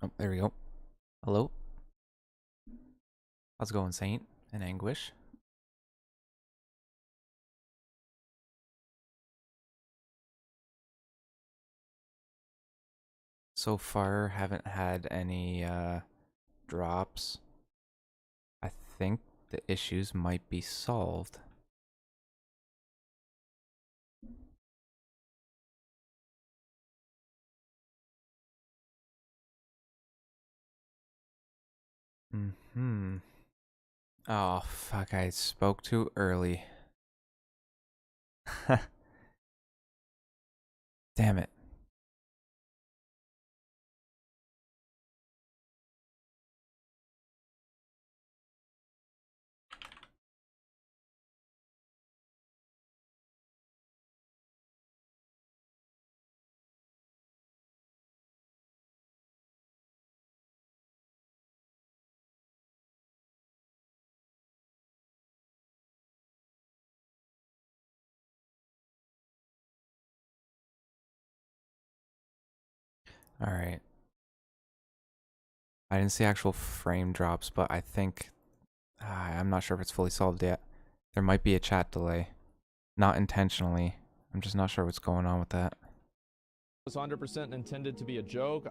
Oh, there we go. Hello? How's it going, Saint and Anguish? So far, haven't had any drops. I think the issues might be solved. Oh, fuck, I spoke too early. Damn it. Alright. I didn't see actual frame drops, but I think... I'm not sure if it's fully solved yet. There might be a chat delay. Not intentionally. I'm just not sure what's going on with that. It was 100% intended to be a joke.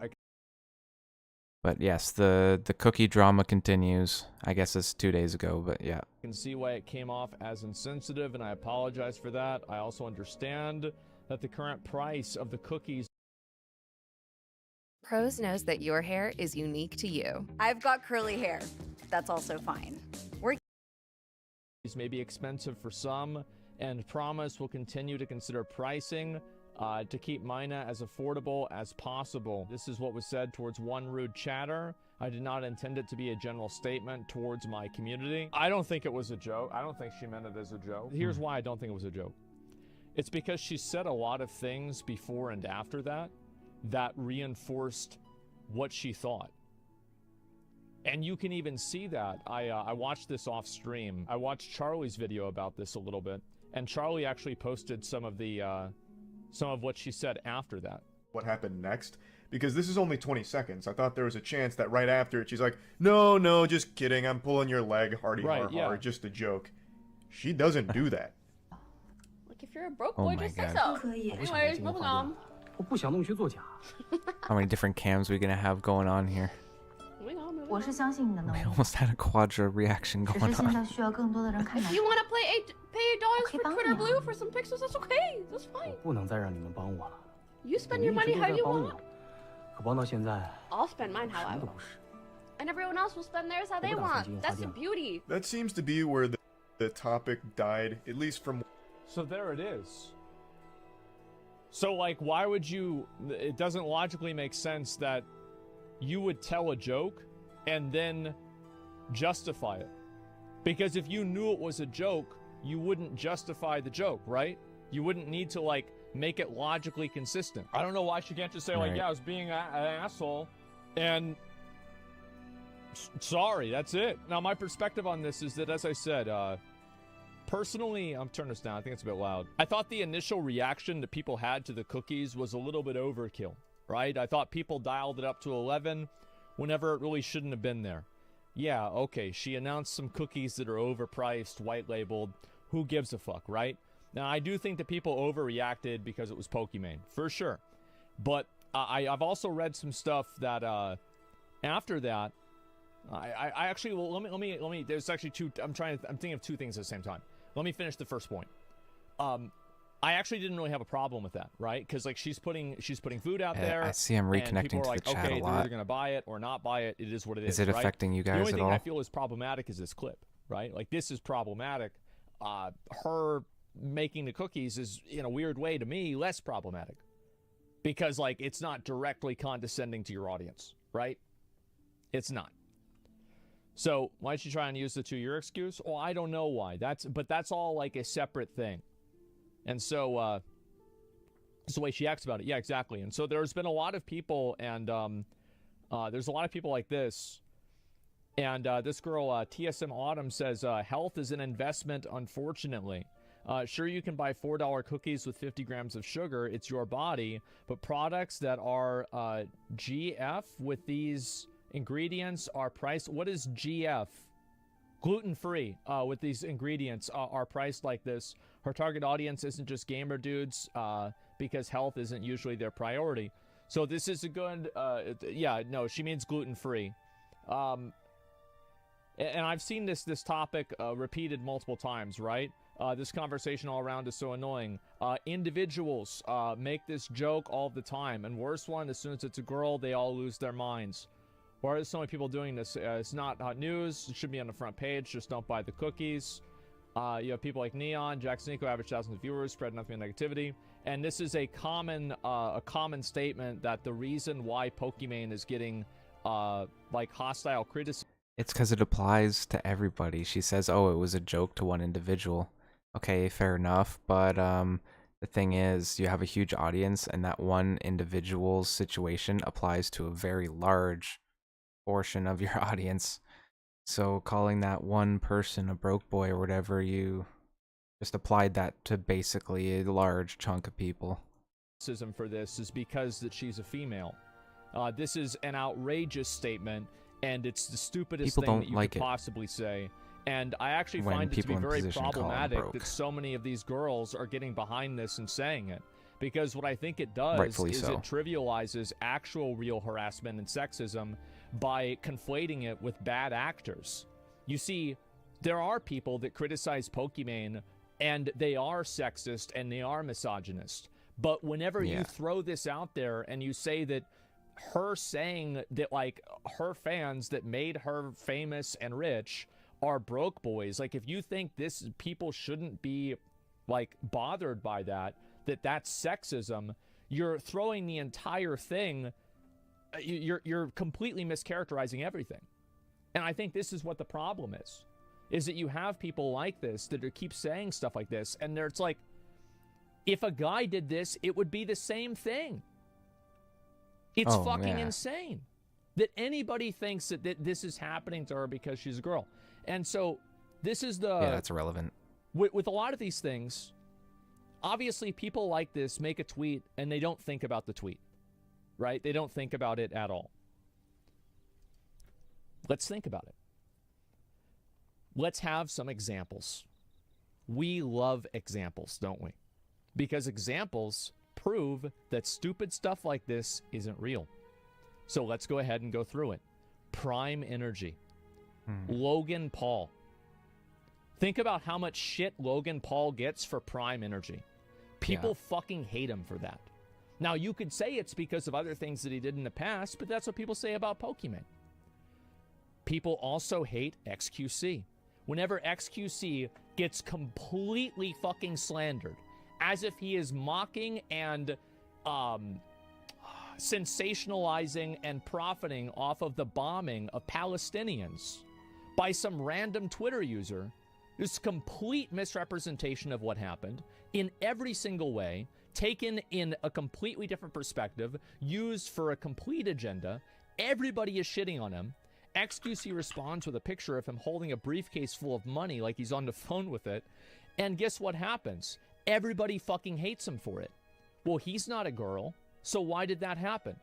But yes, the cookie drama continues. I guess it's 2 days ago, but yeah. I can see why it came off as insensitive, and I apologize for that. I also understand that the current price of the cookies Pros knows that your hair is unique to you. I've got curly hair. That's also fine. may be expensive for some, and Promise will continue to consider pricing to keep Mina as affordable as possible. This is what was said towards one rude chatter. I did not intend it to be a general statement towards my community. I don't think it was a joke. I don't think she meant it as a joke. Here's why I don't think it was a joke. It's because she said a lot of things before and after that that reinforced what she thought. And you can even see that. I watched this off stream. I watched Charlie's video about this a little bit, and Charlie actually posted some of what she said after that. What happened next? Because this is only 20 seconds. I thought there was a chance that right after it, she's like, no, just kidding. I'm pulling your leg, hardy har, just a joke. She doesn't do that. Like, if you're a broke boy, just say so. Anyways, moving on. How many different cams are we gonna have going on here? We almost had a quadra reaction going on. If you want to pay $8 for Twitter Blue for some pixels, that's okay. That's fine. You spend your money how you want. I'll spend mine how I want. And everyone else will spend theirs how they want. That's the beauty. That seems to be where the topic died, at least from... So there it is. So, like, why would you... It doesn't logically make sense that you would tell a joke and then justify it. Because if you knew it was a joke, you wouldn't justify the joke, right? You wouldn't need to, like, make it logically consistent. I don't know why she can't just say, like, yeah, I was being an asshole, and sorry, that's it. Now, my perspective on this is that, as I said, personally, I'm turning this down, I think it's a bit loud. I thought the initial reaction that people had to the cookies was a little bit overkill, right? I thought people dialed it up to 11 whenever it really shouldn't have been there. Yeah, okay, she announced some cookies that are overpriced, white labeled. Who gives a fuck, right? Now, I do think that people overreacted because it was Pokimane, for sure. But I've also read some stuff that after that, I actually, well, let me. There's actually two. I'm thinking of two things at the same time. Let me finish the first point. I actually didn't really have a problem with that, right? Because like she's putting food out there. I see him reconnecting to the chat okay, a lot. they're either gonna buy it or not buy it. It is what it is. Is it right? affecting you guys at all? The only thing I feel is problematic is this clip, right? Like this is problematic. Her making the cookies is, in a weird way, to me, less problematic, because like it's not directly condescending to your audience, right? It's not. So why did she try and use the 2-year excuse? Well, I don't know why. But that's all like a separate thing. And so it's the way she acts about it. Yeah, exactly. And so there's been a lot of people, and there's a lot of people like this. And this girl, TSM Autumn, says, health is an investment, unfortunately. Sure, you can buy $4 cookies with 50 grams of sugar. It's your body. But products that are GF with these ingredients are priced. What is GF? Gluten-free with these ingredients are priced like this. Her target audience isn't just gamer dudes because health isn't usually their priority. So this is a good, yeah, no, she means gluten-free. And I've seen this topic repeated multiple times, right? This conversation all around is so annoying. Individuals make this joke all the time. And worst one, as soon as it's a girl, they all lose their minds. Why are so many people doing this? It's not hot news. It should be on the front page. Just don't buy the cookies. You have people like Neon, Jack Sneeko, average thousands of viewers, spread nothing but negativity. And this is a common statement that the reason why Pokimane is getting like hostile criticism. It's because it applies to everybody. She says, "Oh, it was a joke to one individual." Okay, fair enough. But the thing is, you have a huge audience, and that one individual's situation applies to a very large portion of your audience. So calling that one person a broke boy or whatever, you just applied that to basically a large chunk of people. For this is because that she's a female. This is an outrageous statement, and it's the stupidest thing that you could possibly say. And I actually find it to be very problematic that so many of these girls are getting behind this and saying it. Because what I think it does is it trivializes actual real harassment and sexism by conflating it with bad actors. You see, there are people that criticize Pokimane, and they are sexist and they are misogynist. But whenever you throw this out there and you say that her saying that, like, her fans that made her famous and rich are broke boys, like, if you think people shouldn't be, like, bothered by that's sexism, you're throwing the entire thing, you're completely mischaracterizing everything. And I think this is what the problem is that you have people like this that keep saying stuff like this, and it's like, if a guy did this, it would be the same thing. It's fucking insane that anybody thinks that this is happening to her because she's a girl. And so this is that's irrelevant. With a lot of these things, obviously people like this make a tweet and they don't think about the tweet, right? They don't think about it at all. Let's think about it. Let's have some examples. We love examples, don't we? Because examples prove that stupid stuff like this isn't real. So let's go ahead and go through it. Prime Energy. Logan Paul. Think about how much shit Logan Paul gets for Prime Energy. People fucking hate him for that. Now, you could say it's because of other things that he did in the past, but that's what people say about Pokimane. People also hate XQC. Whenever XQC gets completely fucking slandered, as if he is mocking and sensationalizing and profiting off of the bombing of Palestinians by some random Twitter user, this complete misrepresentation of what happened in every single way, taken in a completely different perspective, used for a complete agenda. Everybody is shitting on him. XQC responds with a picture of him holding a briefcase full of money like he's on the phone with it. And guess what happens? Everybody fucking hates him for it. Well, he's not a girl. So why did that happen?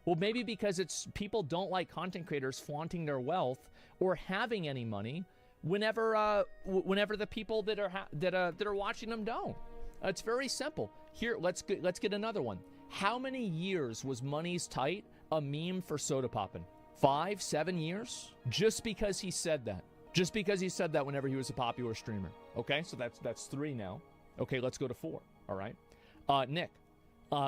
Well, maybe because it's people don't like content creators flaunting their wealth or having any money whenever the people that are watching them don't. It's very simple. Here, let's get another one. How many years was Money's Tight a meme for soda poppin'? 5, 7 years? Just because he said that. Just because he said that whenever he was a popular streamer. Okay, so that's 3 now. Okay, let's go to 4. All right. Nick.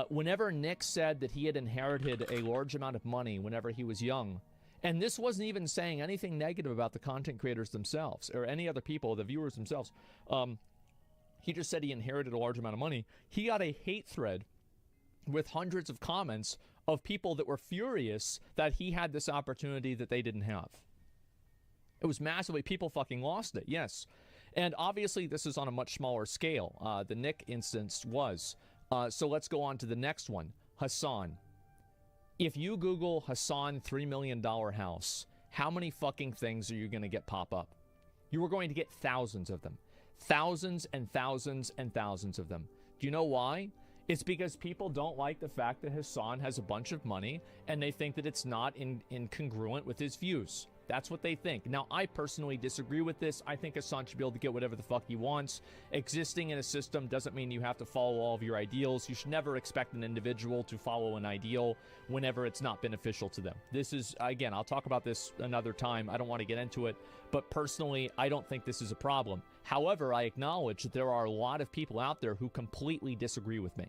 Whenever Nick said that he had inherited a large amount of money whenever he was young, and this wasn't even saying anything negative about the content creators themselves or any other people, the viewers themselves. He just said he inherited a large amount of money. He got a hate thread with hundreds of comments of people that were furious that he had this opportunity that they didn't have. It was massively, people fucking lost it, yes. And obviously this is on a much smaller scale. The Nick instance was. So let's go on to the next one. Hassan. If you Google Hassan $3 million house, how many fucking things are you going to get pop up? You are going to get thousands of them. Thousands and thousands and thousands of them. Do you know why? It's because people don't like the fact that Hassan has a bunch of money and they think that it's not incongruent with his views. That's what they think. Now, I personally disagree with this. I think Hassan should be able to get whatever the fuck he wants. Existing in a system doesn't mean you have to follow all of your ideals. You should never expect an individual to follow an ideal whenever it's not beneficial to them. This is, again, I'll talk about this another time. I don't want to get into it. But personally, I don't think this is a problem. However, I acknowledge that there are a lot of people out there who completely disagree with me.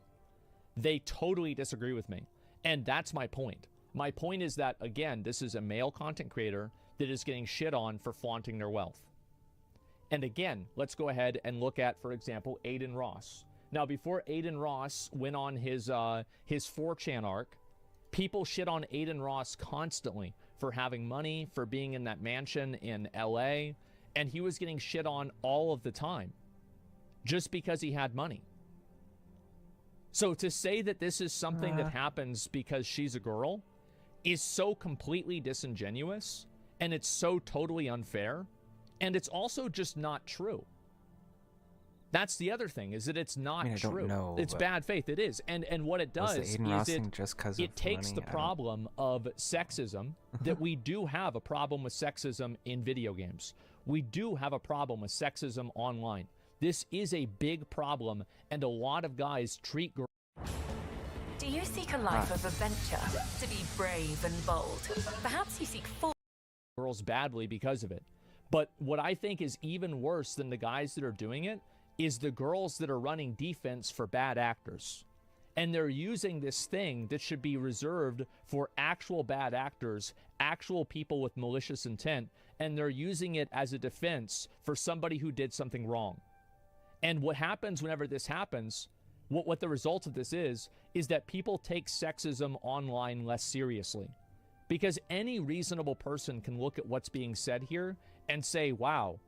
They totally disagree with me. And that's my point. My point is that, again, this is a male content creator that is getting shit on for flaunting their wealth. And again, let's go ahead and look at, for example, Aiden Ross. Now, before Aiden Ross went on his 4chan arc, people shit on Aiden Ross constantly for having money, for being in that mansion in LA, and he was getting shit on all of the time just because he had money. So to say that this is something that happens because she's a girl is so completely disingenuous, and it's so totally unfair, and it's also just not true. That's the other thing, is that it's not true. Don't know, it's bad faith. It is. And what it does is it takes the problem of sexism, that we do have a problem with sexism in video games. We do have a problem with sexism online. This is a big problem, and a lot of guys treat girls. Do you seek a life of adventure, to be brave and bold? Perhaps you seek girls badly because of it. But what I think is even worse than the guys that are doing it is the girls that are running defense for bad actors. And they're using this thing that should be reserved for actual bad actors, actual people with malicious intent, and they're using it as a defense for somebody who did something wrong. And what happens whenever this happens, what the result of this is that people take sexism online less seriously. Because any reasonable person can look at what's being said here and say, wow,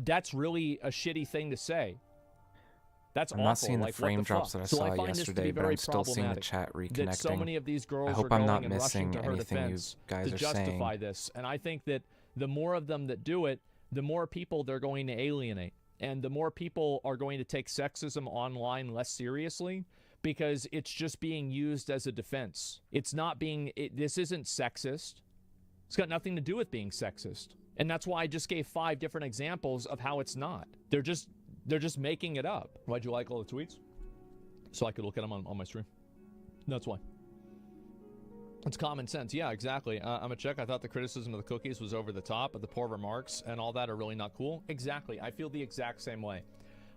that's really a shitty thing to say. That's awful. I'm not seeing the like, frame drops that I saw yesterday, but I'm still seeing the chat reconnecting. That so many of these girls I hope are I'm going not and rushing missing to her anything you defense guys to are justify saying. this. And I think that the more of them that do it, the more people they're going to alienate. And the more people are going to take sexism online less seriously, because it's just being used as a defense. It's not being, this isn't sexist. It's got nothing to do with being sexist. And that's why I just gave 5 different examples of how it's not. They're just making it up. Why'd you like all the tweets? So I could look at them on my stream. That's why. It's common sense. Yeah, exactly. I'm a check. I thought the criticism of the cookies was over the top, but the poor remarks and all that are really not cool. Exactly. I feel the exact same way.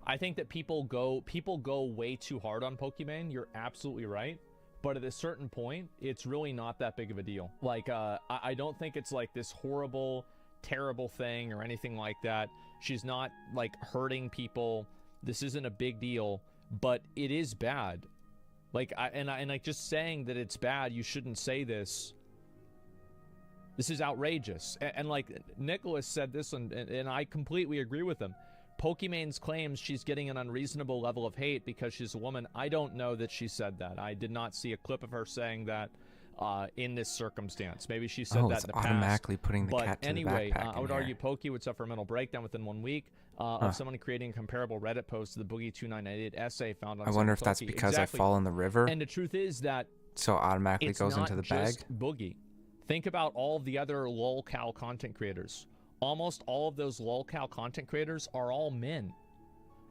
I think that people go way too hard on Pokimane. You're absolutely right. But at a certain point, it's really not that big of a deal. Like, I don't think it's like this horrible, terrible thing or anything like that. She's not like hurting people. This isn't a big deal, but it is bad. Like, and like just saying that it's bad, you shouldn't say this. This is outrageous. And like Nicholas said this, and I completely agree with him. Pokimane's claims she's getting an unreasonable level of hate because she's a woman. I don't know that she said that. I did not see a clip of her saying that. in this circumstance. Maybe she said that it's in the past. automatically putting the but cat to anyway, the backpack I would in argue here. Pokey would suffer a mental breakdown within 1 week of someone creating a comparable Reddit post to the Boogie 2988 essay found on. I wonder if that's Pokey. because Exactly. I fall in the river. And the truth is that so it automatically it's goes not into the bag. just Boogie. Think about all of the other lolcow content creators. Almost all of those lolcow content creators are all men.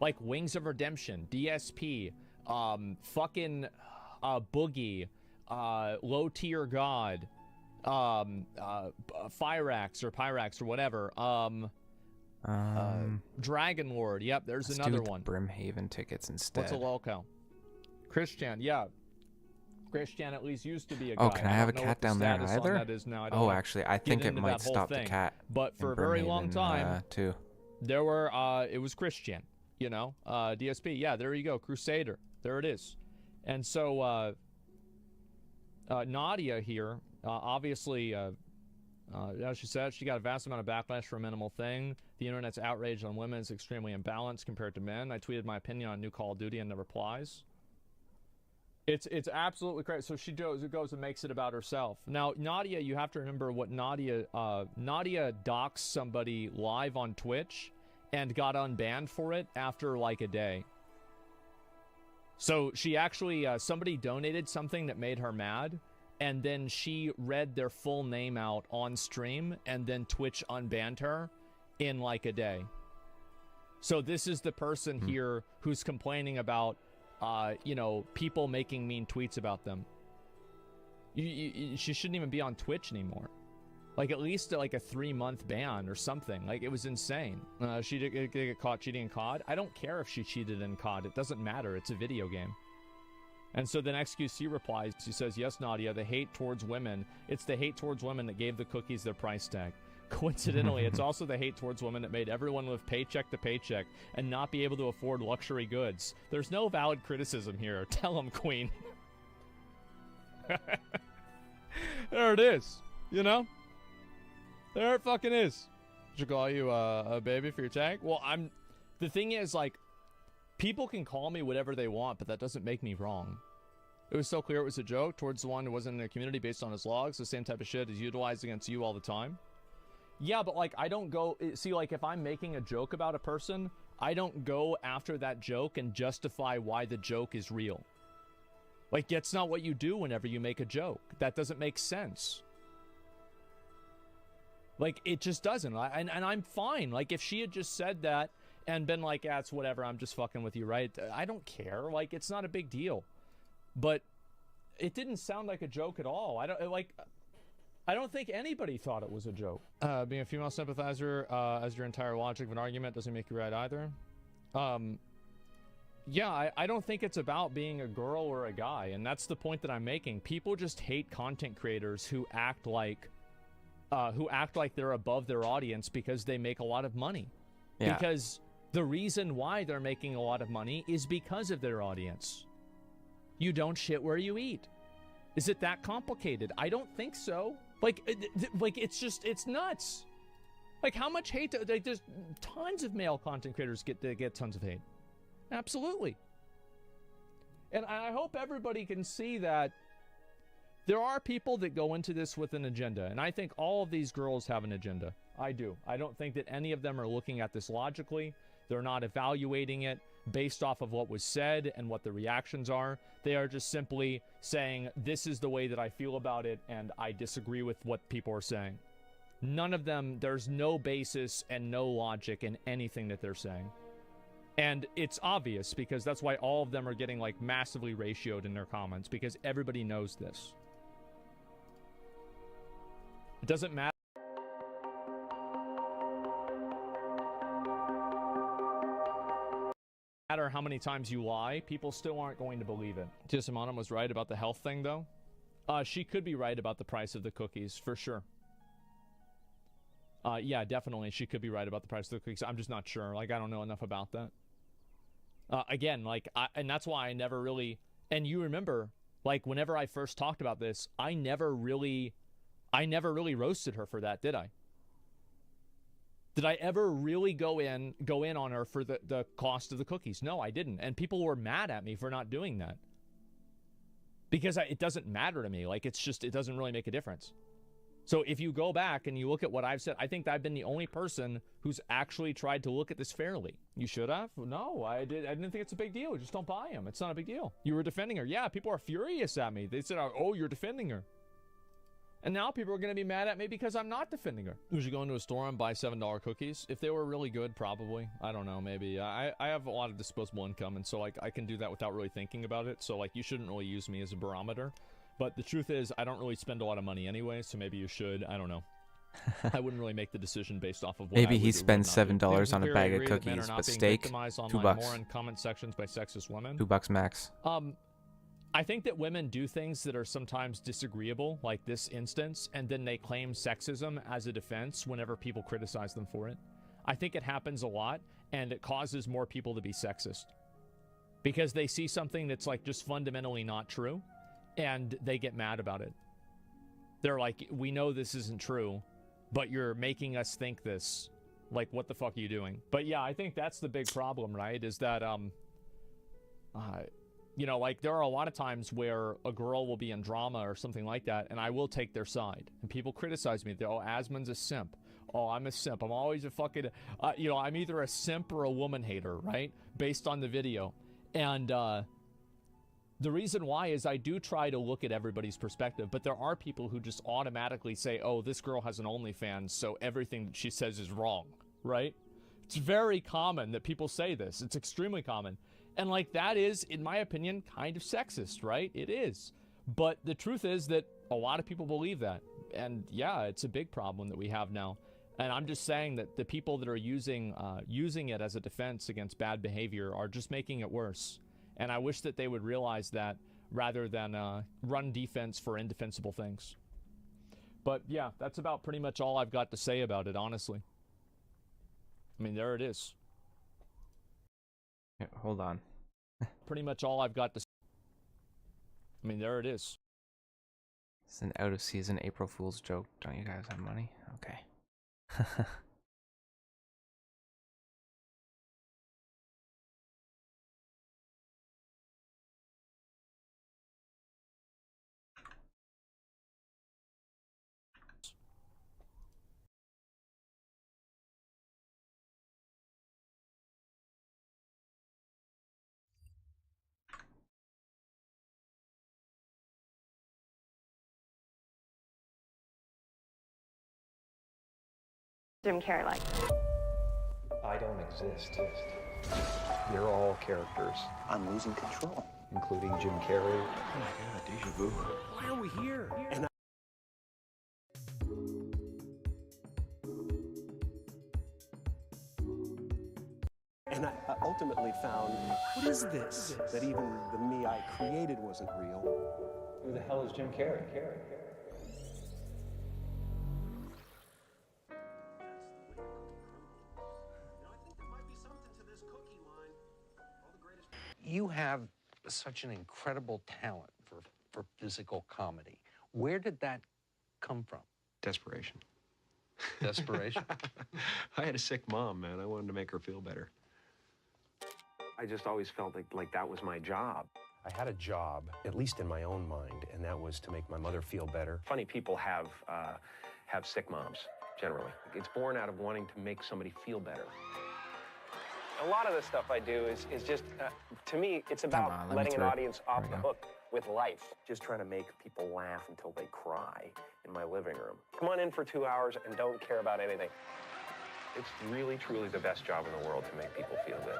Like Wings of Redemption, DSP, fucking Boogie, Low Tier God, Pyrax or whatever. Dragon Lord. Yep, there's let's another do the one. Brimhaven tickets instead. What's a lolcow? Christian, yeah. Christian at least used to be a guy. Oh, can I have a cat down there either? That is now. I don't Oh, know. actually, I think it might stop the cat. But for a very long time, too. there were it was Christian, you know, DSP. Yeah, there you go, Crusader. There it is. And so Nadia here, obviously, as she said, she got a vast amount of backlash for a minimal thing. The internet's outrage on women is extremely imbalanced compared to men. I tweeted my opinion on new Call of Duty and the replies. It's absolutely crazy. So she goes and makes it about herself. Now, Nadia, you have to remember what Nadia doxed somebody live on Twitch and got unbanned for it after like a day. So she actually, somebody donated something that made her mad, and then she read their full name out on stream, and then Twitch unbanned her in like a day. So this is the person here who's complaining about you know, people making mean tweets about them. She shouldn't even be on Twitch anymore. Like, at least like a 3-month ban or something. Like, it was insane. She did get caught cheating in COD. I don't care if she cheated in COD. It doesn't matter. It's a video game. And so then XQC replies. He says, yes, Nadia, the hate towards women. It's the hate towards women that gave the cookies their price tag. Coincidentally, it's also the hate towards women that made everyone live paycheck to paycheck and not be able to afford luxury goods. There's no valid criticism here. Tell him, Queen. There it is. You know? There it fucking is. Should call you a baby for your tag? Well, the thing is, like, people can call me whatever they want, but that doesn't make me wrong. It was so clear it was a joke towards the one who wasn't in the community based on his logs. The same type of shit is utilized against you all the time. Yeah, but like, I don't go, see, like, if I'm making a joke about a person, I don't go after that joke and justify why the joke is real. Like, that's not what you do whenever you make a joke. That doesn't make sense. Like, it just doesn't. And I'm fine. Like, if she had just said that and been like, yeah, it's whatever, I'm just fucking with you, right? I don't care. Like, it's not a big deal. But it didn't sound like a joke at all. I don't think anybody thought it was a joke. Being a female sympathizer as your entire logic of an argument doesn't make you right either. Yeah, I don't think it's about being a girl or a guy, and that's the point that I'm making. People just hate content creators who act like they're above their audience because they make a lot of money. Yeah. Because the reason why they're making a lot of money is because of their audience. You don't shit where you eat. Is it that complicated? I don't think so. Like it's nuts. Like, how much hate? Like, there's tons of male content creators get tons of hate. Absolutely. And I hope everybody can see that there are people that go into this with an agenda, and I think all of these girls have an agenda. I do. I don't think that any of them are looking at this logically. They're not evaluating it based off of what was said and what the reactions are. They are just simply saying, this is the way that I feel about it, and I disagree with what people are saying. None of them, there's no basis and no logic in anything that they're saying. And it's obvious, because that's why all of them are getting, like, massively ratioed in their comments, because everybody knows this. It doesn't matter how many times you lie, people still aren't going to believe it. Tissamonum was right about the health thing, though. She could be right about the price of the cookies, for sure. Yeah, definitely, she could be right about the price of the cookies. I'm just not sure. Like, I don't know enough about that. Again, like, and that's why I never really... And you remember, like, whenever I first talked about this, I never really roasted her for that, did I? Did I ever really go in on her for the cost of the cookies? No, I didn't. And people were mad at me for not doing that. because it doesn't matter to me. Like, it's just, it doesn't really make a difference. So if you go back and you look at what I've said, I think I've been the only person who's actually tried to look at this fairly. You should have? No, I didn't think it's a big deal. Just don't buy him. It's not a big deal. You were defending her. Yeah, people are furious at me. They said, oh, you're defending her. And now people are going to be mad at me because I'm not defending her. Would you go into a store and buy $7 cookies? If they were really good, probably. I don't know, maybe. I have a lot of disposable income, and so like I can do that without really thinking about it. So like you shouldn't really use me as a barometer. But the truth is, I don't really spend a lot of money anyway, so maybe you should. I don't know. I wouldn't really make the decision based off of what Maybe I he would spends $7 on a bag of agree that men are cookies, not but being steak, victimized $2. online more in comment sections by sexist women. $2 max. I think that women do things that are sometimes disagreeable, like this instance, and then they claim sexism as a defense whenever people criticize them for it. I think it happens a lot, and it causes more people to be sexist. Because they see something that's like just fundamentally not true, and they get mad about it. They're like, we know this isn't true, but you're making us think this. Like, what the fuck are you doing? But yeah, I think that's the big problem, right? Is that, you know, like there are a lot of times where a girl will be in drama or something like that, and I will take their side. And people criticize me. They're, oh, Asmon's a simp. Oh, I'm a simp. I'm always a fucking, you know, I'm either a simp or a woman hater, right? Based on the video. And the reason why is I do try to look at everybody's perspective, but there are people who just automatically say, oh, this girl has an OnlyFans, so everything that she says is wrong, right? It's very common that people say this. It's extremely common. And like that is, in my opinion, kind of sexist, right? It is. But the truth is that a lot of people believe that. And yeah, it's a big problem that we have now. And I'm just saying that the people that are using it as a defense against bad behavior are just making it worse. And I wish that they would realize that rather than run defense for indefensible things. But yeah, that's about pretty much all I've got to say about it, honestly. I mean, there it is. Yeah, hold on. Pretty much all I've got to say. I mean, there it is. It's an out-of-season April Fool's joke. Don't you guys have money? Okay. Jim Carrey like. I don't exist. You're all characters. I'm losing control. Including Jim Carrey. Oh my god, deja vu. Why are we here? And I ultimately found, what is this? That even the me I created wasn't real. Who the hell is Jim Carrey? You have such an incredible talent for physical comedy. Where did that come from? Desperation. Desperation? I had a sick mom, man. I wanted to make her feel better. I just always felt like that was my job. I had a job, at least in my own mind, and that was to make my mother feel better. Funny people have sick moms, generally. It's born out of wanting to make somebody feel better. A lot of the stuff I do is just, to me, it's about letting an audience off the hook with life. Just trying to make people laugh until they cry in my living room. Come on in for 2 hours and don't care about anything. It's really, truly the best job in the world to make people feel good.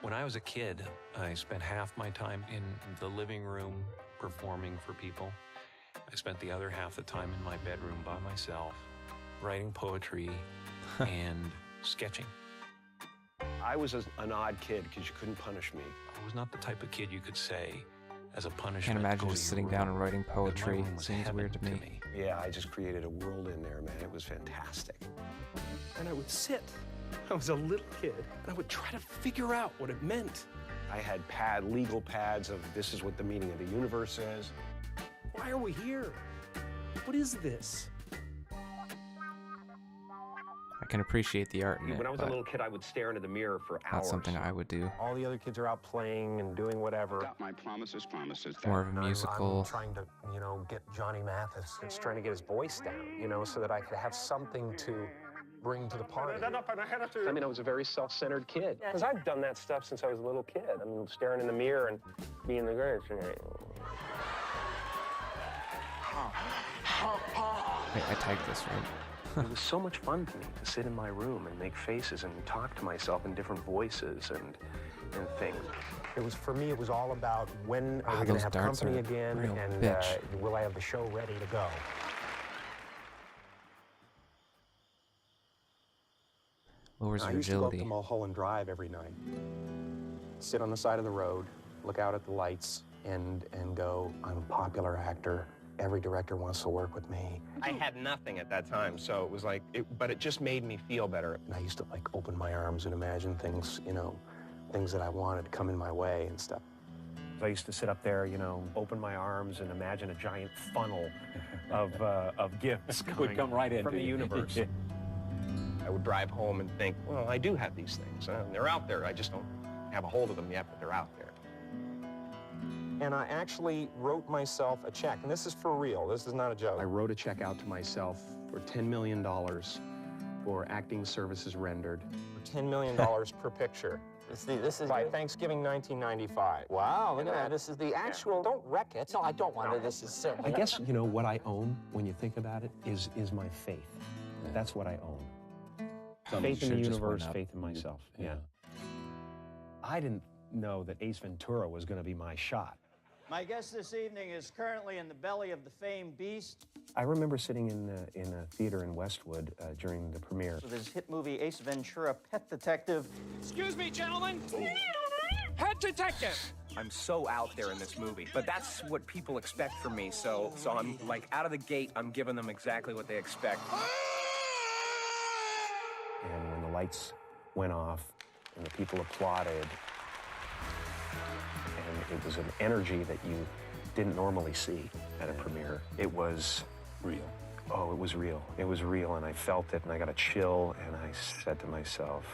When I was a kid, I spent half my time in the living room performing for people. I spent the other half the time in my bedroom by myself, writing poetry and sketching. I was an odd kid because you couldn't punish me. I was not the type of kid you could say, as a punishment. Can't imagine just sitting down and writing poetry. Seems weird to me. Yeah, I just created a world in there, man. It was fantastic. And I would sit. I was a little kid, and I would try to figure out what it meant. I had legal pads of this is what the meaning of the universe is. Why are we here? What is this? can appreciate the art in it. When I was a little kid, I would stare into the mirror for hours. Not something I would do. All the other kids are out playing and doing whatever. Got my promises. More of a musical. I'm trying to, get Johnny Mathis. It's trying to get his voice down, so that I could have something to bring to the party. I mean, I was a very self-centered kid. Because I've done that stuff since I was a little kid. I mean, staring in the mirror and being the greatest. Wait, I tagged this, right? It was so much fun to me to sit in my room and make faces and talk to myself in different voices and things. For me, it was all about when are we going to have company again, and will I have the show ready to go? Lowers I your used to go up agility. to Mulholland Drive every night, sit on the side of the road, look out at the lights, and go, I'm a popular actor. Every director wants to work with me. I had nothing at that time, so it was like, but it just made me feel better. And I used to open my arms and imagine things, things that I wanted to come in my way and stuff. I used to sit up there, open my arms and imagine a giant funnel of gifts would come right in from the universe. I would drive home and think, well, I do have these things. They're out there. I just don't have a hold of them yet, but they're out there. And I actually wrote myself a check, and this is for real. This is not a joke. I wrote a check out to myself for $10 million for acting services rendered. For $10 million per picture. This is by Thanksgiving 1995. Wow, look at that. This is the actual. Don't wreck it. No, I don't want it. This is silly. I guess, what I own, when you think about it, is my faith. That's what I own. Faith in the universe, faith in myself. Yeah. I didn't know that Ace Ventura was going to be my shot. My guest this evening is currently in the belly of the famed beast. I remember sitting in a theater in Westwood during the premiere. With his hit movie Ace Ventura, Pet Detective. Excuse me, gentlemen. Pet Detective. I'm so out there in this movie, but that's what people expect from me. So I'm out of the gate, I'm giving them exactly what they expect. And when the lights went off and the people applauded, and it was an energy that you didn't normally see at a premiere. It was real. Oh, it was real. It was real, and I felt it, and I got a chill, and I said to myself,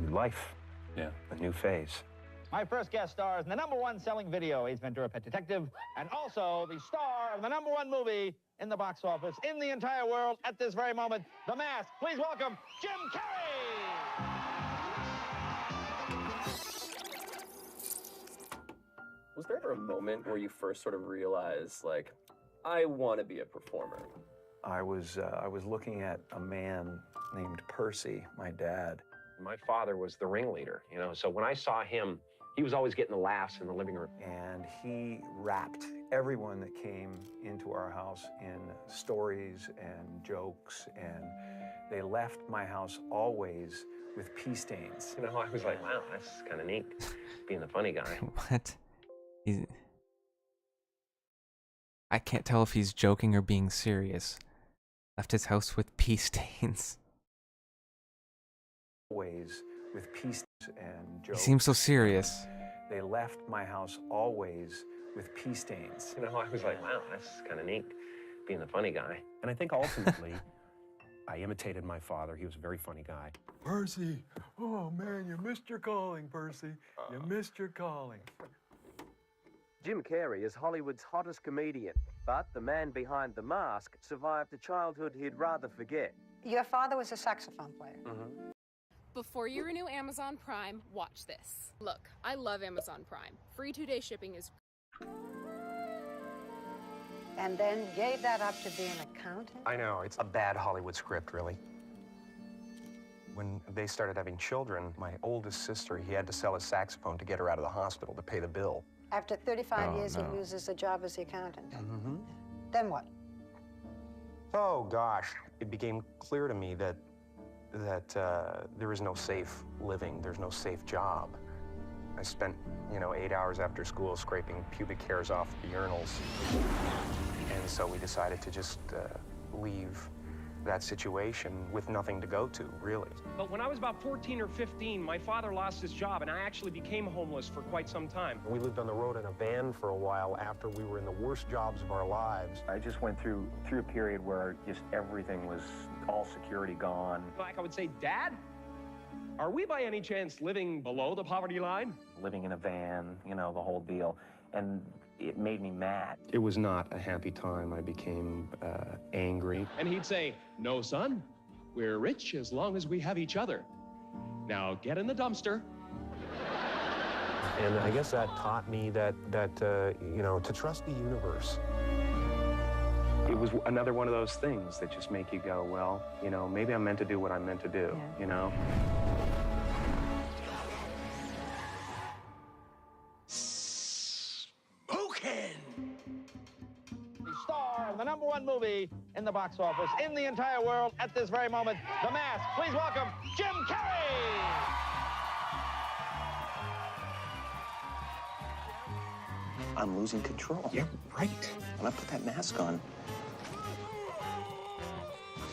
new life. Yeah. A new phase. My first guest stars in the #1 selling video, Ace Ventura, Pet Detective, and also the star of the #1 movie in the box office in the entire world at this very moment, The Mask. Please welcome Jim Carrey! Was there ever a moment where you first sort of realized, I want to be a performer? I was looking at a man named Percy, my dad. My father was the ringleader, so when I saw him, he was always getting the laughs in the living room. And he wrapped everyone that came into our house in stories and jokes, and they left my house always with pee stains. I was like, wow, that's kind of neat, being the funny guy. What? I can't tell if he's joking or being serious. Left his house with pee stains. Always with pee stains and jokes. He seems so serious. They left my house always with pee stains. I was like, wow, that's kind of neat, being the funny guy. And I think ultimately, I imitated my father. He was a very funny guy. Percy, oh man, you missed your calling, Percy. You missed your calling. Jim Carrey is Hollywood's hottest comedian, but the man behind the mask survived a childhood he'd rather forget. Your father was a saxophone player. Mm-hmm. Before you renew Amazon Prime, watch this. Look, I love Amazon Prime. Free 2-day shipping is... And then gave that up to be an accountant? I know, it's a bad Hollywood script, really. When they started having children, my oldest sister, he had to sell his saxophone to get her out of the hospital to pay the bill. After 35 years, no. he loses a job as the accountant. Mm-hmm. Then what? Oh, gosh. It became clear to me that there is no safe living. There's no safe job. I spent, 8 hours after school scraping pubic hairs off the urinals. And so we decided to just leave that situation with nothing to go to, really. But when I was about 14 or 15, my father lost his job, and I actually became homeless for quite some time. We lived on the road in a van for a while after we were in the worst jobs of our lives. I just went through a period where just everything was all security gone. Like I would say, Dad, are we by any chance living below the poverty line? Living in a van, you know, the whole deal. And it made me mad. It was not a happy time. I became angry. And he'd say, no, son, we're rich as long as we have each other. Now get in the dumpster. And I guess that taught me that you know, to trust the universe. It was another one of those things that just make you go, well, you know, maybe I'm meant to do what I'm meant to do, you know? The star of the #1 movie in the box office in the entire world at this very moment, The Mask. Please welcome Jim Carrey! I'm losing control. Yeah, right. When I put that mask on,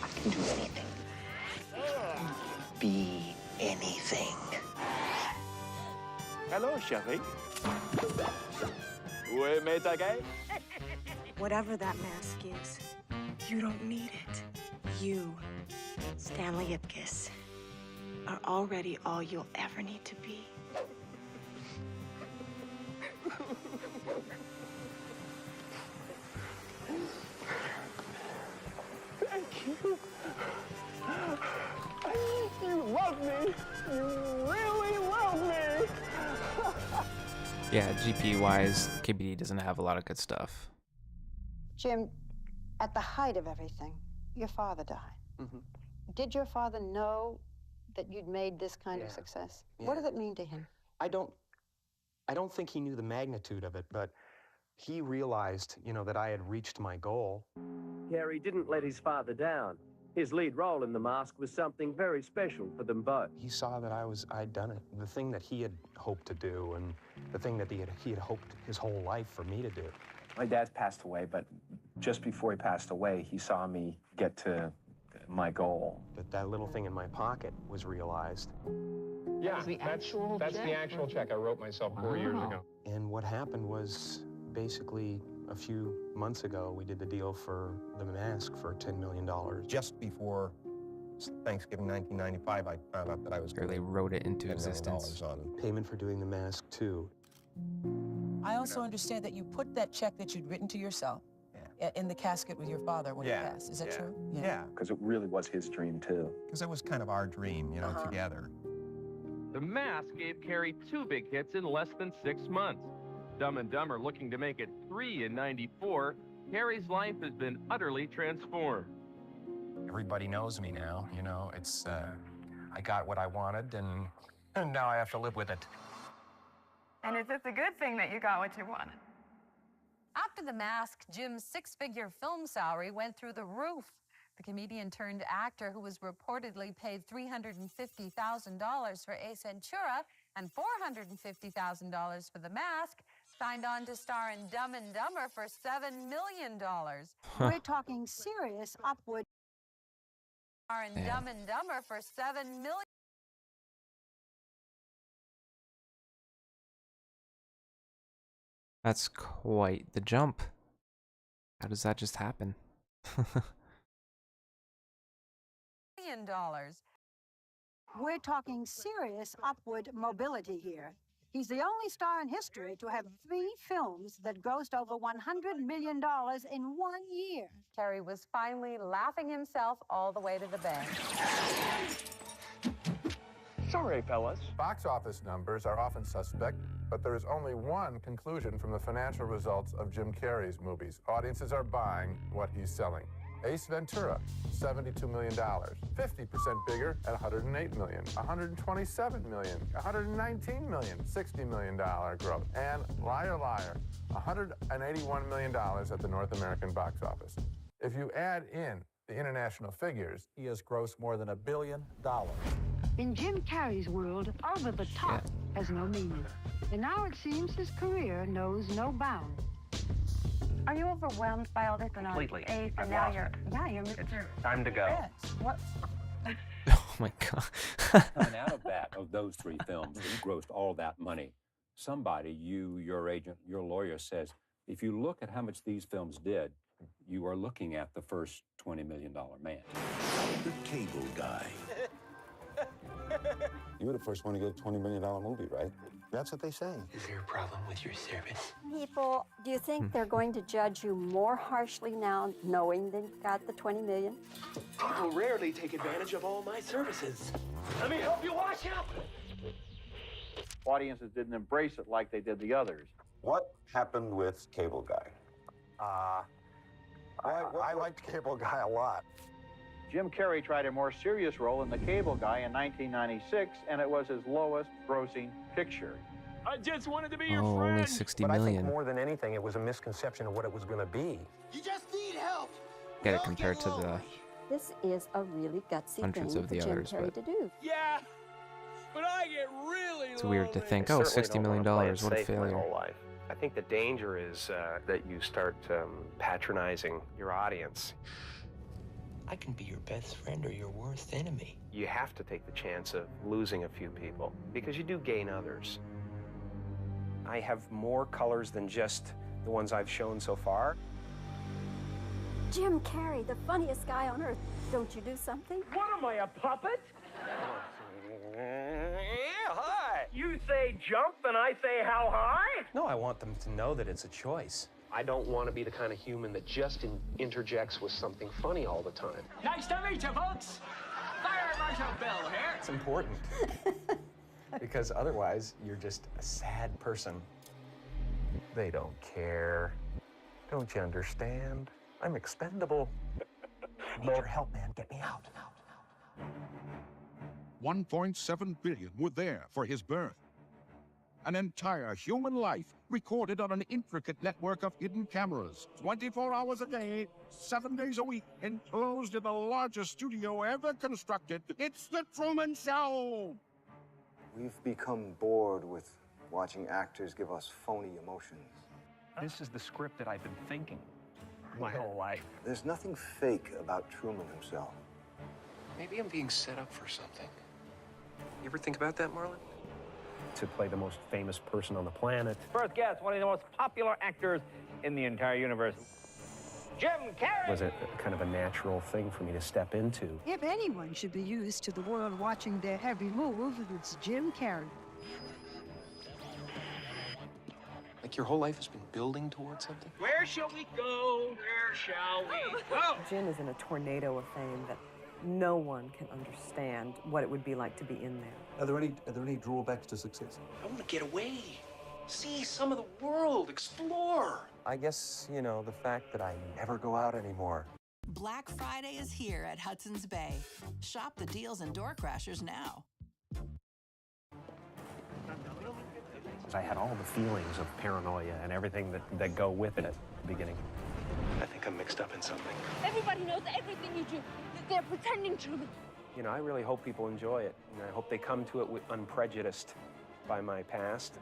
I can do anything. Be anything. Hello, chérie. Où est mes taquets? Whatever that mask is, you don't need it. You, Stanley Ipkiss, are already all you'll ever need to be. Thank you. You love me. You really love me. Yeah, GP-wise, KBD doesn't have a lot of good stuff. Jim, at the height of everything, your father died. Mm-hmm. Did your father know that you'd made this kind of success? What did it mean to him? I don't think he knew the magnitude of it, but he realized, you know, that I had reached my goal. Carrey didn't let his father down. His lead role in The Mask was something very special for them both. He saw that I'd done it, the thing that he had hoped to do, and the thing that he had hoped his whole life for me to do. My dad's passed away, but just before he passed away, he saw me get to my goal. That little thing in my pocket was realized. Yeah, that's the actual check I wrote myself 4 years ago. And what happened was, basically, a few months ago, we did the deal for The Mask for $10 million. Just before Thanksgiving 1995, I found out that I was They wrote it into existence. on payment for doing The Mask 2. I also understand that you put that check that you'd written to yourself in the casket with your father when he passed. Is that true? Yeah, because it really was his dream, too. Because it was kind of our dream, you know, together. The Mask gave Carrey 2 big hits in less than 6 months. Dumb and Dumber looking to make it 3 in '94, Carrey's life has been utterly transformed. Everybody knows me now, you know, it's, I got what I wanted, and now I have to live with it. And is this a good thing that you got what you wanted? After The Mask, Jim's 6-figure film salary went through the roof. The comedian turned actor, who was reportedly paid $350,000 for Ace Ventura and $450,000 for The Mask, signed on to star in Dumb and Dumber for $7 million. We're talking serious upward. Star in Dumb and Dumber for $7 million. That's quite the jump. How does that just happen? We're talking serious upward mobility here. He's the only star in history to have 3 films that grossed over $100 million in 1 year. Carrey was finally laughing himself all the way to the bank. Sorry, fellas. Box office numbers are often suspect, but there is only one conclusion from the financial results of Jim Carrey's movies. Audiences are buying what he's selling. Ace Ventura, $72 million, 50% bigger at $108 million, $127 million, $119 million, $60 million growth. And Liar Liar, $181 million at the North American box office. If you add in the international figures, he has grossed more than $1 billion. In Jim Carrey's world, over the top has no meaning. And now it seems his career knows no bounds. Are you overwhelmed by all this and all this Completely. Ace, I've and now lost you're, it. yeah, you're Mr. Time to go. Yes. What? Oh my god. Coming out of that, of those 3 films that grossed all that money, somebody, you, your agent, your lawyer says, if you look at how much these films did, you are looking at the first $20 million man. The Cable Guy. You were the first one to get a $20 million movie, right? That's what they say. Is there a problem with your service? People, do you think they're going to judge you more harshly now, knowing they've got the 20 million? People rarely take advantage of all my services. Let me help you wash up. Audiences didn't embrace it like they did the others. What happened with Cable Guy? I liked Cable Guy a lot. Jim Carrey tried a more serious role in The Cable Guy in 1996, and it was his lowest grossing picture. I just wanted to be Oh, only 60 But I million. think more than anything, it was a misconception of what it was going to be. You just need help. Get it compared to the This is a really gutsy hundreds thing of for the Jim others, Carrey but to do. Yeah, but I get really it's weird to think, I oh, certainly $60 don't million, wanna play it what a safe my failure. whole life. I think the danger is that you start patronizing your audience. I can be your best friend or your worst enemy. You have to take the chance of losing a few people because you do gain others. I have more colors than just the ones I've shown so far. Jim Carrey, the funniest guy on earth. Don't you do something? What am I, a puppet? Yeah, hi. You say jump and I say how high? No, I want them to know that it's a choice. I don't want to be the kind of human that just interjects with something funny all the time. Nice to meet you, folks. Fire Marshal Bill here. It's important. Because otherwise, you're just a sad person. They don't care. Don't you understand? I'm expendable. I need your help, man. Get me out. 1.7 billion were there for his birth. An entire human life recorded on an intricate network of hidden cameras, 24 hours a day, 7 days a week, enclosed in the largest studio ever constructed. It's The Truman Show! We've become bored with watching actors give us phony emotions. This is the script that I've been thinking my whole life. There's nothing fake about Truman himself. Maybe I'm being set up for something. You ever think about that, Marlon? To play the most famous person on the planet. First guest, one of the most popular actors in the entire universe, Jim Carrey. Was it kind of a natural thing for me to step into? If anyone should be used to the world watching their every move, it's Jim Carrey. Like your whole life has been building towards something? Where shall we go? Where shall we go? Jim is in a tornado of fame that no one can understand what it would be like to be in there. Are there any drawbacks to success? I want to get away. See some of the world, explore. I guess, you know, the fact that I never go out anymore. Black Friday is here at Hudson's Bay. Shop the deals and door crashers now. I had all the feelings of paranoia and everything that go with it at the beginning. I think I'm mixed up in something. Everybody knows everything you do. They're pretending to me. You know, I really hope people enjoy it. And I hope they come to it unprejudiced by my past.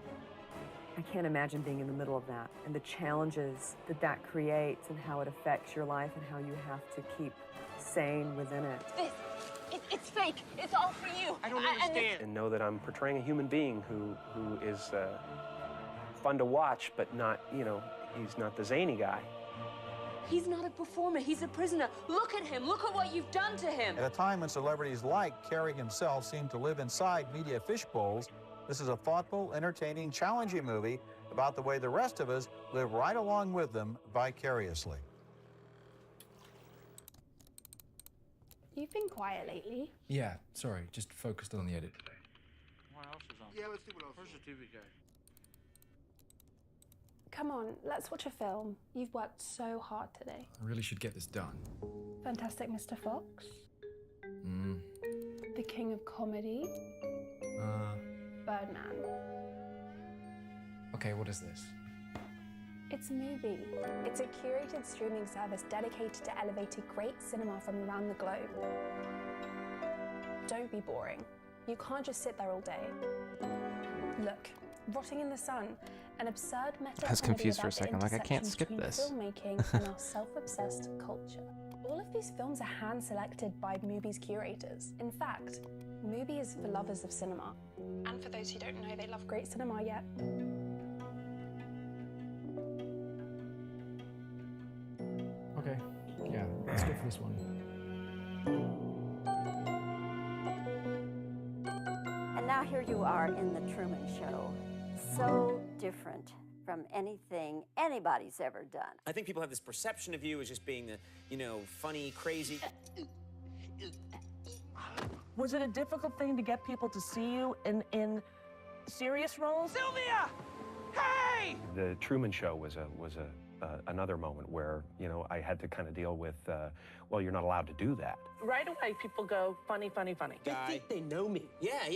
I can't imagine being in the middle of that and the challenges that that creates and how it affects your life and how you have to keep sane within it. It's fake. It's all for you. I don't understand. And know that I'm portraying a human being who is fun to watch, but not, you know, he's not the zany guy. He's not a performer. He's a prisoner. Look at him. Look at what you've done to him. At a time when celebrities like Carrey himself seem to live inside media fishbowls, this is a thoughtful, entertaining, challenging movie about the way the rest of us live right along with them vicariously. You've been quiet lately. Yeah, sorry, just focused on the edit. What else is on? Yeah, let's see what else. Where's the TV guy? Come on, let's watch a film. You've worked so hard today. I really should get this done. Fantastic Mr. Fox. Mm. The King of Comedy. Birdman. Okay, what is this? It's a movie. It's a curated streaming service dedicated to elevating great cinema from around the globe. Don't be boring. You can't just sit there all day. Look, Rotting in the Sun, an absurd meta I was confused for a second, like I can't skip between this. filmmaking and our self-obsessed culture. All of these films are hand-selected by Mubi's curators. In fact, Mubi is for lovers of cinema. And for those who don't know, they love great cinema yet. Okay, yeah, let's go for this one. And now here you are in the Truman Show. So different from anything anybody's ever done. I think people have this perception of you as just being the, you know, funny, crazy. Was it a difficult thing to get people to see you in serious roles? Sylvia! Hey! The Truman Show was another moment where, you know, I had to kind of deal with, well, you're not allowed to do that. Right away, people go, funny, funny, funny. I think they know me. Yeah.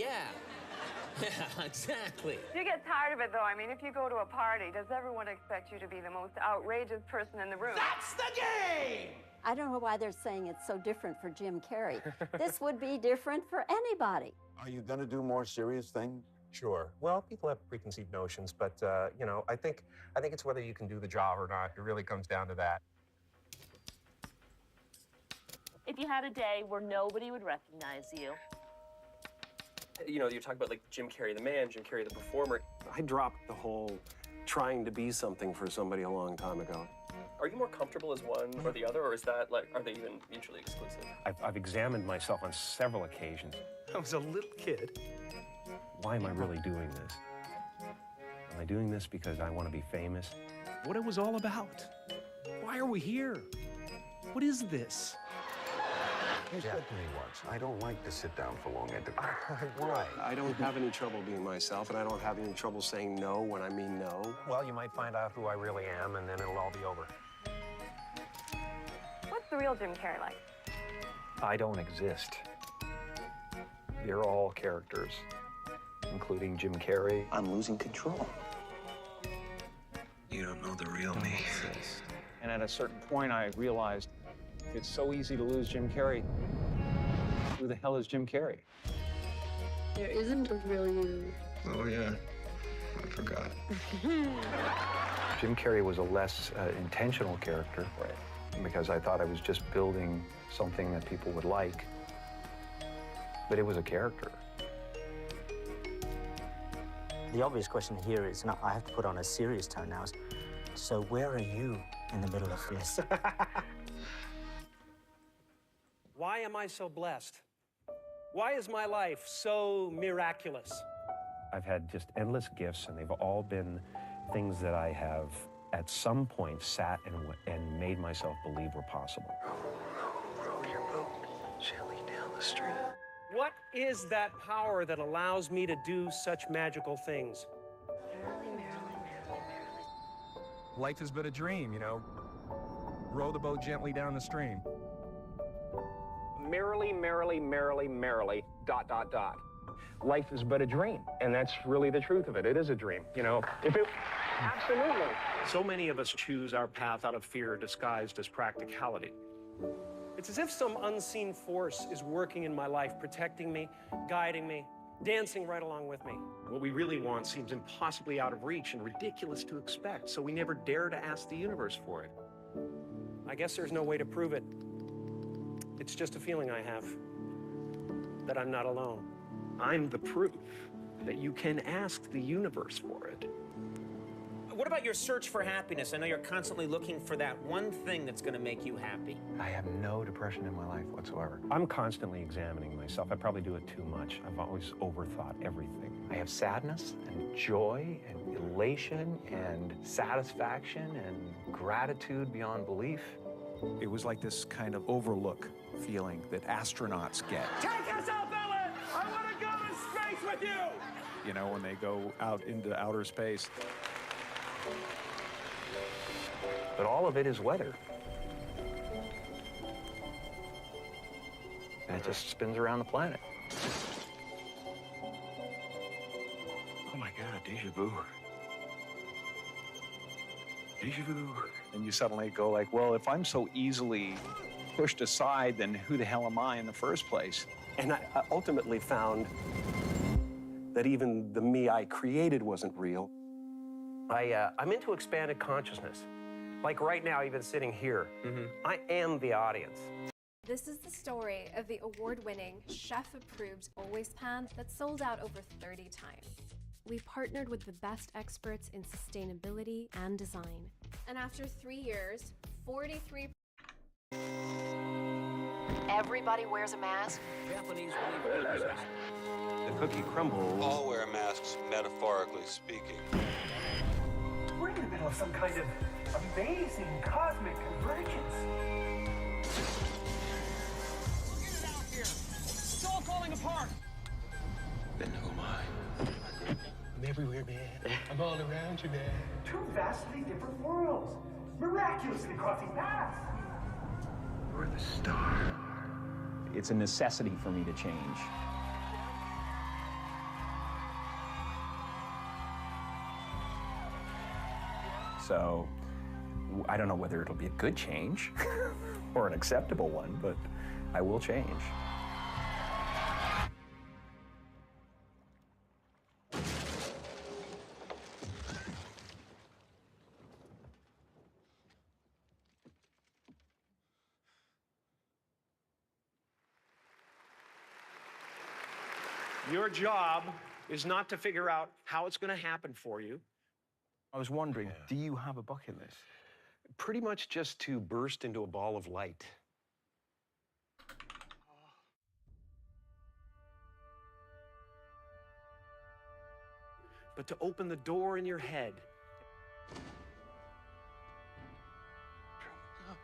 Yeah, exactly. You get tired of it, though. I mean, if you go to a party, does everyone expect you to be the most outrageous person in the room? That's the game! I don't know why they're saying it's so different for Jim Carrey. This would be different for anybody. Are you going to do more serious things? Sure. Well, people have preconceived notions, but you know, I think it's whether you can do the job or not. It really comes down to that. If you had a day where nobody would recognize you. You know, you talk about like Jim Carrey the man, Jim Carrey the performer. I dropped the whole trying to be something for somebody a long time ago. Are you more comfortable as one or the other, or is that like, are they even mutually exclusive? I've examined myself on several occasions. I was a little kid. Why am I really doing this? Am I doing this because I want to be famous? What it was all about. Why are we here? What is this? You said to me once, I don't like to sit down for long interviews. Why? I don't have any trouble being myself, and I don't have any trouble saying no when I mean no. Well, you might find out who I really am, and then it'll all be over. What's the real Jim Carrey like? I don't exist. They're all characters, including Jim Carrey. I'm losing control. You don't know the real me. And at a certain point, I realized it's so easy to lose Jim Carrey. Who the hell is Jim Carrey? There isn't a real you. Oh, yeah. I forgot. Jim Carrey was a less intentional character, because I thought I was just building something that people would like. But it was a character. The obvious question here is, now I have to put on a serious tone now. So where are you in the middle of this? Why am I so blessed? Why is my life so miraculous? I've had just endless gifts, and they've all been things that I have at some point sat and made myself believe were possible. Row your boat gently down the stream. What is that power that allows me to do such magical things? Life has been a dream, you know. Row the boat gently down the stream. Merrily, merrily, merrily, merrily, ... Life is but a dream, and that's really the truth of it. It is a dream, you know. Absolutely. So many of us choose our path out of fear disguised as practicality. It's as if some unseen force is working in my life, protecting me, guiding me, dancing right along with me. What we really want seems impossibly out of reach and ridiculous to expect, so we never dare to ask the universe for it. I guess there's no way to prove it. It's just a feeling I have, that I'm not alone. I'm the proof that you can ask the universe for it. What about your search for happiness? I know you're constantly looking for that one thing that's going to make you happy. I have no depression in my life whatsoever. I'm constantly examining myself. I probably do it too much. I've always overthought everything. I have sadness and joy and elation and satisfaction and gratitude beyond belief. It was like this kind of overlook feeling that astronauts get. Take us up, Ellen! I want to go to space with you! You know, when they go out into outer space. But all of it is weather. And it just spins around the planet. Oh my God, deja vu. Deja vu. And you suddenly go like, well, if I'm so easily pushed aside, then who the hell am I in the first place? And I ultimately found that even the me I created wasn't real. I'm into expanded consciousness. Like right now, even sitting here, I am the audience. This is the story of the award-winning, chef-approved Always Pan that sold out over 30 times. We partnered with the best experts in sustainability and design. And after 3 years, 43... Everybody wears a mask. Japanese The cookie crumbles. All wear masks, metaphorically speaking. We're in the middle of some kind of amazing cosmic convergence. Get it out here. It's all falling apart. Then who am I? I'm everywhere, man. I'm all around you, man. Two vastly different worlds, miraculously crossing paths. We're the star. It's a necessity for me to change. So, I don't know whether it'll be a good change or an acceptable one, but I will change. Your job is not to figure out how it's going to happen for you. I was wondering, do you have a bucket list? Pretty much just to burst into a ball of light. But to open the door in your head.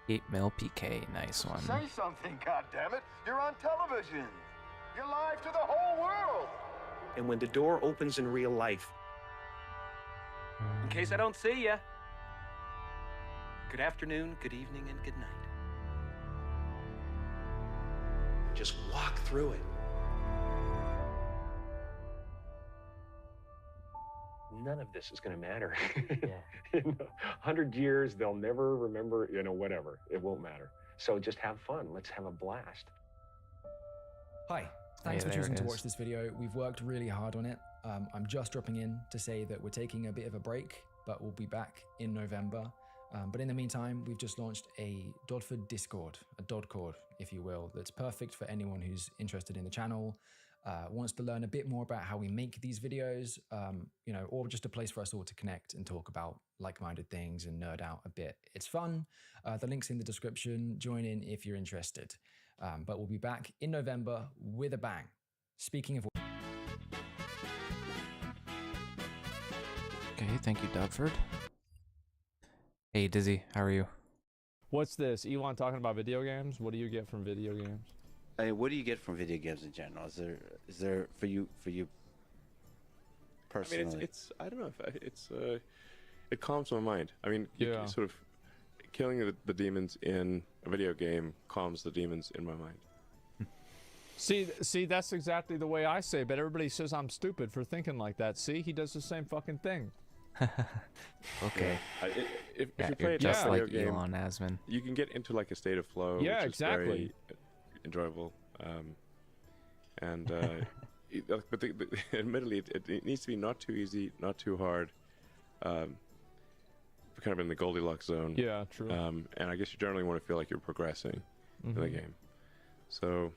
8 mil PK, nice one. Say something, goddammit! You're on television. You're live to the whole world. And when the door opens in real life, in case I don't see you, good afternoon, good evening, and good night. Just walk through it. None of this is going to matter. In 100 years, they'll never remember, whatever. It won't matter. So just have fun. Let's have a blast. Hi, thanks for there choosing it to is. watch this video. We've worked really hard on it. I'm just dropping in to say that we're taking a bit of a break, but we'll be back in November. But in the meantime, we've just launched a Dodford Discord, a Dodcord, if you will, that's perfect for anyone who's interested in the channel, wants to learn a bit more about how we make these videos, or just a place for us all to connect and talk about like-minded things and nerd out a bit. It's fun. The link's in the description. Join in if you're interested. But we'll be back in November with a bang. Speaking of... Okay, thank you, Dodford. Hey, Dizzy, how are you? What's this? Elon talking about video games? What do you get from video games? What do you get from video games in general? Is there for you personally? I mean, it's I don't know if it calms my mind. I mean, you Yeah. sort of killing the demons in a video game calms the demons in my mind. See, that's exactly the way I say, but everybody says I'm stupid for thinking like that. See, he does the same fucking thing. Okay. If Yeah, you play you're a just video like game, Elon Asman. you can get into like a state of flow. Yeah, which exactly. Is very enjoyable. But admittedly, it needs to be not too easy, not too hard. We're kind of in the Goldilocks zone. Yeah, true. And I guess you generally want to feel like you're progressing in the game. So.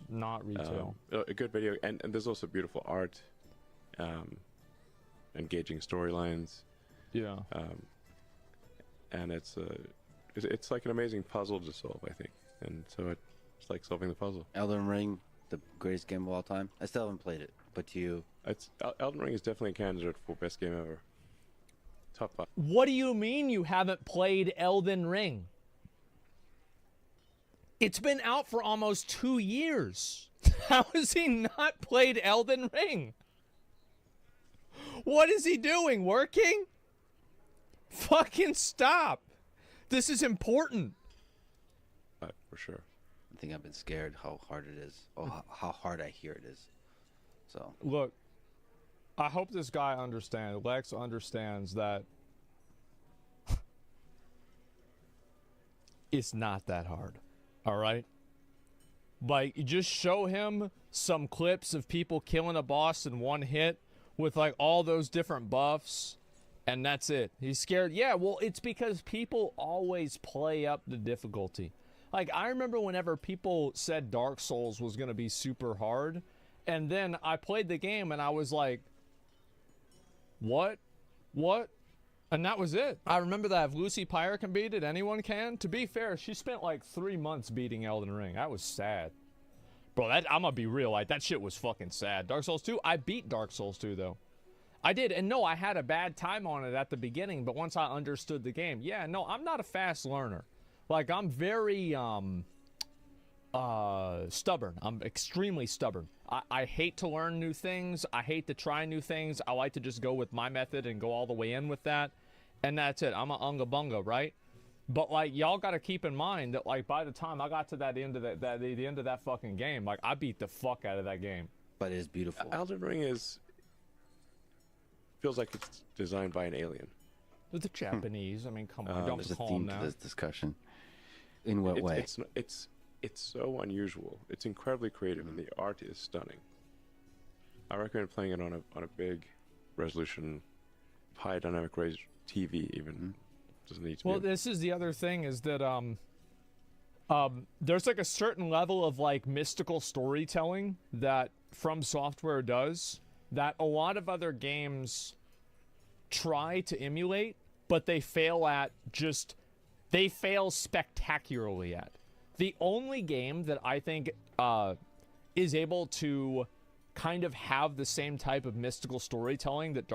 Not retail. A good video, and there's also beautiful art, engaging storylines. Yeah. And it's like an amazing puzzle to solve, I think, and so it's like solving the puzzle. Elden Ring, the greatest game of all time. I still haven't played it, but to you, Elden Ring is definitely a candidate for best game ever. Top 5. What do you mean you haven't played Elden Ring? It's been out for almost 2 years. How has he not played Elden Ring? What is he doing? Working? Fucking stop. This is important. For sure. I think I've been scared how hard it is. Oh, how hard I hear it is. So Look, I hope this guy understands. Lex understands that it's not that hard. All right? Like, you just show him some clips of people killing a boss in one hit with, like, all those different buffs, and that's it. He's scared. Yeah, well, it's because people always play up the difficulty. Like, I remember whenever people said Dark Souls was going to be super hard, and then I played the game, and I was like, what? What? And that was it. I remember that if Lucy Pyre can beat it, anyone can. To be fair, she spent like 3 months beating Elden Ring. That was sad. Bro, I'm gonna be real, like, that shit was fucking sad. Dark Souls 2, I beat Dark Souls 2, though. I did, and no, I had a bad time on it at the beginning, but once I understood the game, yeah, no, I'm not a fast learner. Like, I'm very, stubborn. I'm extremely stubborn. I hate to learn new things. I hate to try new things. I like to just go with my method and go all the way in with that. And that's it. I'm a unga bunga, right? But, like, y'all got to keep in mind that, like, by the time I got to that end of the end of that fucking game, like, I beat the fuck out of that game. But it's beautiful. Elden Ring feels like it's designed by an alien. The Japanese. I mean, come on, don't There's a call theme them to that. this discussion. In what way? It's so unusual. It's incredibly creative, and the art is stunning. I recommend playing it on a big resolution, high dynamic range TV. Even doesn't need to. Well, this is the other thing is that there's like a certain level of like mystical storytelling that From Software does that a lot of other games try to emulate, but they fail at they fail spectacularly at. The only game that I think is able to kind of have the same type of mystical storytelling that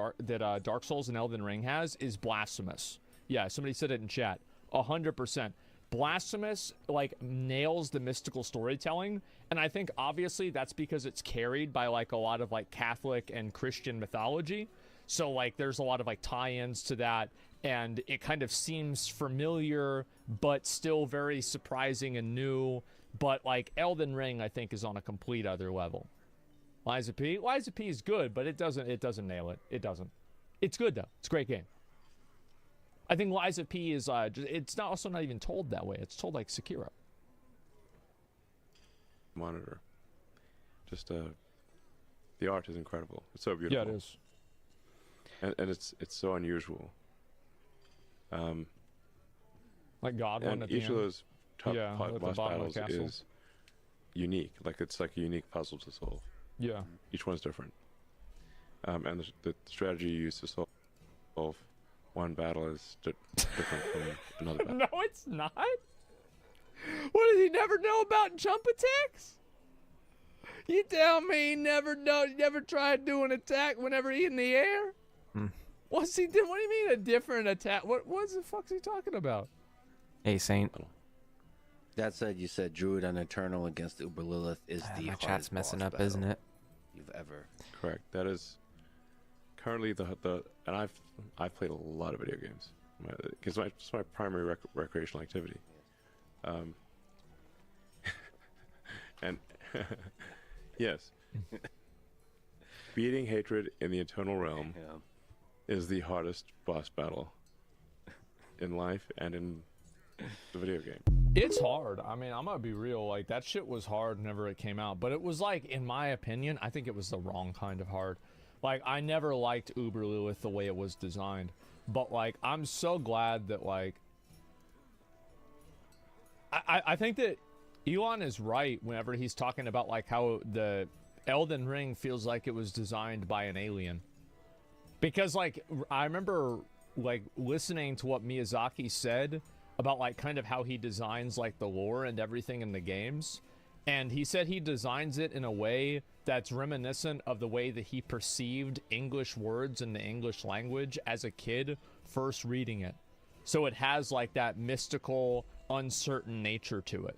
Dark Souls and Elden Ring has is Blasphemous. Yeah, somebody said it in chat. 100%. Blasphemous, like, nails the mystical storytelling, and I think obviously that's because it's carried by, like, a lot of, like, Catholic and Christian mythology. So, like, there's a lot of, like, tie-ins to that, and it kind of seems familiar, but still very surprising and new. But, like, Elden Ring, I think, is on a complete other level. Liza P is good, but it doesn't nail it. It doesn't. It's good, though. It's a great game. I think Liza P is, it's also not even told that way. It's told like Sekiro. Monitor. Just, the art is incredible. It's so beautiful. Yeah, it is. And it's so unusual. Like Godwin and at the each end. of those top Yeah, boss at the bottom of battles the castle. is unique. Like, it's like a unique puzzle to solve. Yeah. Each one's different. And the strategy you use to solve one battle is different from another battle. No, it's not. What, does he never know about jump attacks? You tell me he never tried doing attack whenever he in the air? What's he doing? What do you mean a different attack? What the fuck's he talking about? Hey, Saint. That said, you said Druid and Eternal against Uber Lilith is the my hardest chat's messing boss up, battle isn't it? you've ever. Correct. That is currently and I've played a lot of video games because it's my primary recreational activity. And yes, beating hatred in the Eternal Realm is the hardest boss battle in life and in the video game. It's hard. I mean, I'm gonna be real. Like, that shit was hard whenever it came out, but it was like, in my opinion, I think it was the wrong kind of hard. Like, I never liked Uber Lilith the way it was designed, but like, I'm so glad that like, I think that Elon is right whenever he's talking about like how the Elden Ring feels like it was designed by an alien. Because like, I remember like listening to what Miyazaki said about like kind of how he designs like the lore and everything in the games. And he said he designs it in a way that's reminiscent of the way that he perceived English words in the English language as a kid first reading it. So it has like that mystical, uncertain nature to it.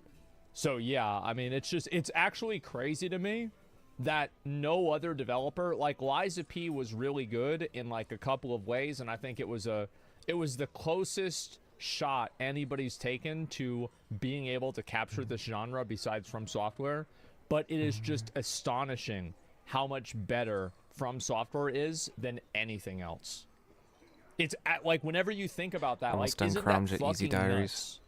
So yeah, I mean, it's actually crazy to me that no other developer, like Liza P was really good in like a couple of ways, and I think it was the closest shot anybody's taken to being able to capture this genre besides From Software. But it is just astonishing how much better From Software is than anything else. It's like, whenever you think about that, Almost like, done isn't Chrome's that at Easy fucking Diaries. nuts?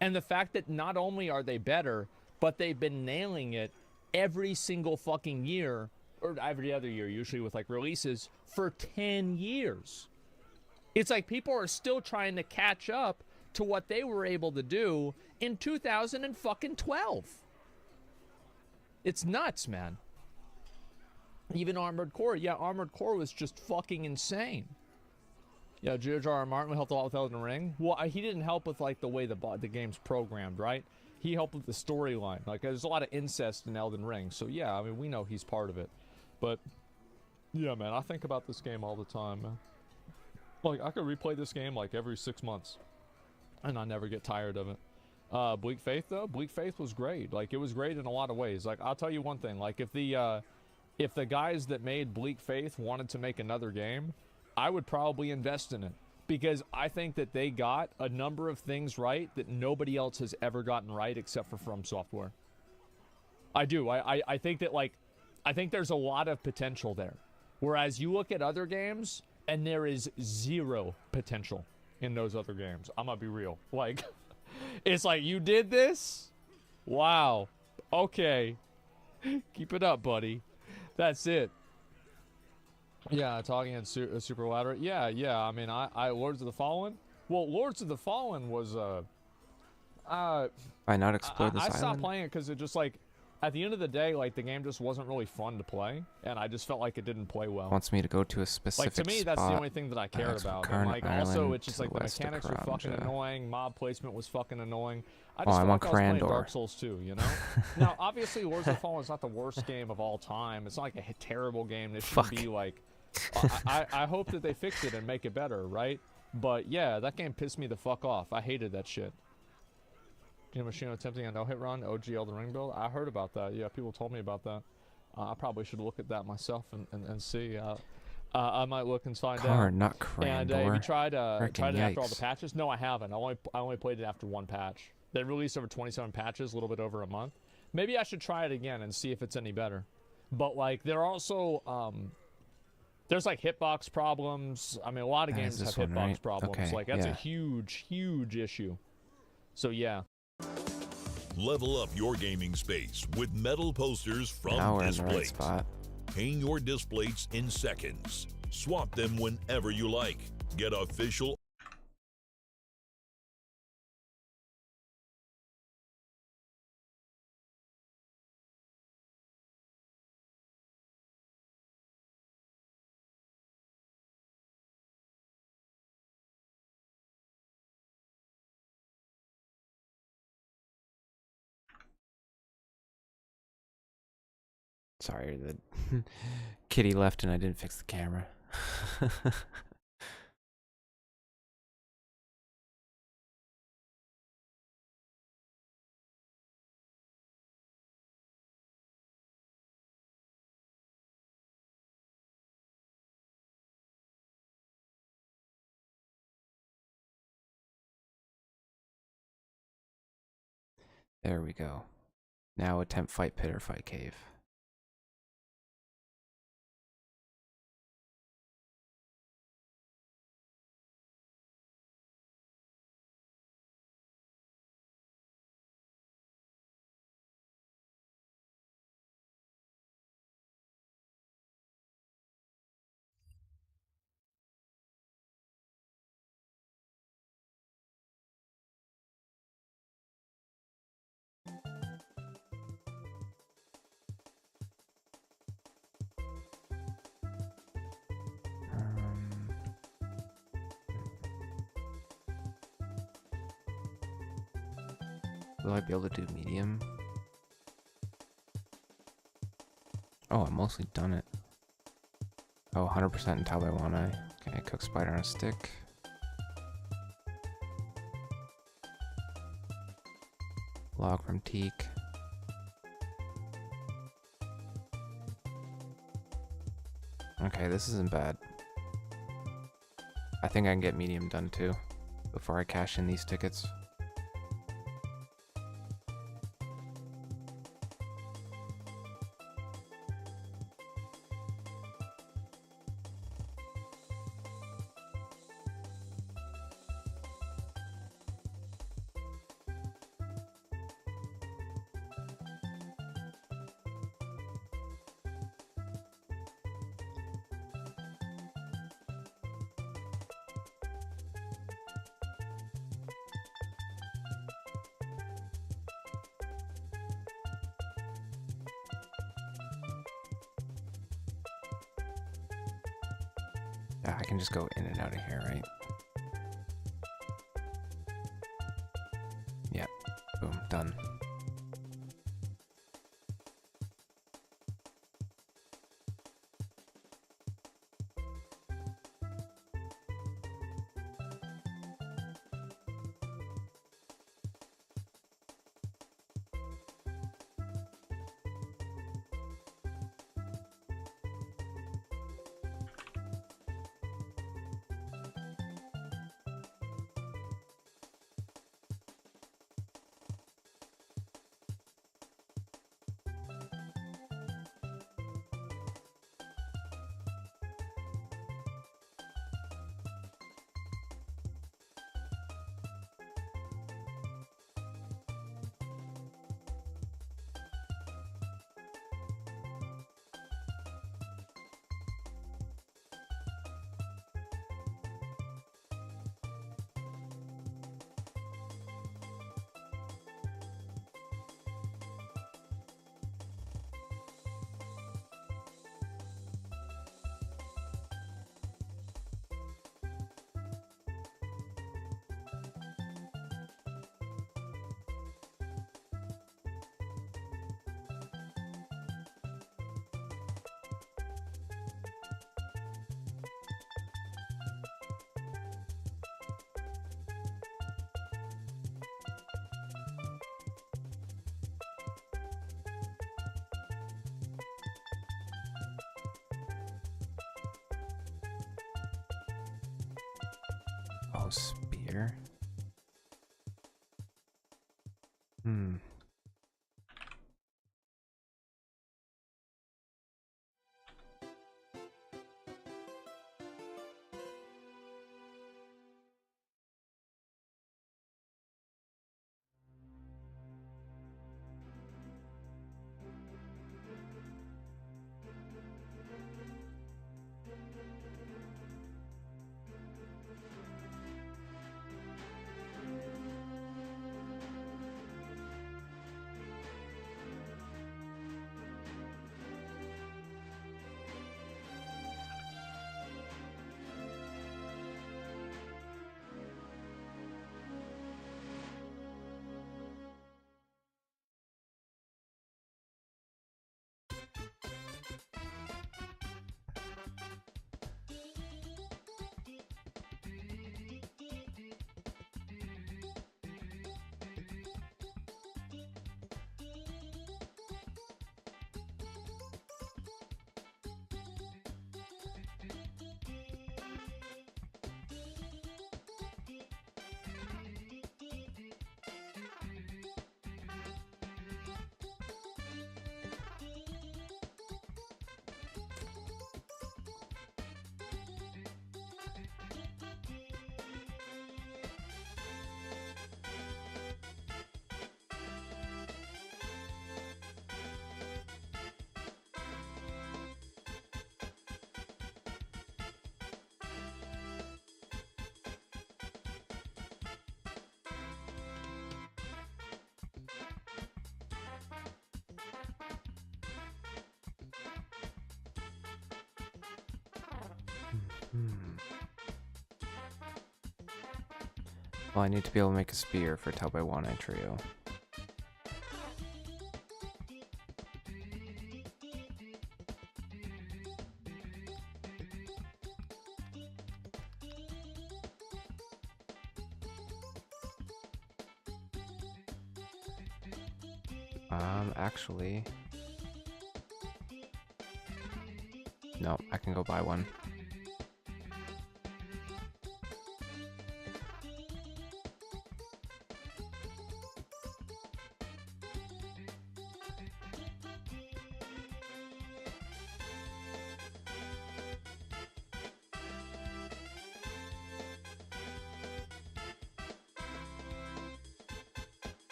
And the fact that not only are they better, but they've been nailing it every single fucking year, or every other year, usually with like releases, for 10 years. It's like people are still trying to catch up to what they were able to do in 2012. It's nuts, man. Even Armored Core. Yeah, Armored Core was just fucking insane. Yeah, George R. R. Martin helped a lot with Elden Ring. Well, he didn't help with like the way the game's programmed, right? He helped with the storyline. Like, there's a lot of incest in Elden Ring, so yeah, I mean, we know he's part of it. But yeah, man, I think about this game all the time, man. Like, I could replay this game like every 6 months, and I never get tired of it. Bleak Faith though, Bleak Faith was great. Like, it was great in a lot of ways. Like, I'll tell you one thing. Like, if the guys that made Bleak Faith wanted to make another game, I would probably invest in it, because I think that they got a number of things right that nobody else has ever gotten right except for From Software. I do. I think that, like, I think there's a lot of potential there. Whereas you look at other games, and there is zero potential in those other games. I'm gonna be real. Like, it's like, you did this? Wow. Okay. Keep it up, buddy. That's it. Yeah, talking in Super Ladder. Yeah. I mean, I Lords of the Fallen. Well, Lords of the Fallen was Why not explore this I island? stopped playing it because it just, like, at the end of the day, like, the game just wasn't really fun to play, and I just felt like it didn't play well. Wants me to go to a specific Like, to me, spot. that's the only thing that I cared about. And, like, also, it's just like the mechanics were fucking annoying. Mob placement was fucking annoying. I just felt like I was playing Dark Souls 2, you know? Now, obviously, Lords of the Fallen is not the worst game of all time. It's not like a terrible game. This should be like... I hope that they fix it and make it better, right? But yeah, that game pissed me the fuck off. I hated that shit. Machine attempting a no-hit run, OG Elden Ring build. I heard about that. Yeah, people told me about that. I probably should look at that myself and see. I might look and find out. Not Crandor. And have you tried it after all the yikes. patches? No, I haven't. I only played it after one patch. They released over 27 patches, a little bit over a month. Maybe I should try it again and see if it's any better. But like, there are also there's like hitbox problems. I mean, a lot of games have hitbox problems. Okay, like, that's a yeah. huge issue. So yeah. Level up your gaming space with metal posters from Now we're in the right Displates. spot. Hang your Displates in seconds. Swap them whenever you like. Get official Sorry, the kitty left and I didn't fix the camera. There we go. Now attempt fight pit or fight cave. Will I be able to do medium? Oh, I'm mostly done it. Oh, 100% in Taiwan. Okay, cook spider on a stick. Log from teak. Okay, this isn't bad. I think I can get medium done too before I cash in these tickets. Yeah, I can just go in and out of here, right? Yep. Boom, done. Oh, spear. Hmm. Well, I need to be able to make a spear for Taobaiwana Trio. Actually... No, I can go buy one.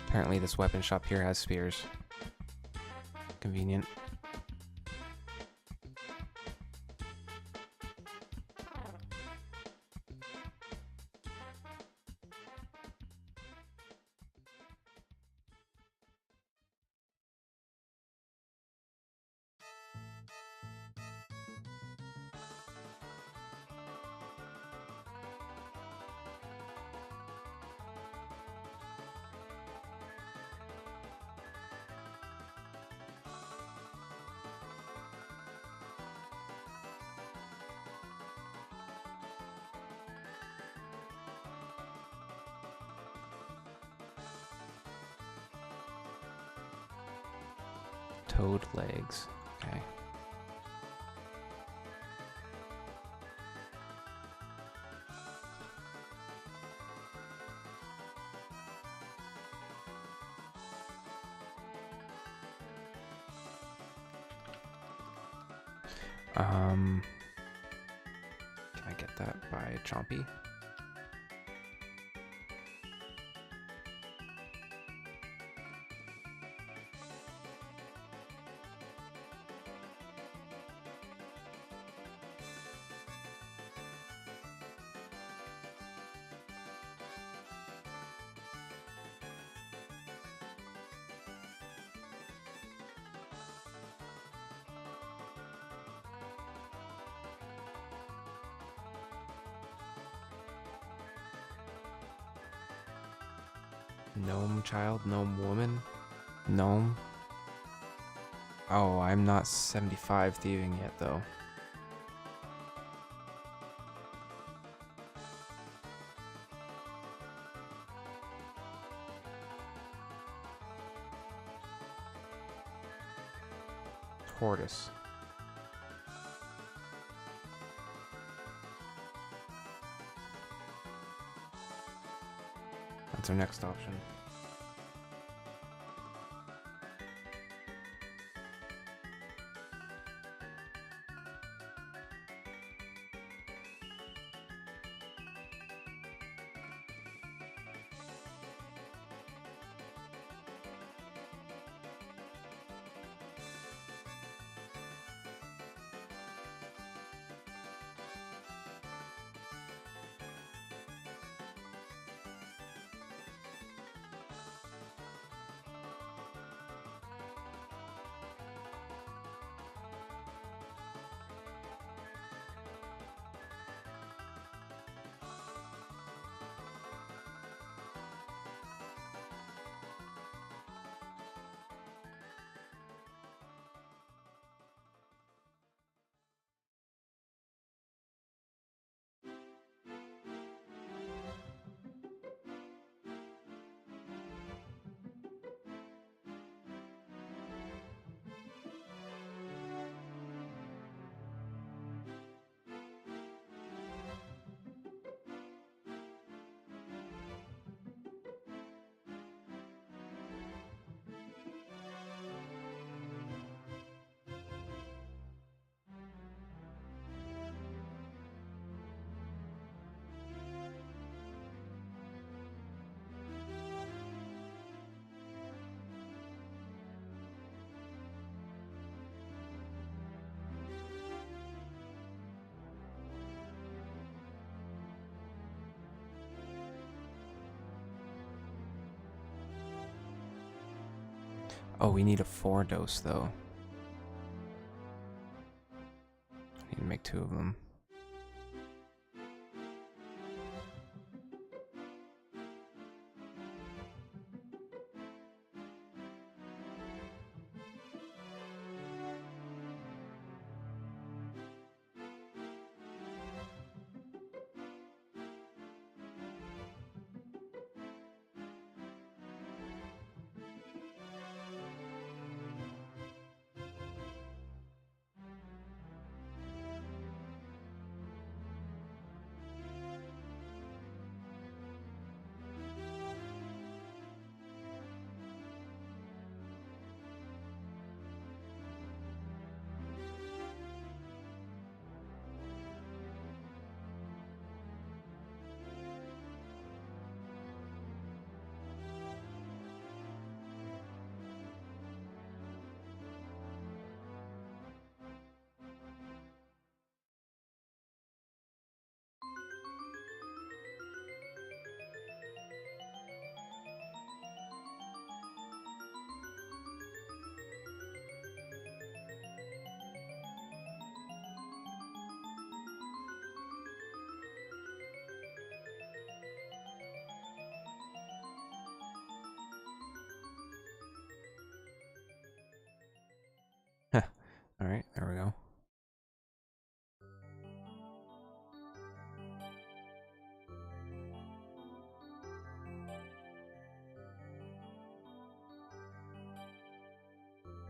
Apparently this weapon shop here has spears. Convenient. Toad legs. Okay. Can I get that by Chompy? Gnome child, gnome woman, gnome. Oh, I'm not 75 thieving yet though. Tortoise. That's our next option. Oh, we need a 4 dose though. I need to make 2 of them.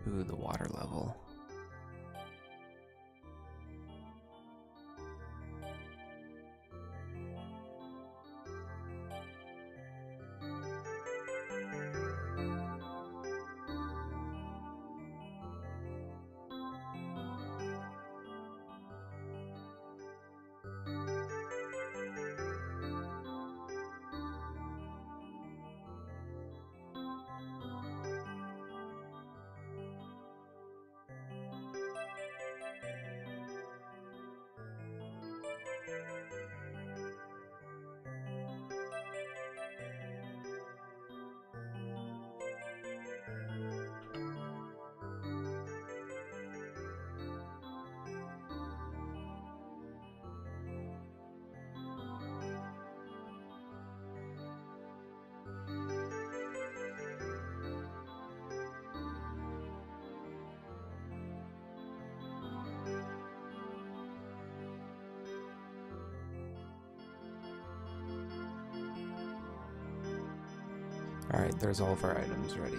Ooh, the water level. Alright, there's all of our items ready.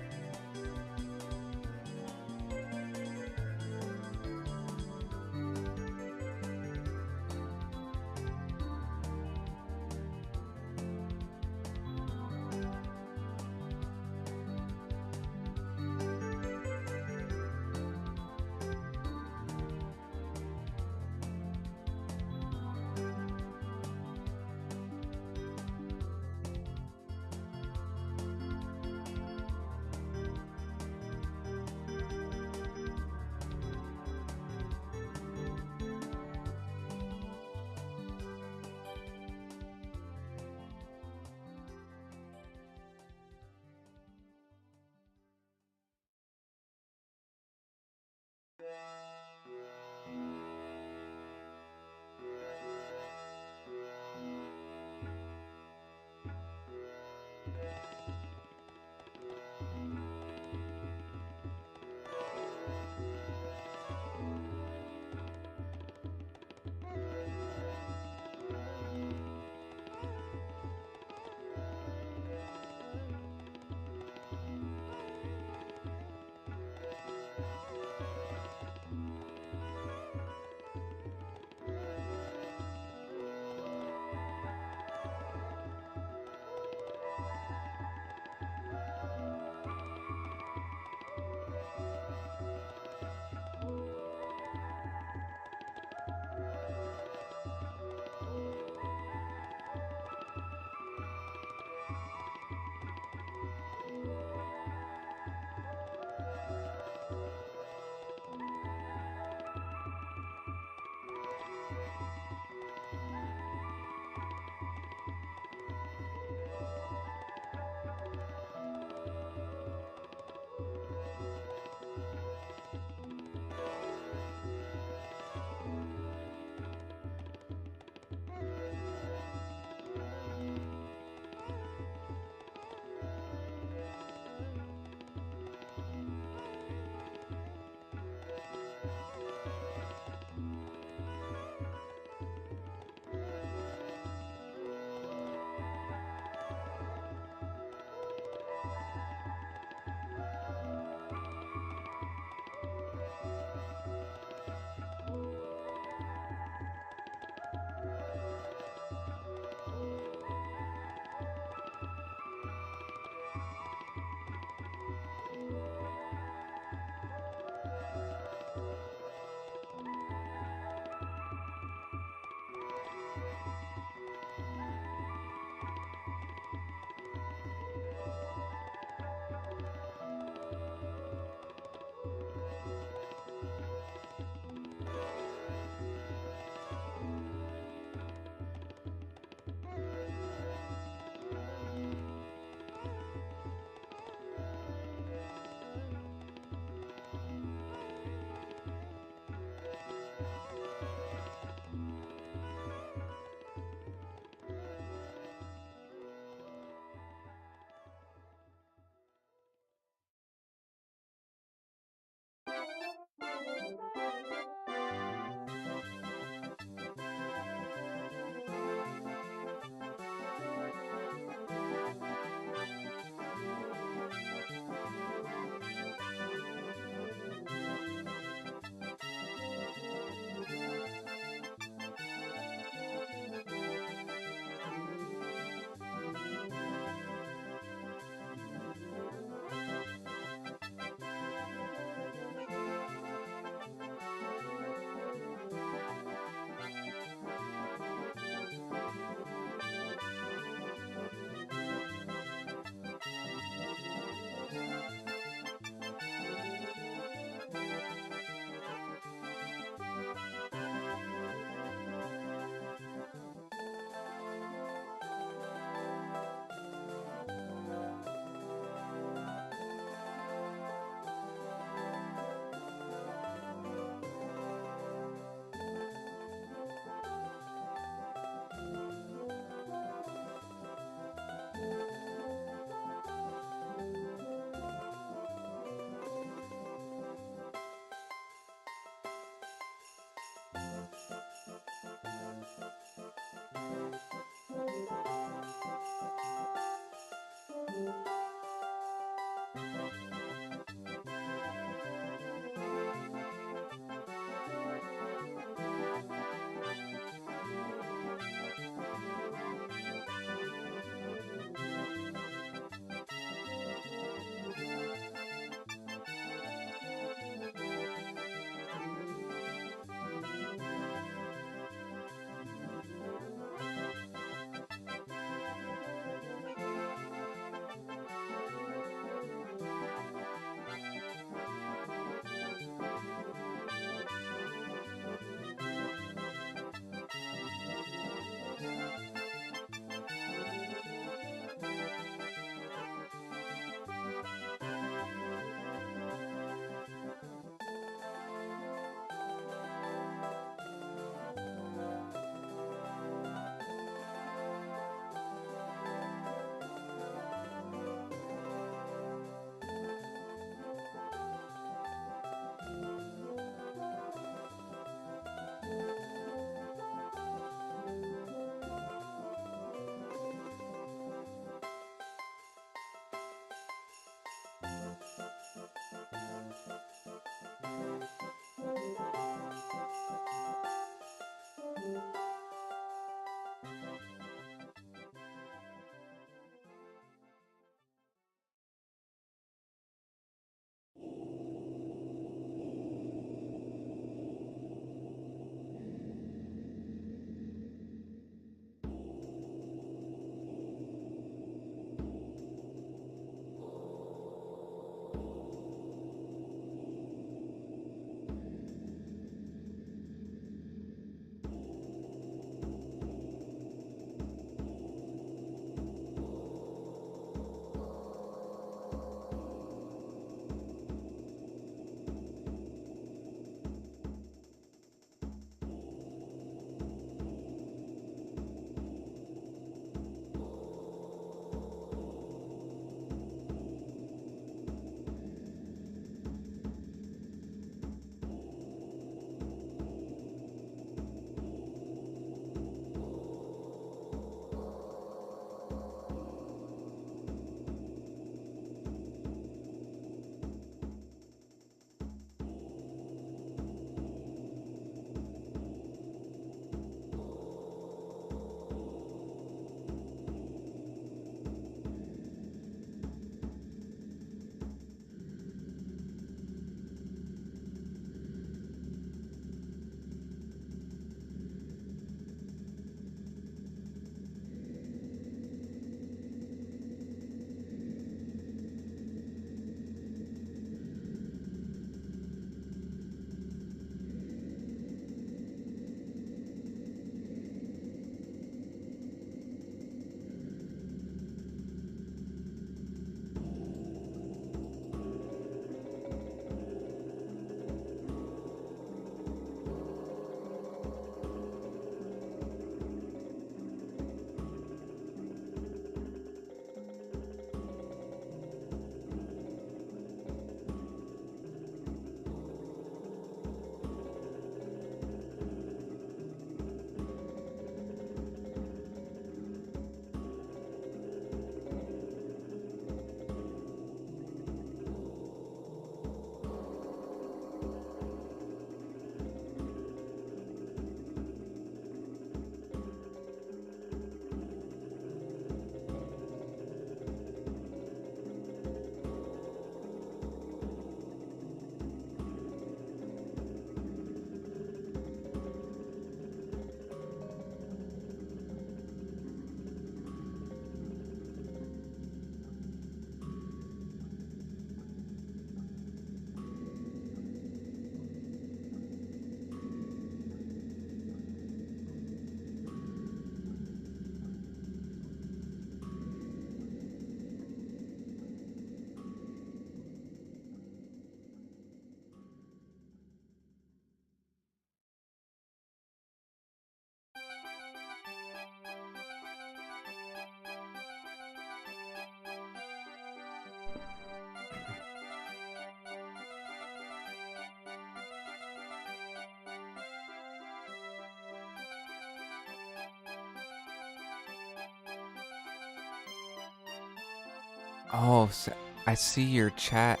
Oh, so I see your chat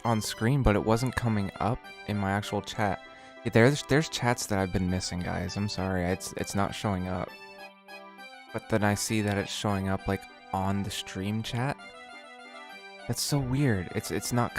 on screen, but it wasn't coming up in my actual chat. Yeah, there's chats that I've been missing, guys. I'm sorry, it's not showing up. But then I see that it's showing up like on the stream chat. That's so weird. It's not.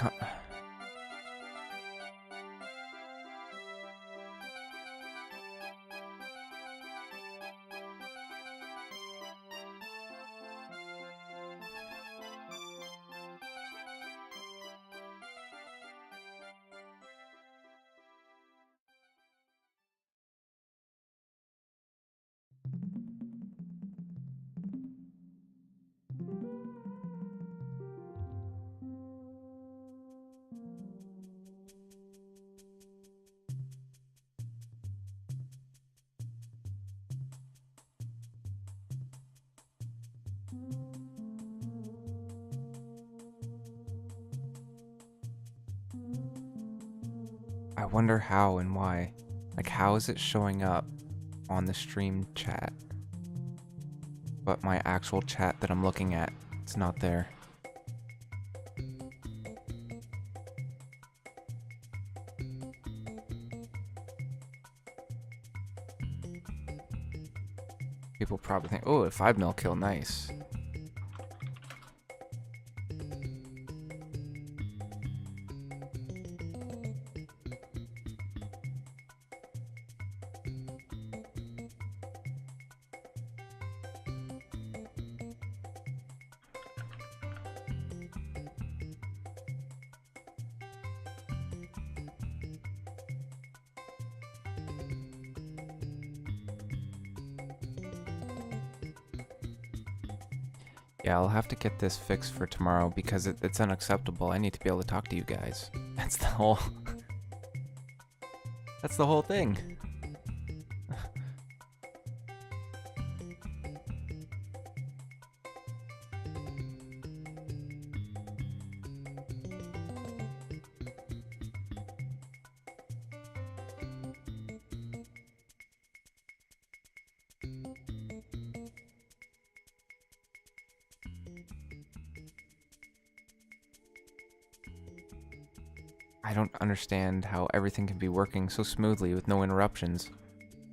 I wonder how and why. Like, how is it showing up on the stream chat, but my actual chat that I'm looking at, it's not there. People probably think, oh, a 5 mil kill, nice. Yeah, I'll have to get this fixed for tomorrow because it's unacceptable. I need to be able to talk to you guys. That's the whole... That's the whole thing. I don't understand how everything can be working so smoothly with no interruptions,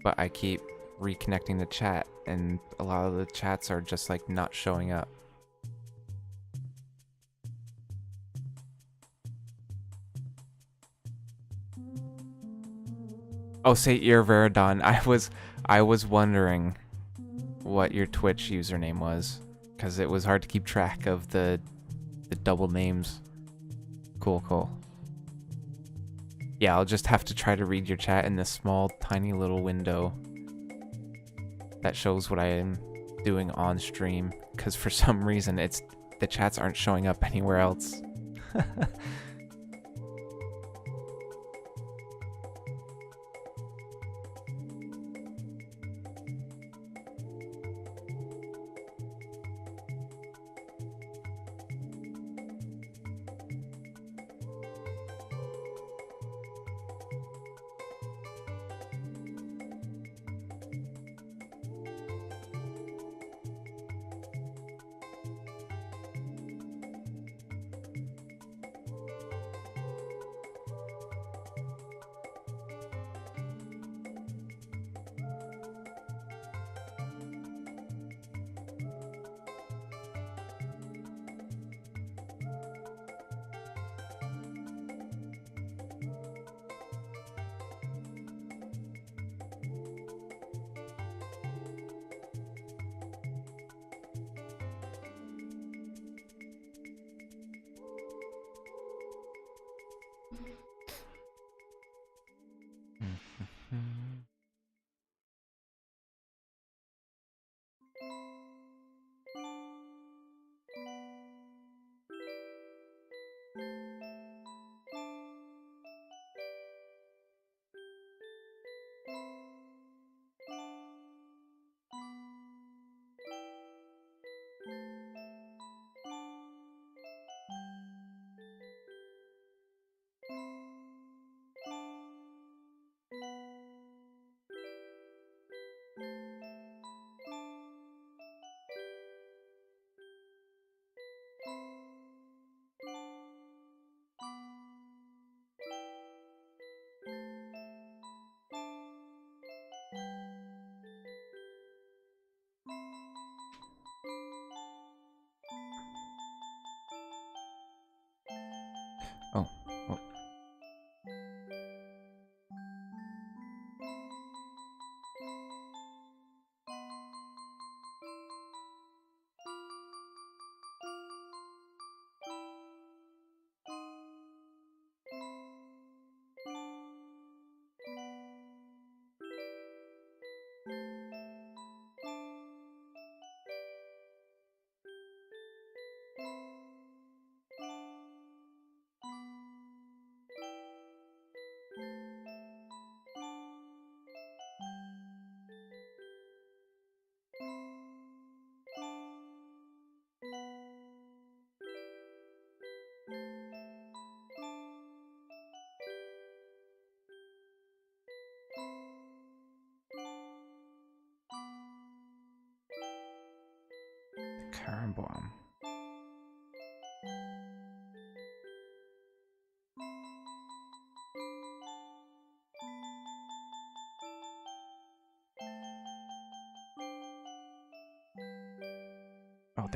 but I keep reconnecting the chat, and a lot of the chats are just like not showing up. Oh, say Veradon. I was wondering what your Twitch username was, because it was hard to keep track of the double names. Cool, cool. Yeah, I'll just have to try to read your chat in this small, tiny little window that shows what I am doing on stream, because for some reason the chats aren't showing up anywhere else.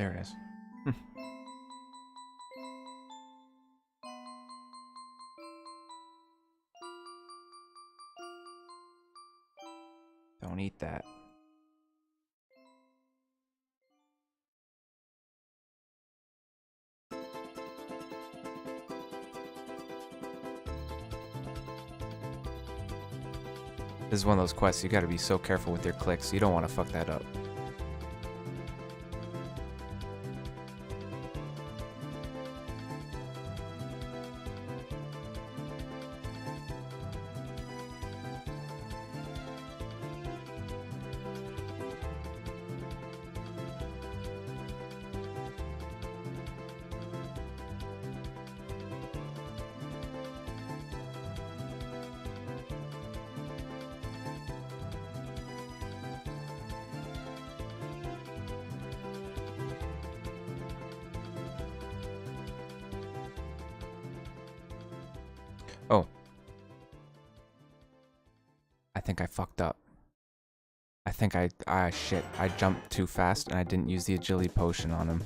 there it is. Don't eat that. This is one of those quests, you gotta be so careful with your clicks. You don't want to fuck that up. Oh. I think I fucked up. I think shit. I jumped too fast and I didn't use the agility potion on him.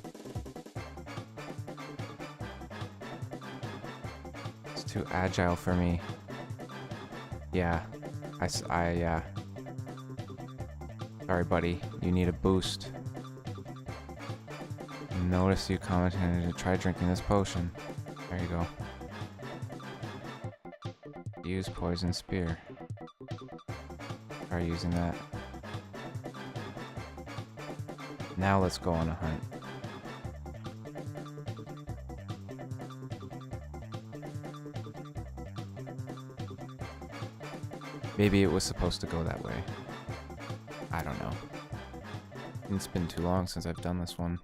It's too agile for me. Yeah. Yeah. Sorry, buddy. You need a boost. Notice you commented to try drinking this potion. There you go. Use poison spear. Try using that. Now let's go on a hunt. Maybe it was supposed to go that way. I don't know. It's been too long since I've done this one.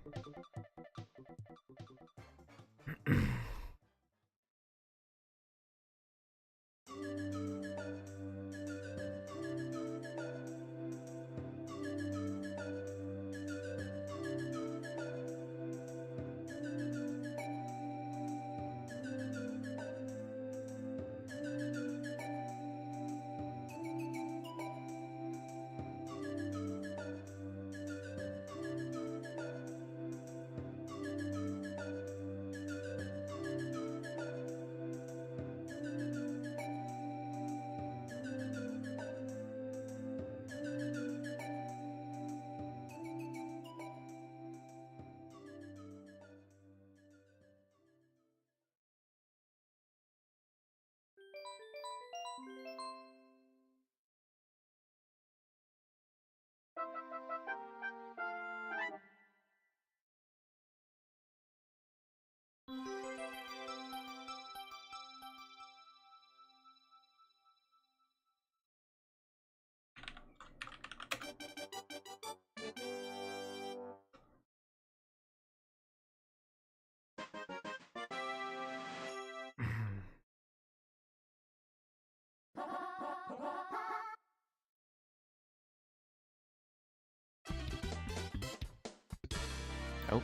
Oh.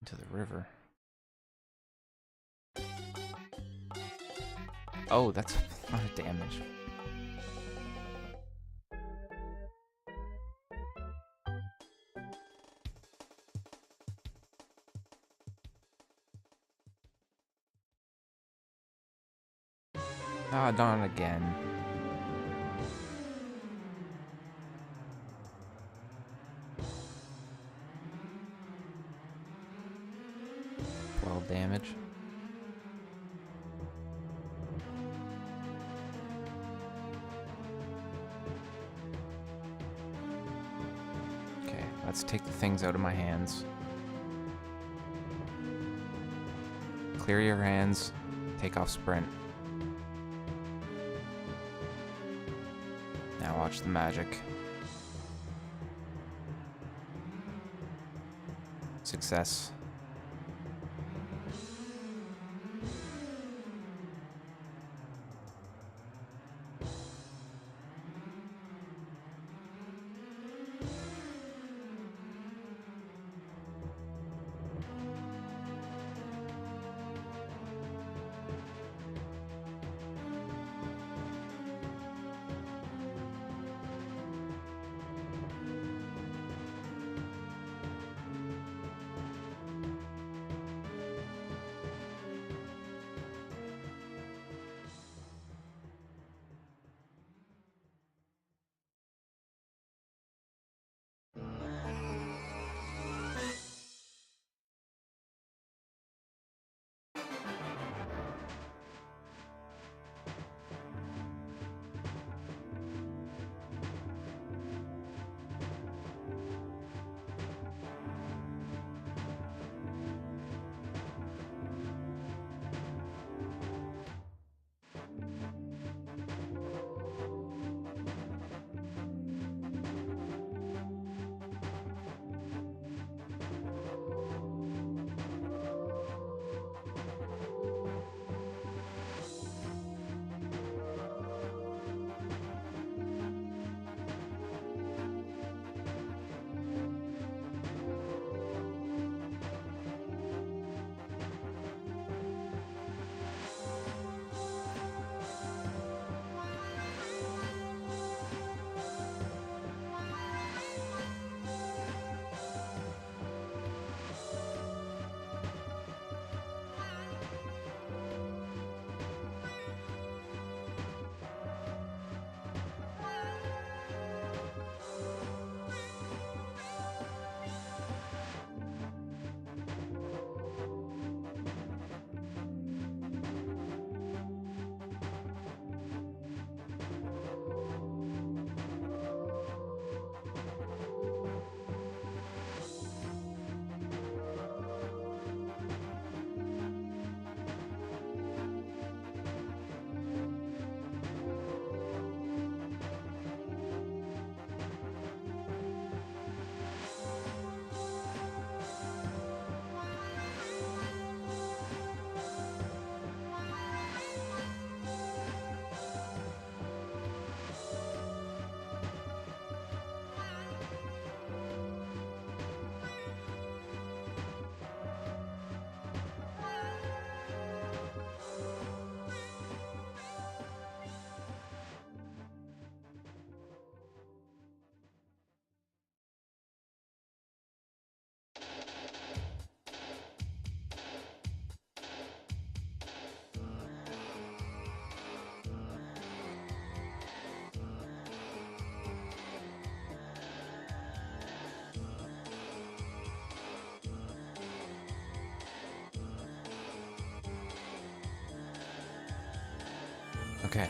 Into the river. Oh, that's a lot of damage. Ah, darn again. Damage. Okay, let's take the things out of my hands. Clear your hands. Take off sprint. Now watch the magic. Success. Okay.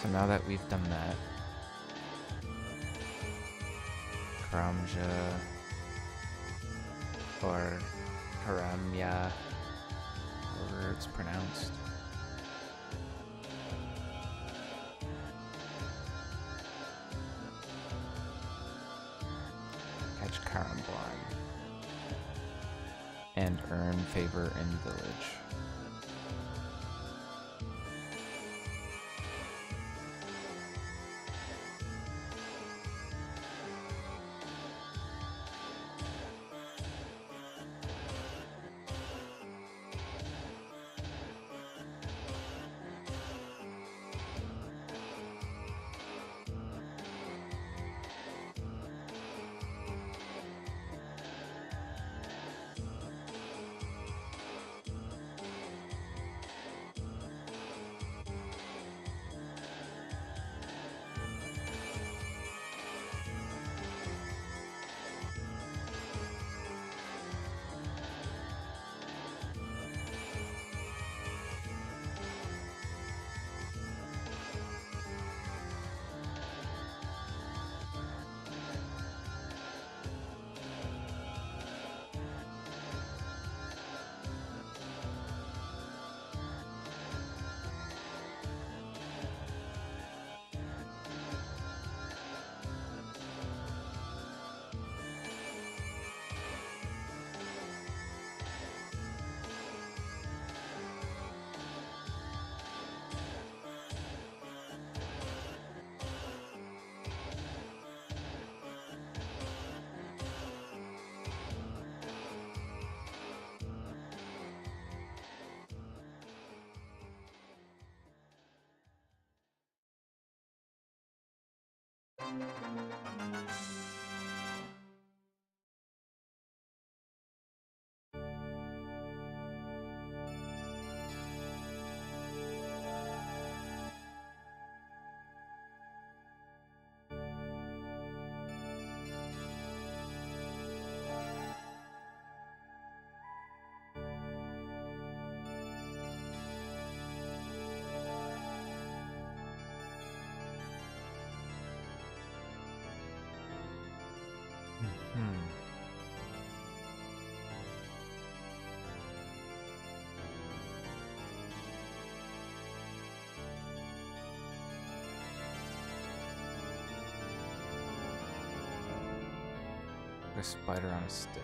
So now that we've done that, Karamja or Karamya, however it's pronounced. Catch Karamblan and earn favor in village. A spider on a stick.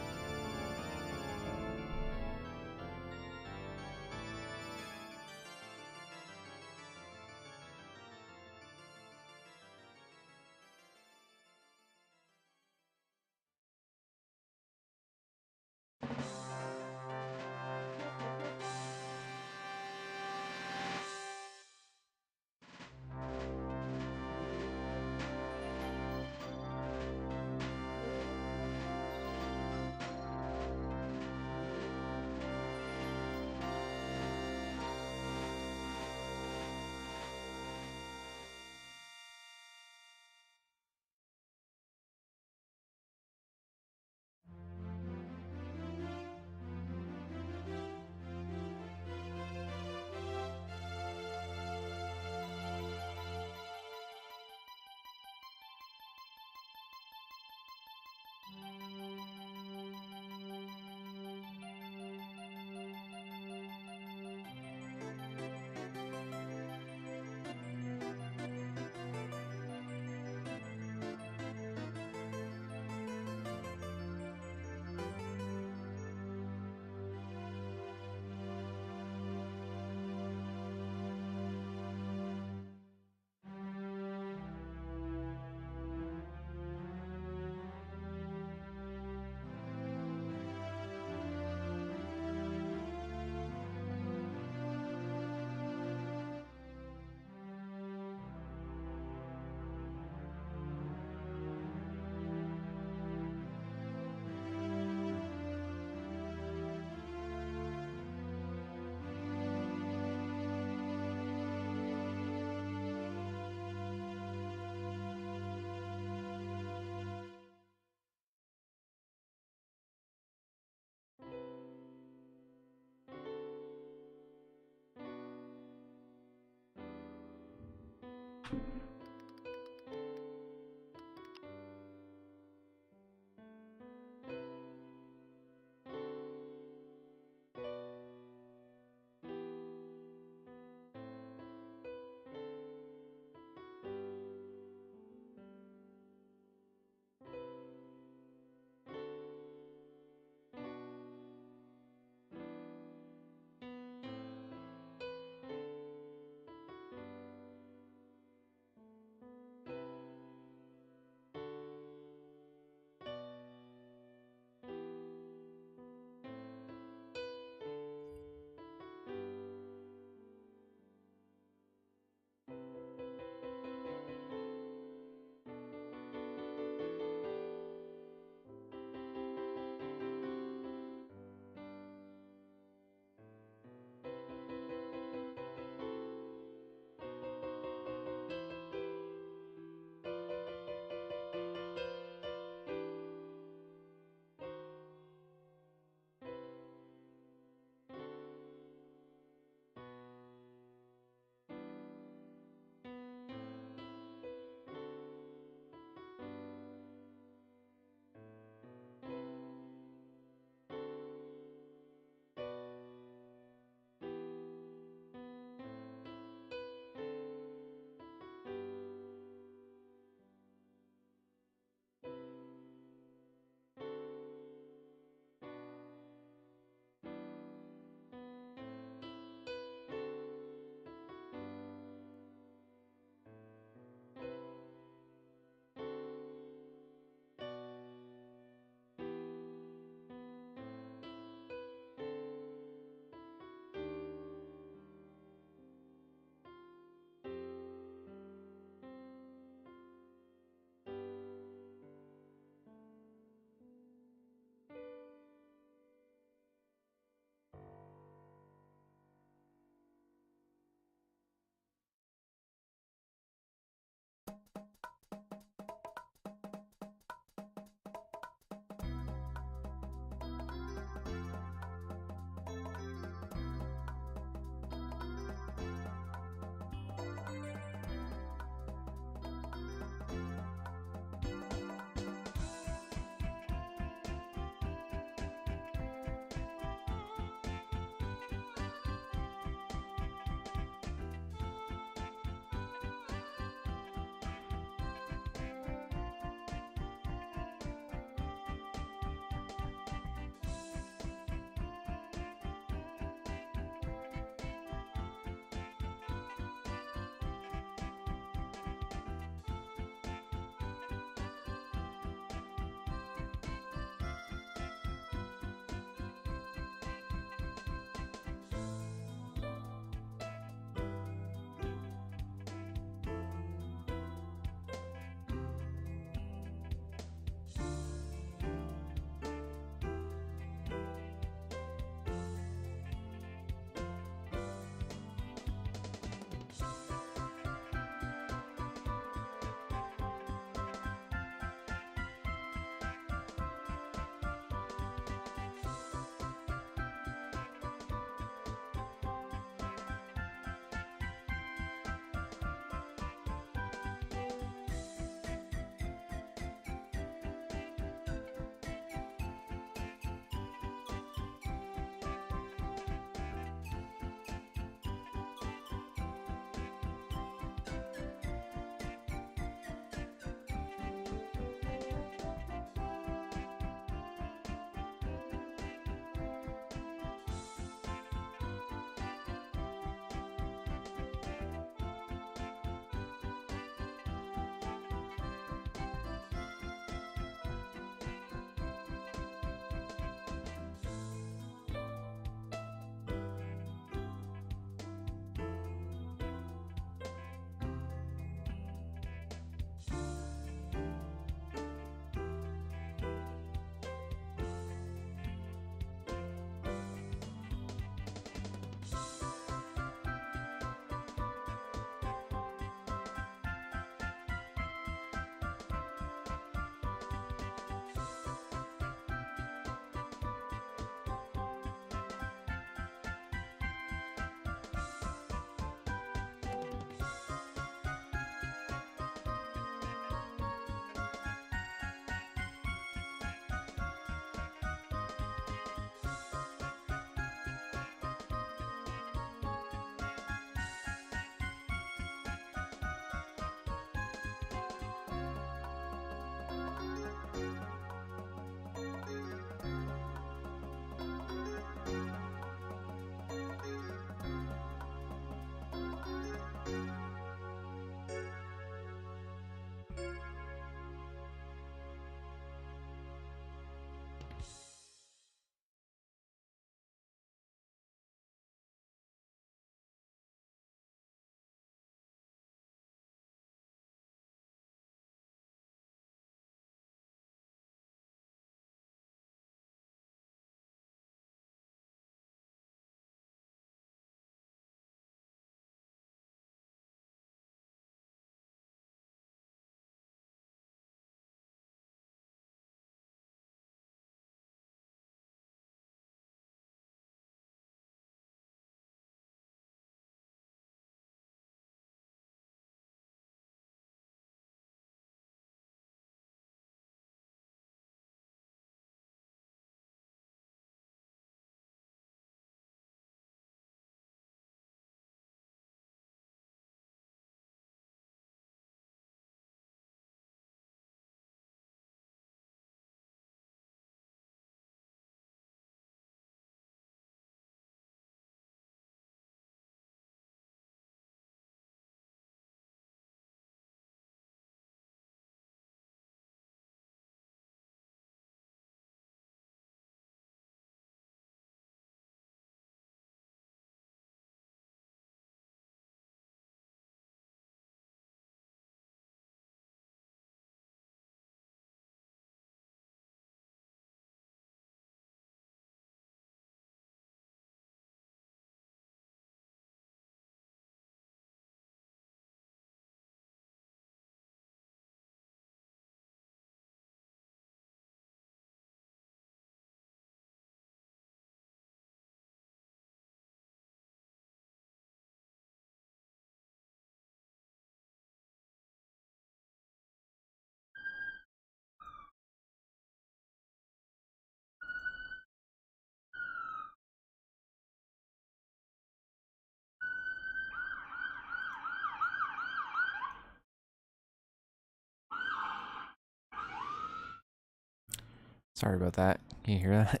Sorry about that. Can you hear that?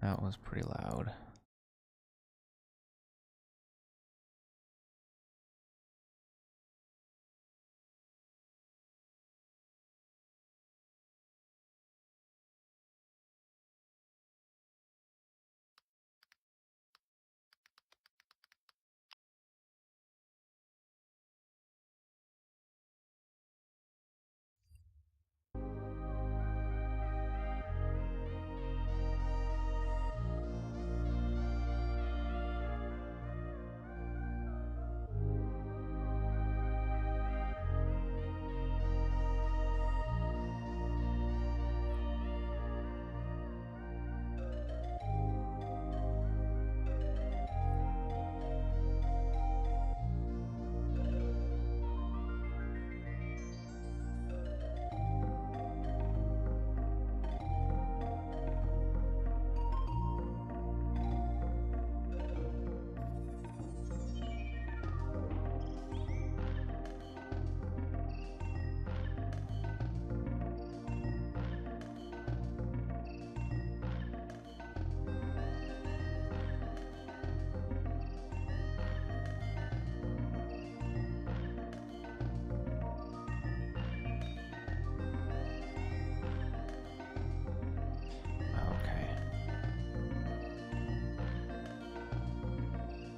That was pretty loud.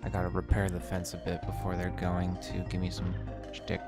I gotta repair the fence a bit before they're going to give me some shtick.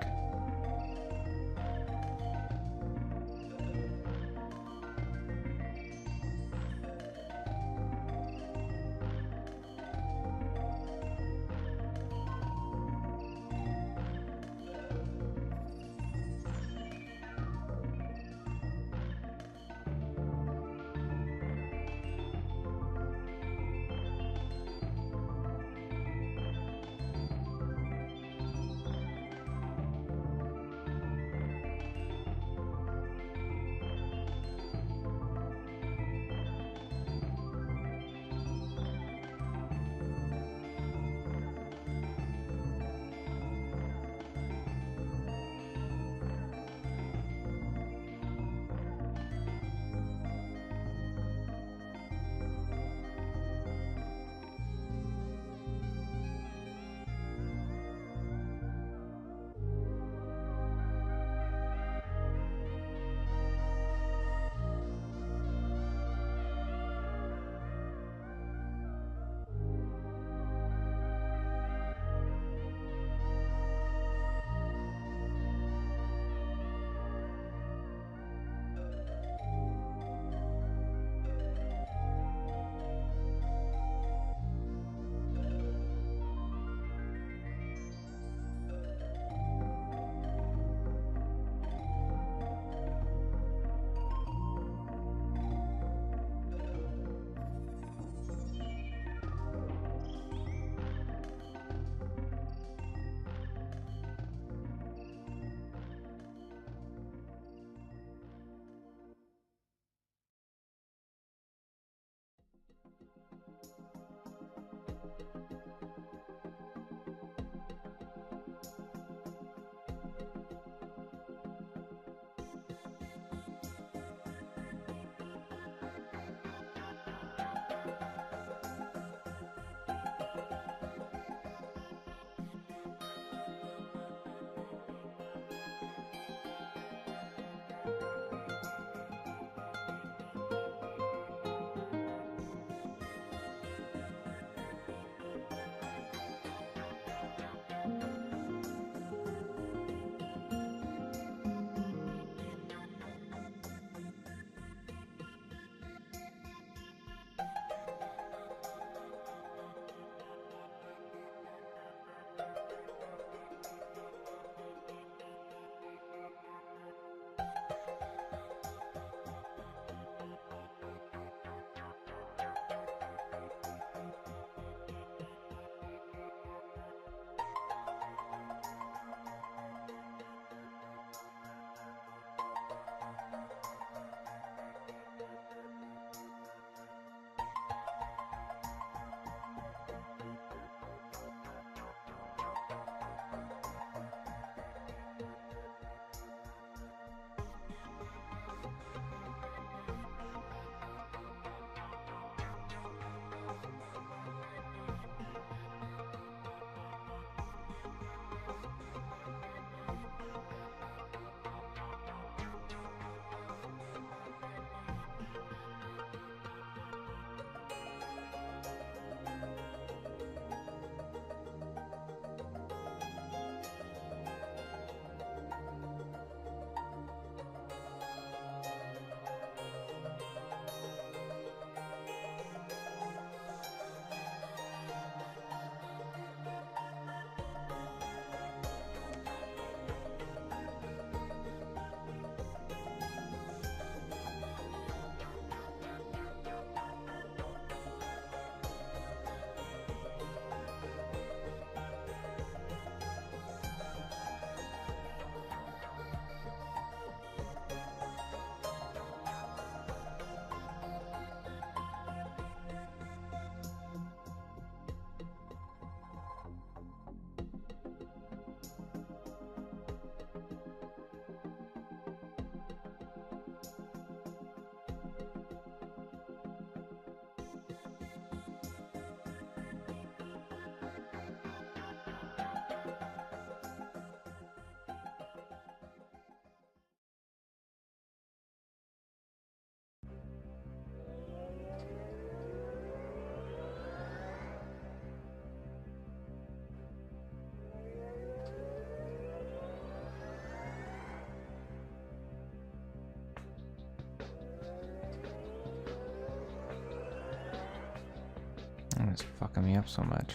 is fucking me up so much.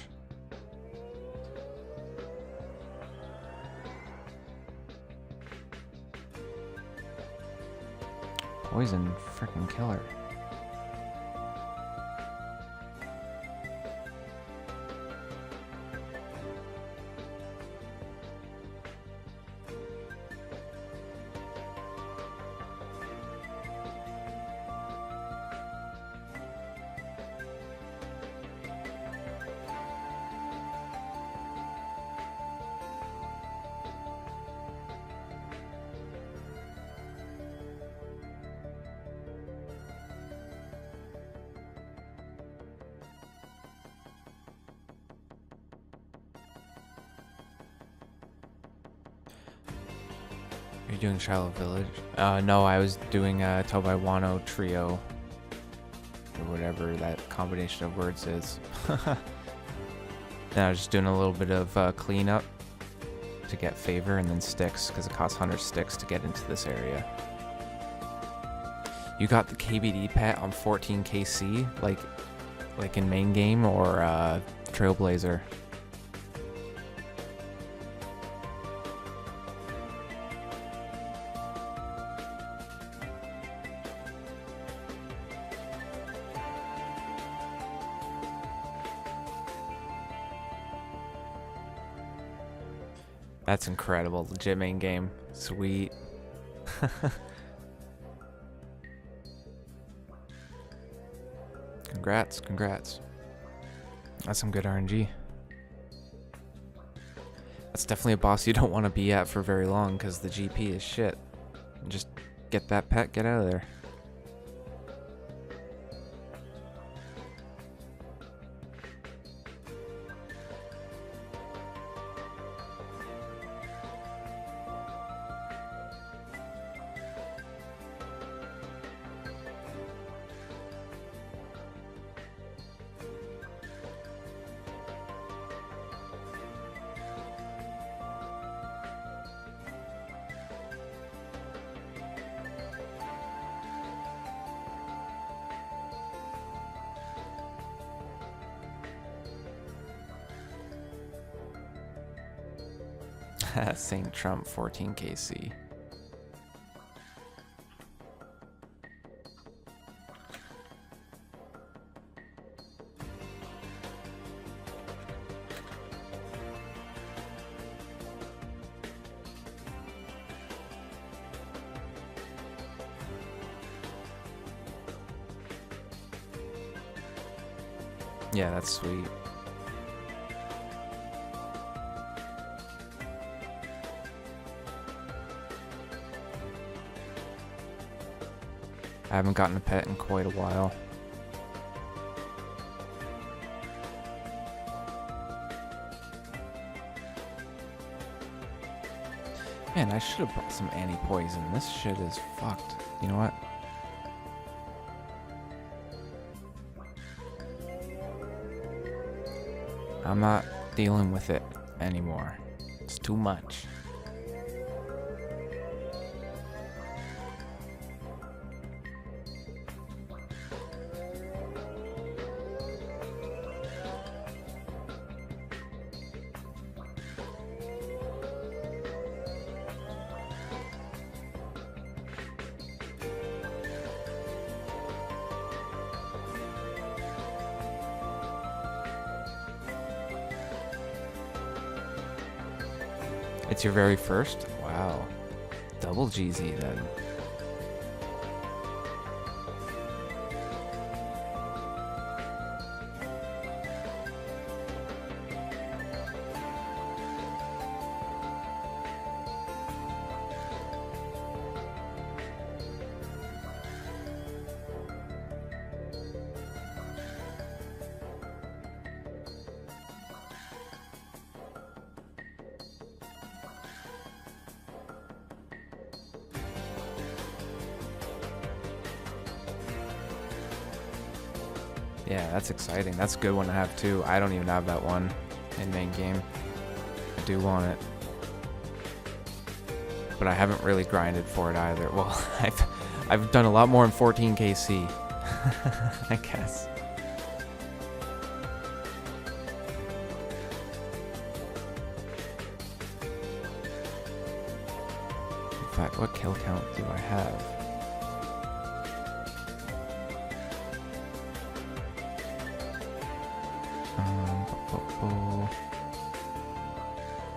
Poison freaking killer. You're doing Shiloh Village? No, I was doing Tobai Wano Trio. Or whatever that combination of words is. Then I was just doing a little bit of cleanup to get favor and then sticks, because it costs 100 sticks to get into this area. You got the KBD pet on 14 KC, like in main game, or Trailblazer? That's incredible. Legit main game. Sweet. Congrats, congrats. That's some good RNG. That's definitely a boss you don't want to be at for very long, because the GP is shit. Just get that pet, get out of there. St. Trump 14 KC. Yeah, that's sweet. I haven't gotten a pet in quite a while. Man, I should have brought some anti-poison. This shit is fucked. You know what? I'm not dealing with it anymore. It's too much. It's your very first? Wow. Double GZ then. Yeah, that's exciting. That's a good one to have too. I don't even have that one in main game. I do want it. But I haven't really grinded for it either. Well, I've done a lot more in 14 KC. I guess. fact, what kill count do I have?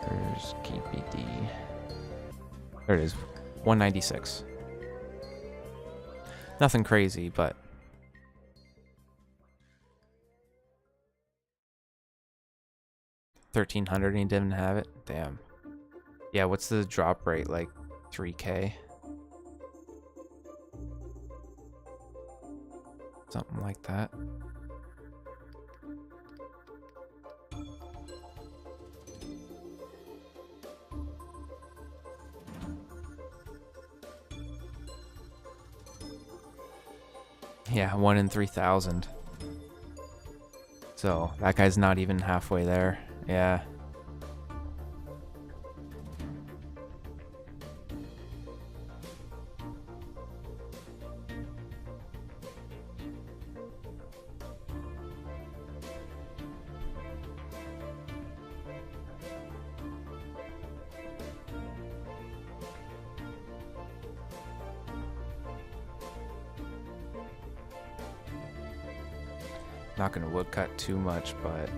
There's KPD. There it is. 196. Nothing crazy, but 1,300 and he didn't have it? Damn. Yeah, what's the drop rate? Like 3K? Something like that. Yeah, 1 in 3,000. So that guy's not even halfway there. Yeah. Not gonna woodcut too much, but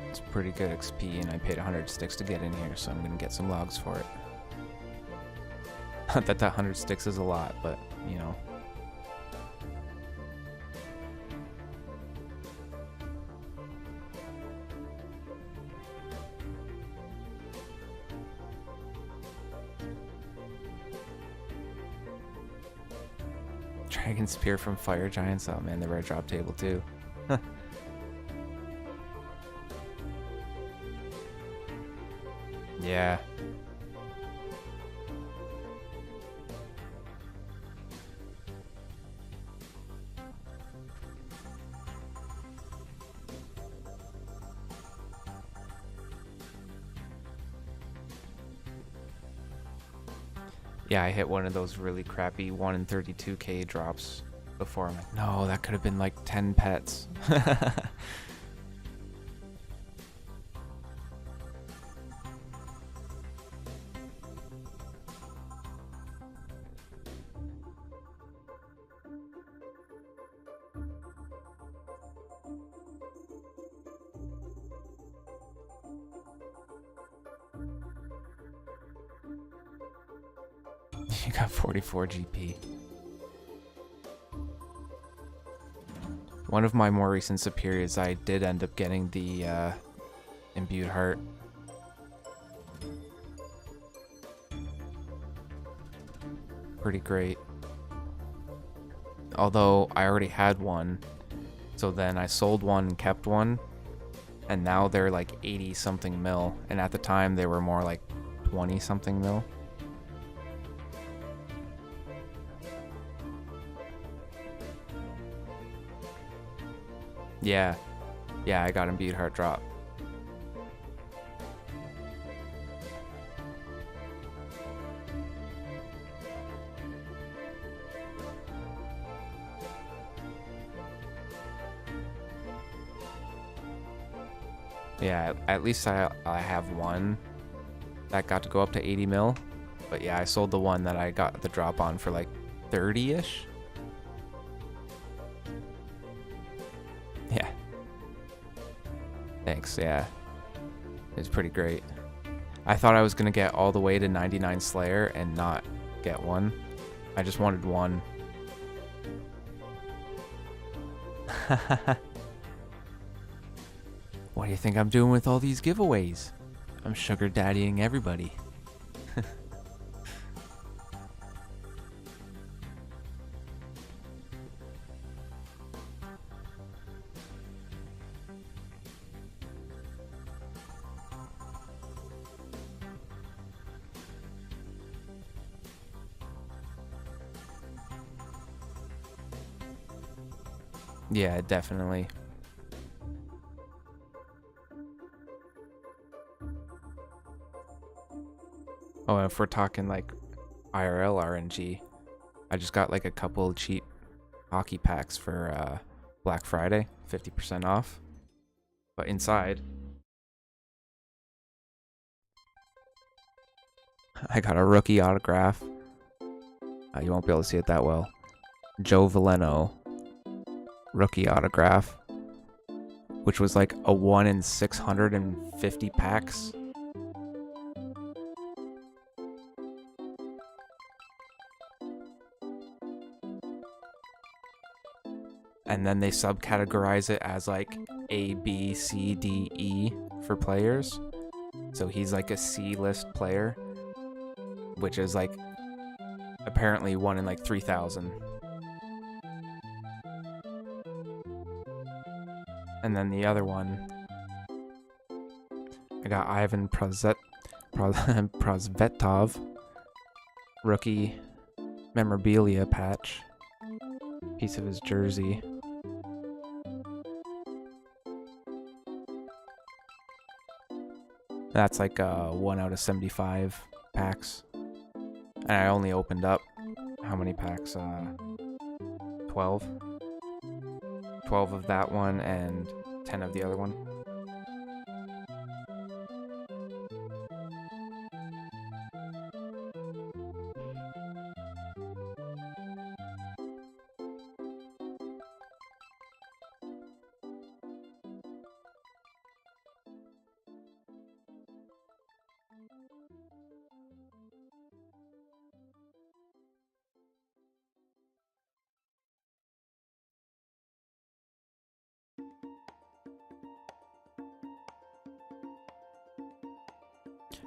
it's pretty good XP, and I paid 100 sticks to get in here, so I'm gonna get some logs for it. Not that 100 sticks is a lot, but you know. Dragon Spear from Fire Giants. Oh man, the rare drop table too. Yeah. Yeah, I hit one of those really crappy 1 in 32k drops before. I'm like, no, that could have been like 10 pets. You got 44 GP. One of my more recent superiors, I did end up getting the imbued heart. Pretty great. Although I already had one, so then I sold one and kept one, and now they're like 80 something mil, and at the time they were more like 20 something mil. Yeah. Yeah, I got imbued heart drop. Yeah, at least I have one that got to go up to 80 mil. But yeah, I sold the one that I got the drop on for like 30-ish. Yeah. Thanks, yeah. It's pretty great. I thought I was going to get all the way to 99 Slayer and not get one. I just wanted one. What do you think I'm doing with all these giveaways? I'm sugar daddying everybody. Yeah, definitely. Oh, if we're talking like IRL RNG, I just got like a couple cheap hockey packs for Black Friday, 50% off. But inside, I got a rookie autograph, You won't be able to see it that well. Joe Veleno rookie autograph, which was like a 1 in 650 packs. And then they subcategorize it as like A, B, C, D, E for players. So he's like a C-list player, which is like apparently 1 in like 3,000. And then the other one, I got Ivan Prosvetov rookie memorabilia patch, piece of his jersey. That's like 1 out of 75 packs. And I only opened up how many packs? 12. 12 of that one and 10 of the other one.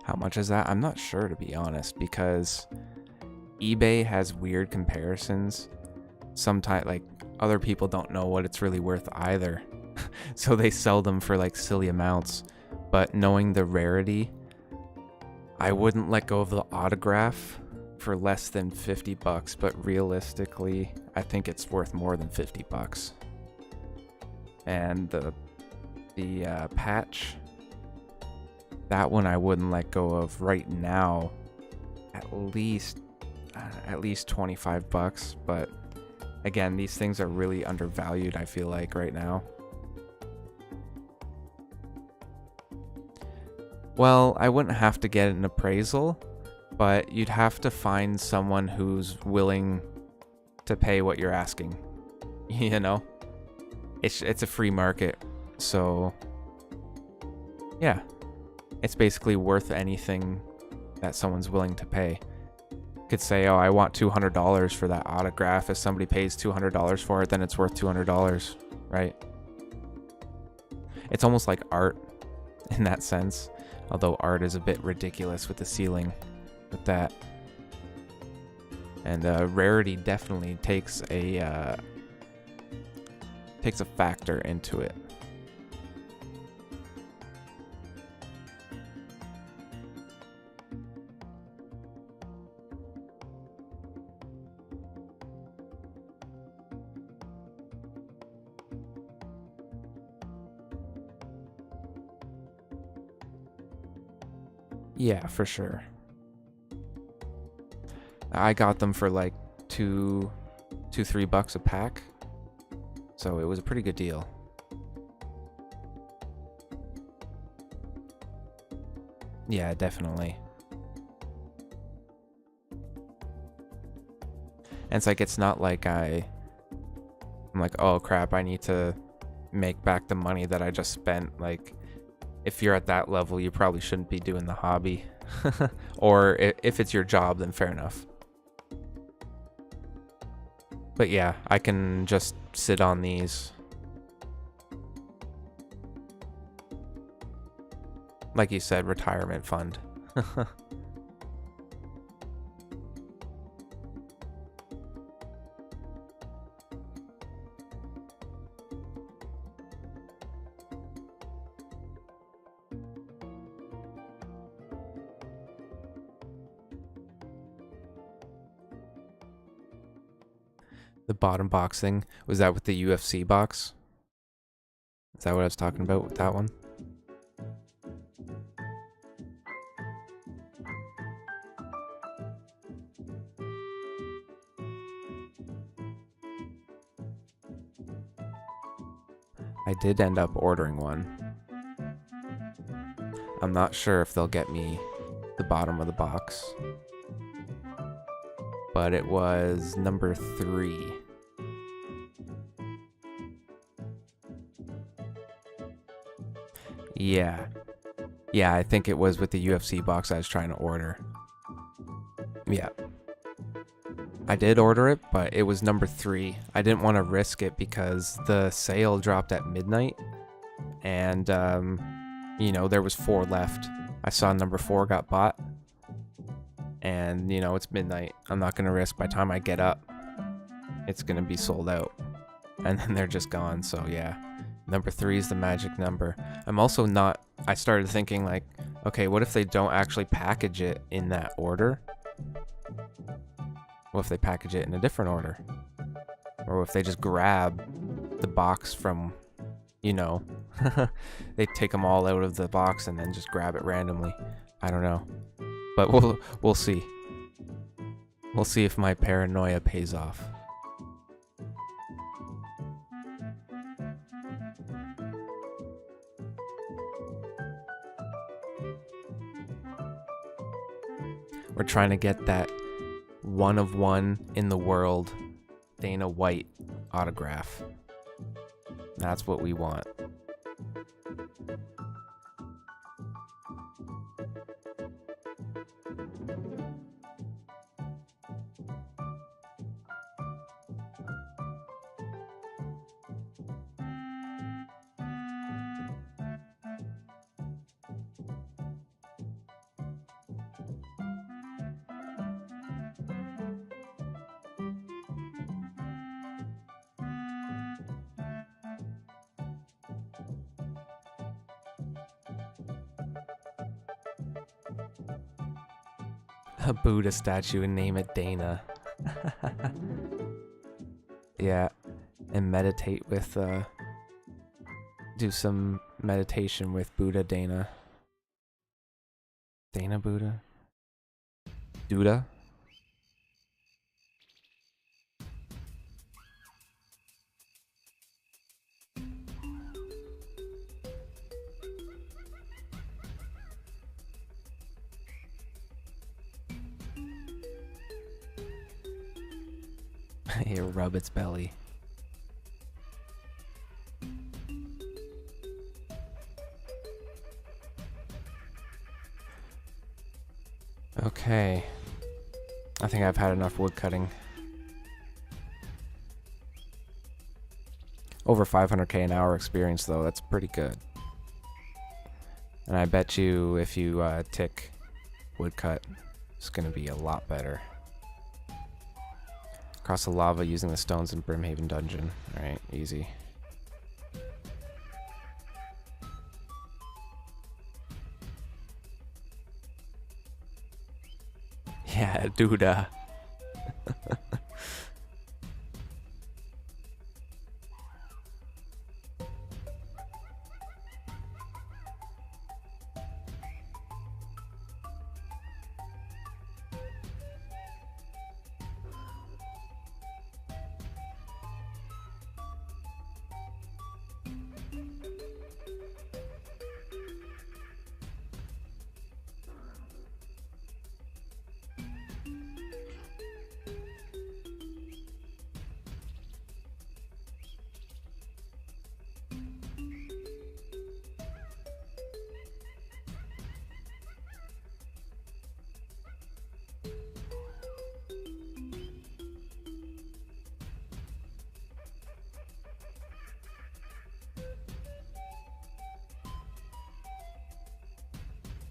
How much is that? I'm not sure, to be honest, because eBay has weird comparisons. Sometimes, like, other people don't know what it's really worth either. So they sell them for like silly amounts. But knowing the rarity, I wouldn't let go of the autograph for less than 50 bucks, but realistically, I think it's worth more than 50 bucks. And the patch, that one I wouldn't let go of right now. At least 25 bucks, but again, these things are really undervalued, I feel like, right now. Well, I wouldn't have to get an appraisal, but you'd have to find someone who's willing to pay what you're asking. You know? It's a free market, so yeah. It's basically worth anything that someone's willing to pay. Could say, oh, I want $200 for that autograph. If somebody pays $200 for it, then it's worth $200, right? It's almost like art in that sense, although art is a bit ridiculous with the ceiling with that. And rarity definitely takes a factor into it. Yeah, for sure. I got them for like $3 a pack. So it was a pretty good deal. Yeah, definitely. And it's like, it's not like I'm like, oh crap, I need to make back the money that I just spent. Like, if you're at that level, you probably shouldn't be doing the hobby. Or if it's your job, then fair enough. But yeah, I can just sit on these. Like you said, retirement fund. The bottom box thing, was that with the UFC box? Is that what I was talking about with that one? I did end up ordering one. I'm not sure if they'll get me the bottom of the box. but it was number 3. Yeah. Yeah, I think it was with the UFC box I was trying to order. Yeah. I did order it, but it was number 3. I didn't want to risk it because the sale dropped at midnight. And, you know, there was 4 left. I saw number 4 got bought. And, you know, it's midnight. I'm not going to risk by the time I get up. It's going to be sold out. And then they're just gone, so yeah. Number 3 is the magic number. I'm also not... I started thinking, like, okay, what if they don't actually package it in that order? What if they package it in a different order? Or if they just grab the box from, you know, they take them all out of the box and then just grab it randomly. I don't know. But we'll see. We'll see if my paranoia pays off. We're trying to get that one of one in the world Dana White autograph. That's what we want. A Buddha statue and name it Dana. Yeah, and meditate with, do some meditation with Buddha Dana. Dana Buddha? Duda? Here, rub its belly. Okay. I think I've had enough wood cutting. Over 500k an hour experience though, that's pretty good. And I bet you if you tick woodcut, it's gonna be a lot better. Cross the lava using the stones in Brimhaven Dungeon. Alright, easy. Yeah, Duda.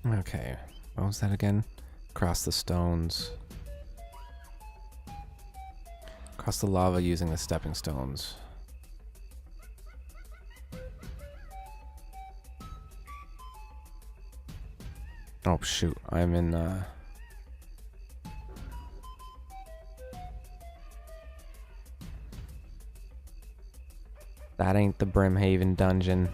Okay, what was that again? Cross the stones. Cross the lava using the stepping stones. Oh shoot, I'm in that ain't the Brimhaven dungeon.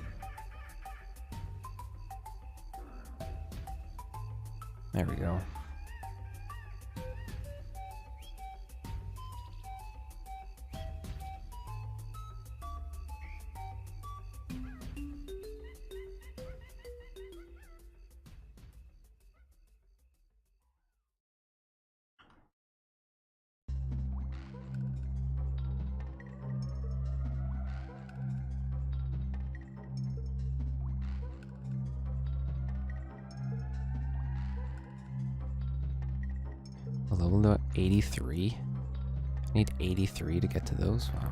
There we go. A level to 83? I need 83 to get to those? Wow.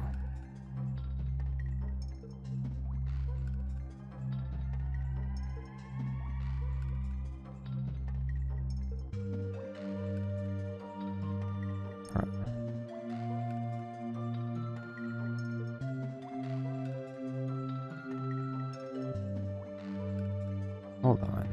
Hold on.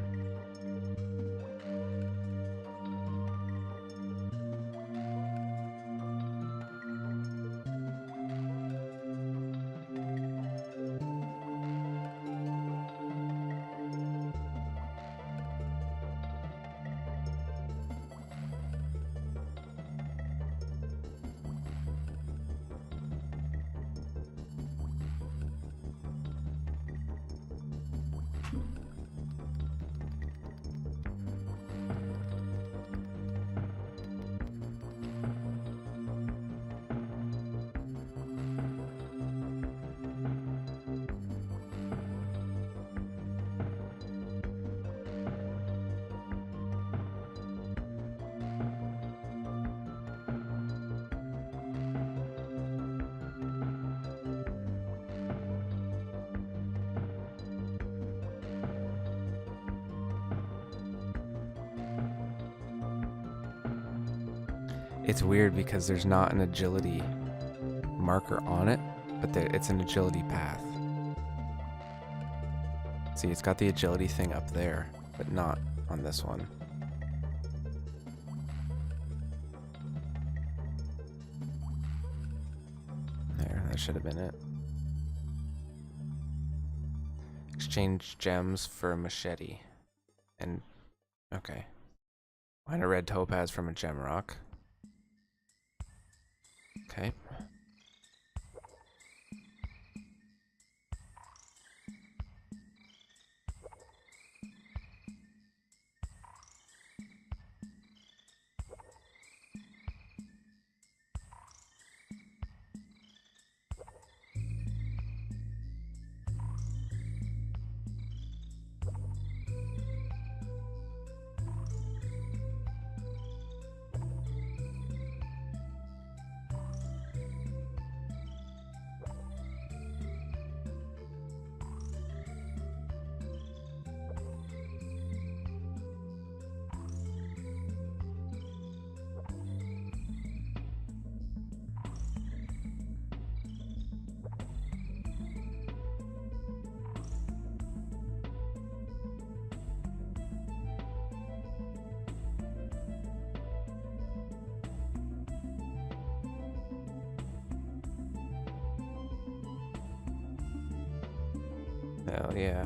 It's weird because there's not an agility marker on it, but it's an agility path. See, it's got the agility thing up there, but not on this one. There, that should have been it. Exchange gems for a machete. And, okay. Find a red topaz from a gem rock. Okay. Hell yeah.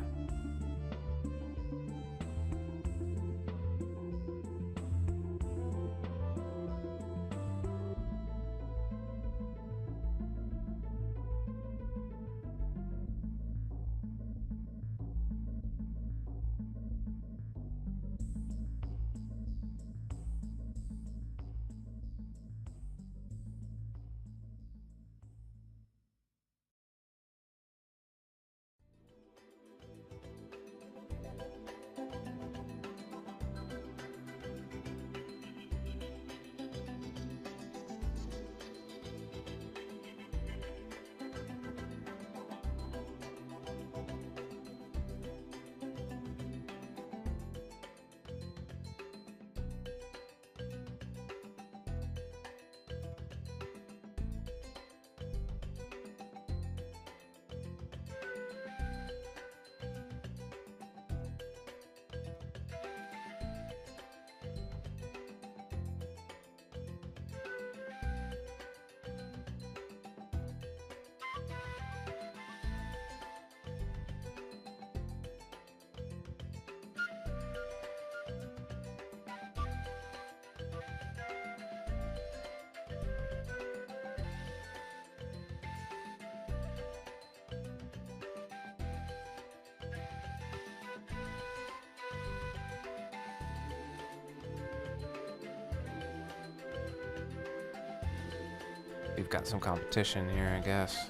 We've got some competition here, I guess.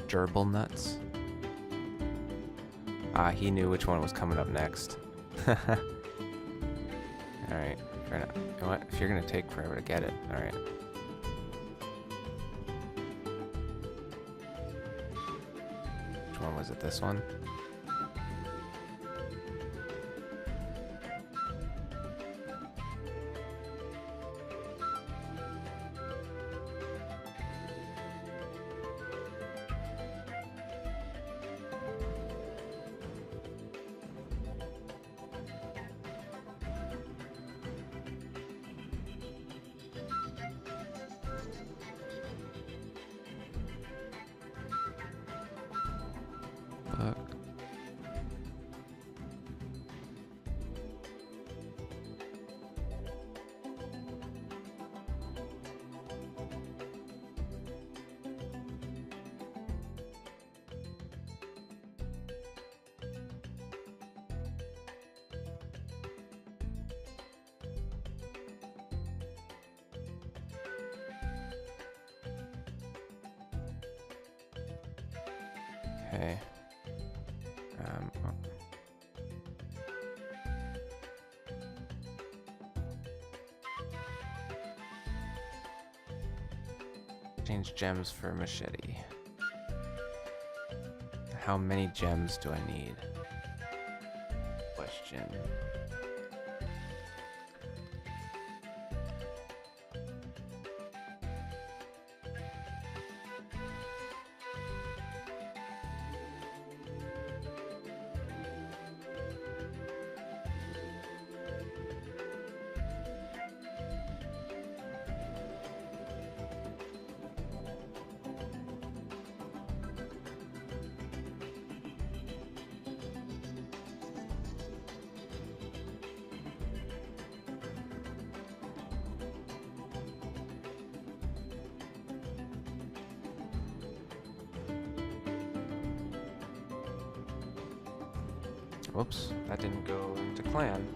Gerbil nuts. Ah, he knew which one was coming up next. Alright, fair enough. You know what? If you're gonna take forever to get it, alright. Which one was it? This one? Fuck. Okay. Oh. Change gems for machete. How many gems do I need? Question. Whoops, that didn't go into clan.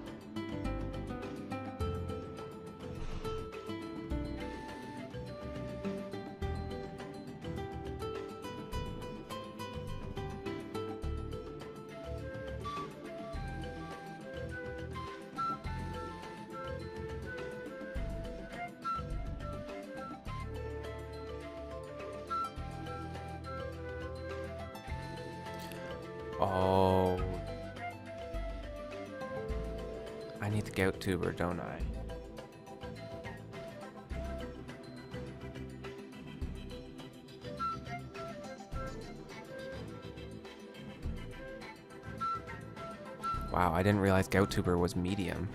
Oh. I need the goat tuber, don't I? Wow, I didn't realize goat tuber was medium.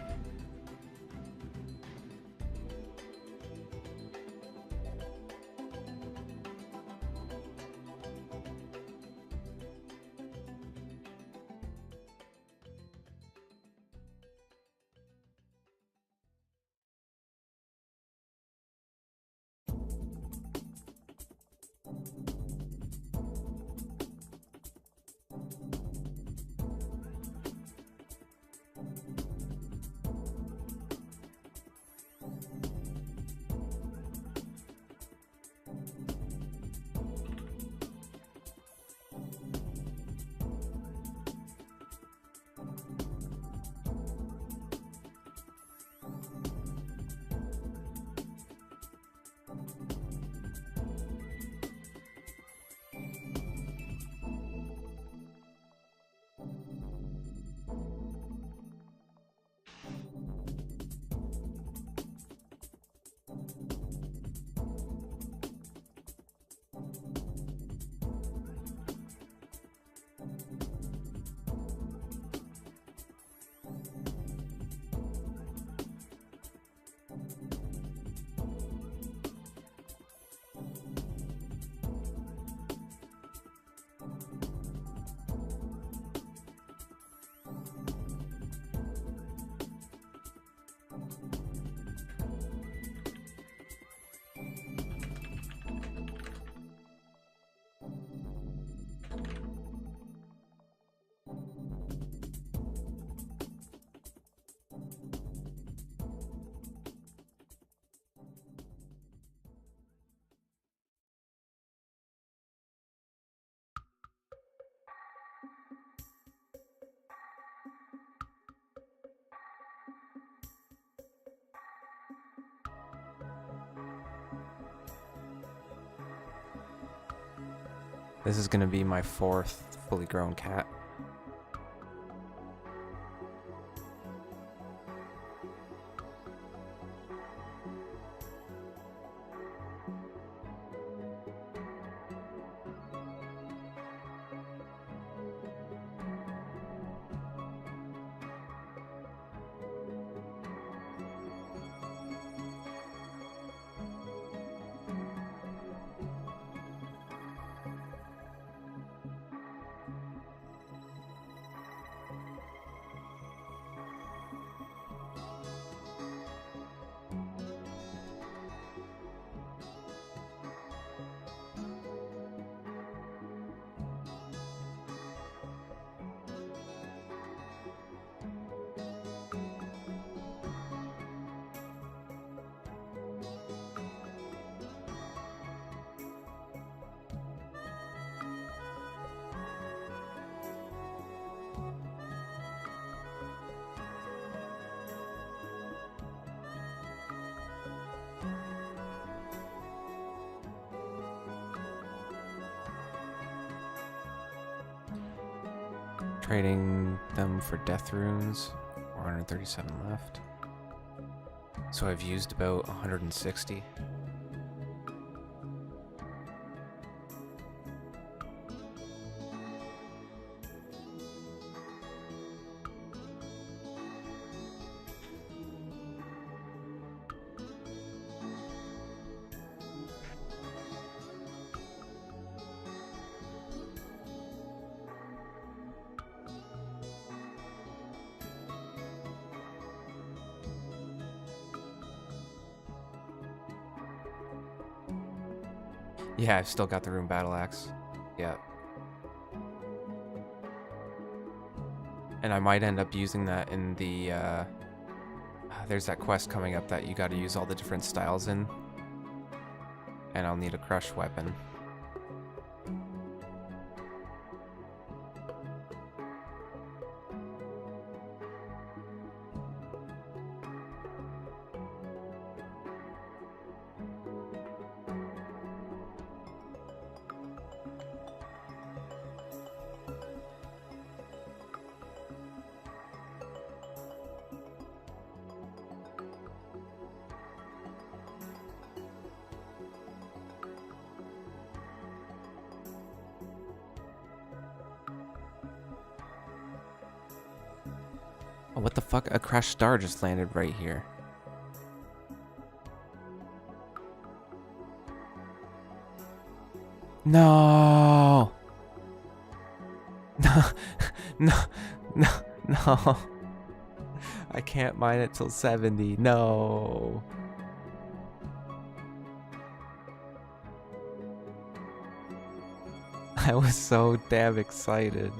This is gonna be my 4th fully grown cat. Trading them for death runes. 437 left. So I've used about 160. Yeah, I've still got the rune battle axe. Yeah. And I might end up using that in the, there's that quest coming up that you gotta use all the different styles in. And I'll need a crush weapon. Oh, what the fuck? A crashed star just landed right here. No! No! No! No! No! I can't mine it till 70. No! I was so damn excited.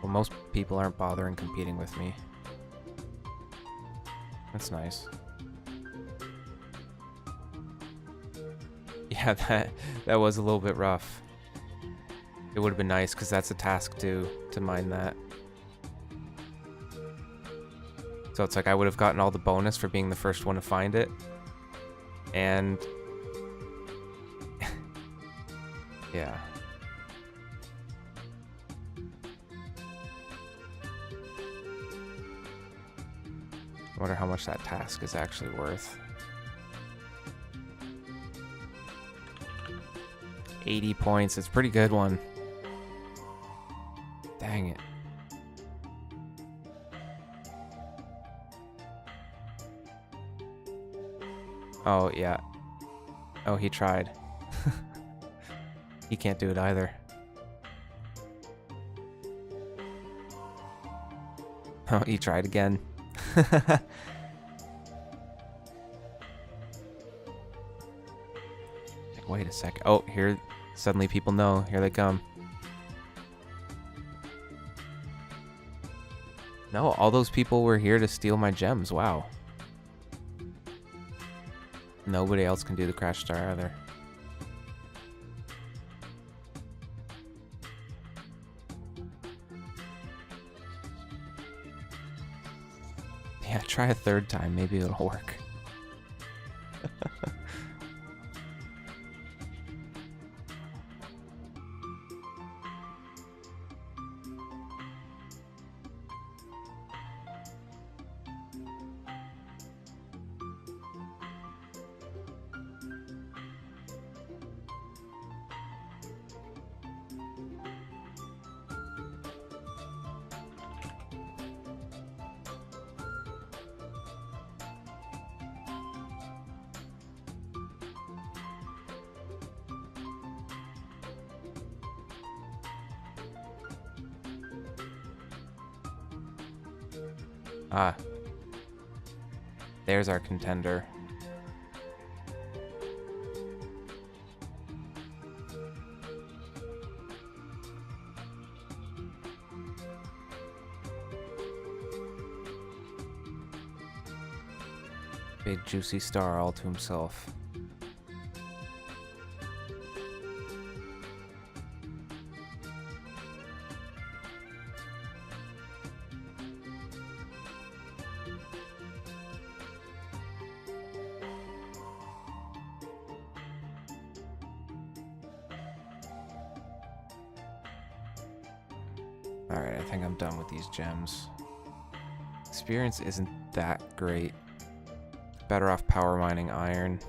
Well, most people aren't bothering competing with me. That's nice. Yeah, that was a little bit rough. It would have been nice because that's a task too, to mine that. So it's like I would have gotten all the bonus for being the first one to find it. And yeah. Wonder how much that task is actually worth. 80 points. It's a pretty good one. Dang it. Oh, yeah. Oh, he tried. He can't do it either. Oh, he tried again. Like, wait a sec. Oh, here. Suddenly people know. Here they come. No, all those people were here to steal my gems. Wow. Nobody else can do the crash star either. Yeah, try a third time. Maybe it'll work. Ah. There's our contender. Big juicy star all to himself. Alright, I think I'm done with these gems. Experience isn't that great. Better off power mining iron.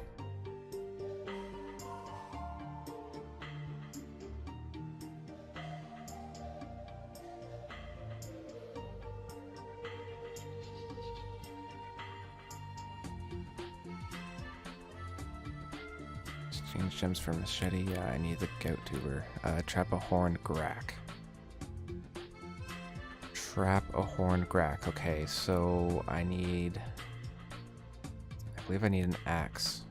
Exchange gems for machete. Yeah, I need the goat tuber. Trap a horned grack. Trap a horned grack. Okay, so I need... I believe I need an axe.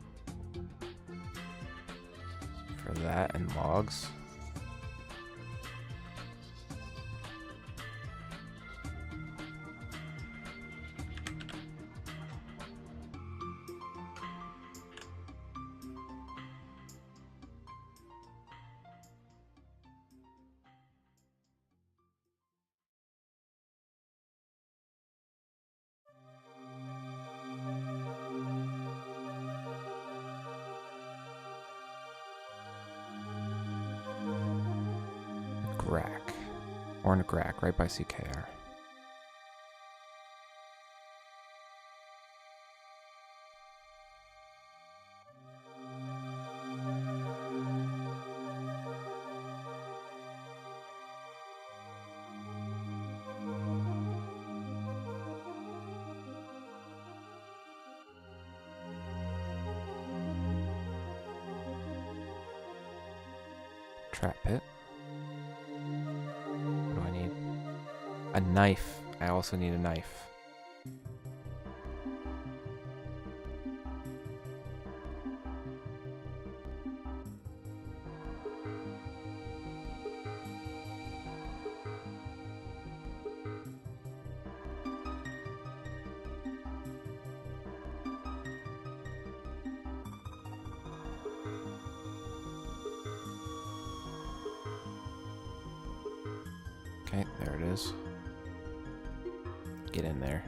For that and logs. Grack. Horned grack, right by CKR. Trap pit. What do I need? A knife. I also need a knife. Okay, there it is. Get in there.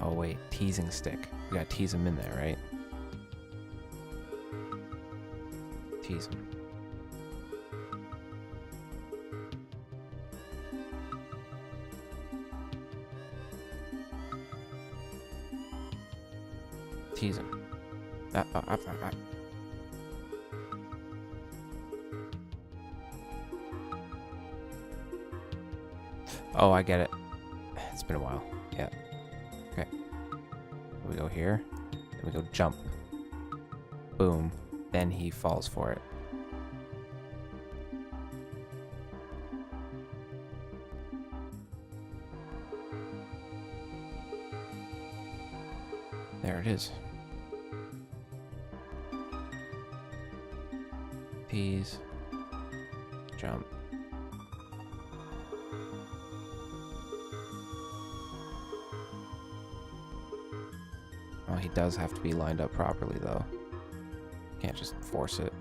Oh wait, teasing stick. We gotta tease him in there, right? Tease him. Tease him. Oh, I get it. It's been a while. Yeah. Okay. We go here. Then we go jump. Boom. Then he falls for it. There it is. Tease. Jump. Oh, he does have to be lined up properly, though. Can't just force it.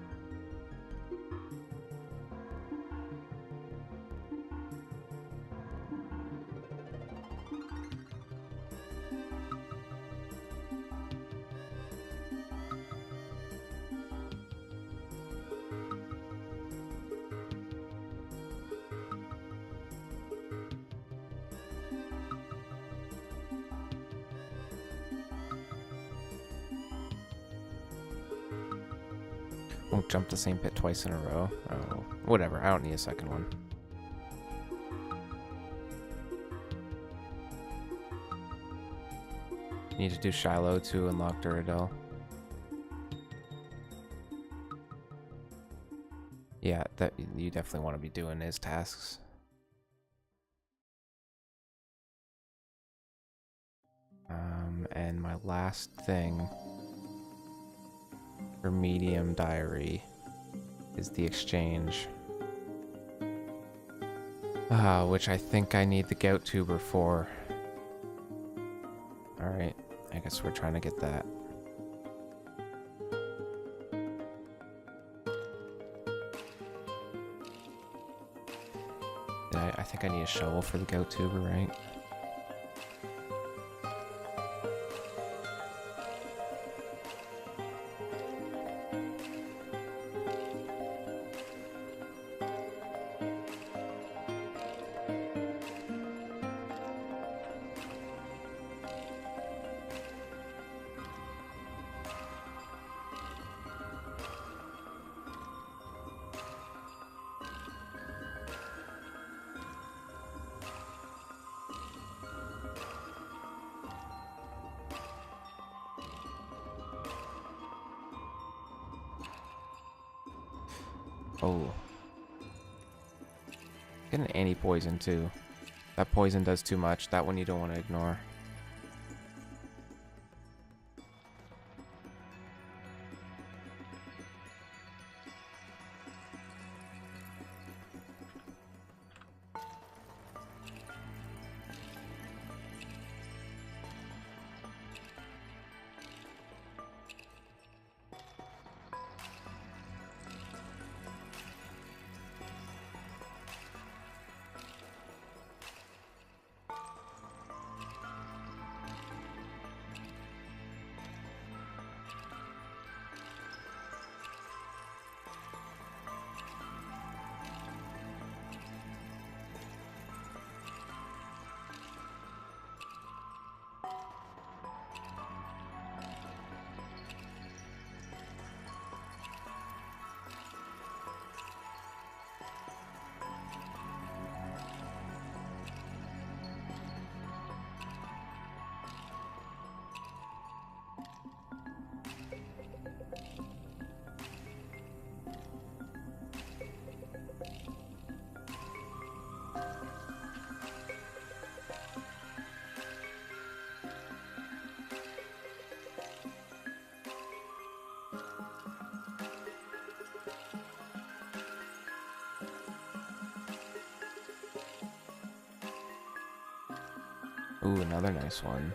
Won't jump the same pit twice in a row. Oh, whatever. I don't need a second one. Need to do Shiloh to unlock Duradel. Yeah, that you definitely want to be doing his tasks. And my last thing for medium diary is the exchange. Which I think I need the gout tuber for. Alright, I guess we're trying to get that. I think I need a shovel for the goat tuber, right? Oh. Get an anti-poison too. That poison does too much. That one you don't want to ignore. Ooh, another nice one.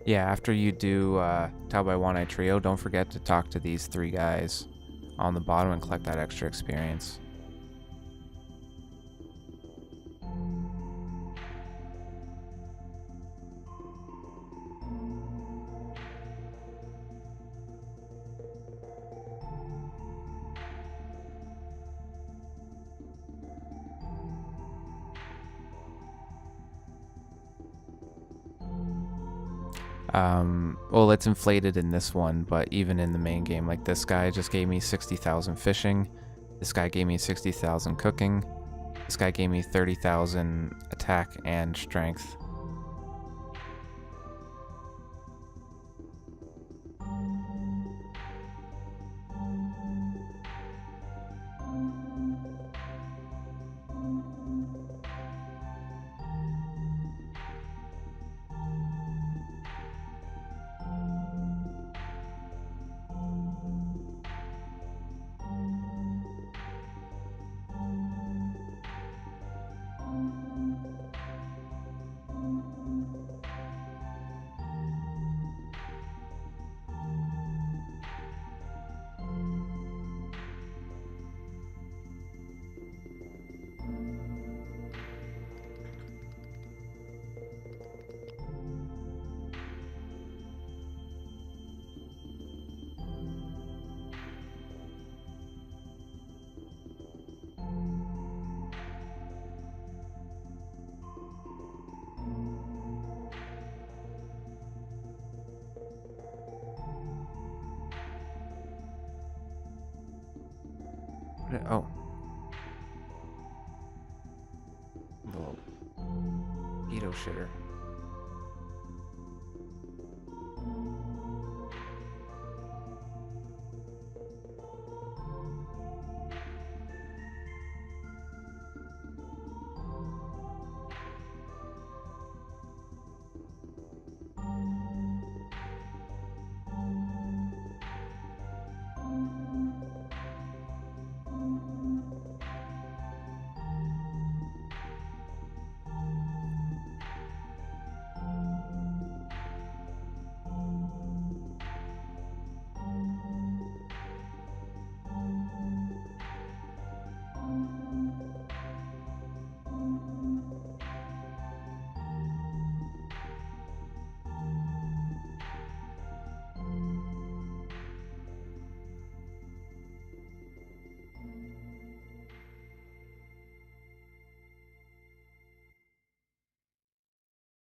Yeah, after you do Tao by One Eye Trio, don't forget to talk to these 3 guys on the bottom and collect that extra experience. Well, it's inflated in this one, but even in the main game, like this guy just gave me 60,000 fishing. This guy gave me 60,000 cooking. This guy gave me 30,000 attack and strength. Oh. Little pedo shitter.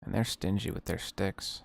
And they're stingy with their sticks.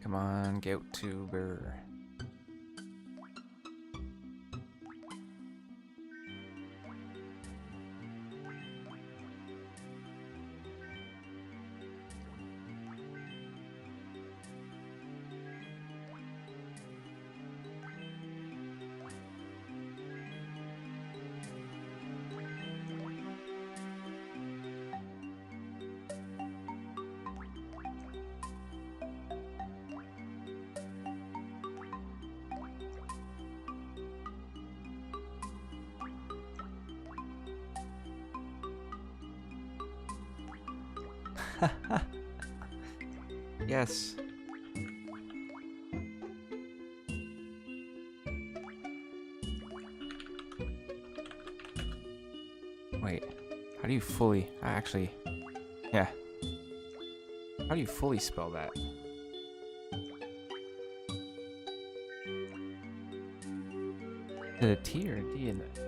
Come on, GoatTuber. Yes. Wait, how do you fully, yeah. How do you fully spell that? Is it a T or a D in it?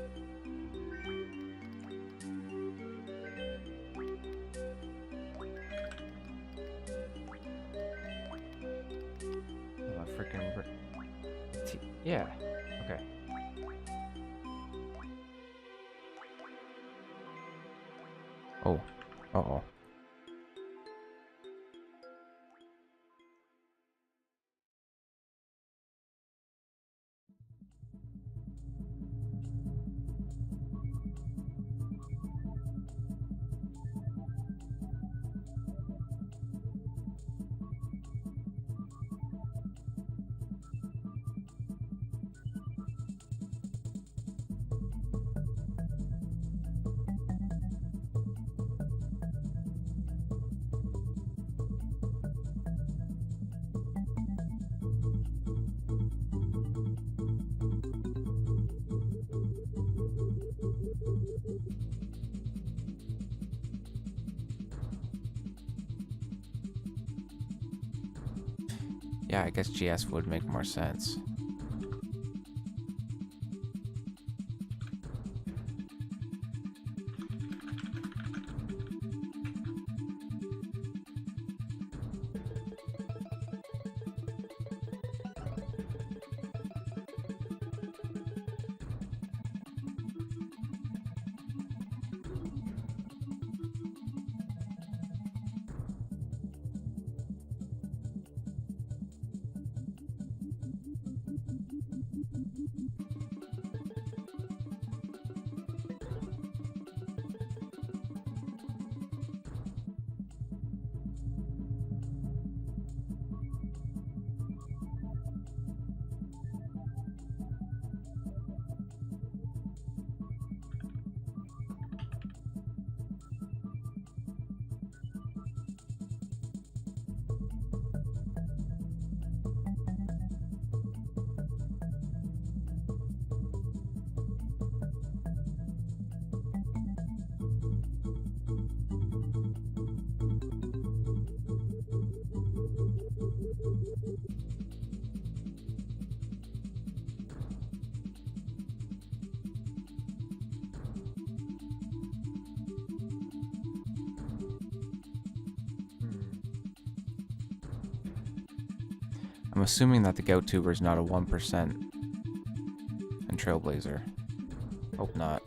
Yeah, okay. Oh, uh-oh. Yeah, I guess GS would make more sense. I'm assuming that the GoatTuber is not a 1% in Trailblazer. Hope not.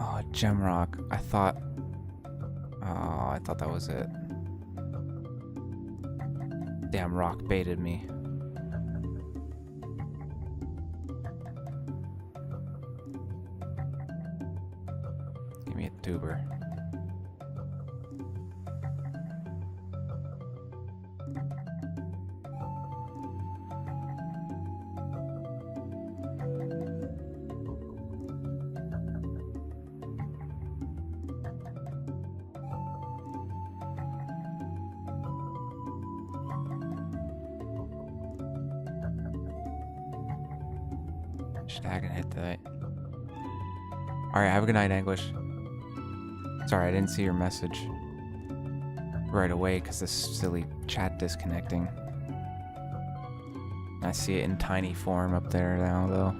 Oh, Gemrock. I thought that was it. Damn, Rock baited me. Give me a tuber. Stag and hit that. Alright, have a good night, English. Sorry, I didn't see your message right away because this silly chat disconnecting. I see it in tiny form up there now, though.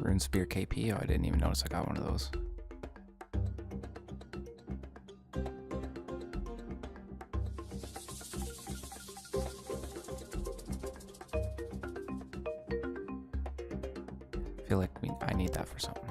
Rune Spear KP. Oh, I didn't even notice I got one of those. I feel like I need that for something.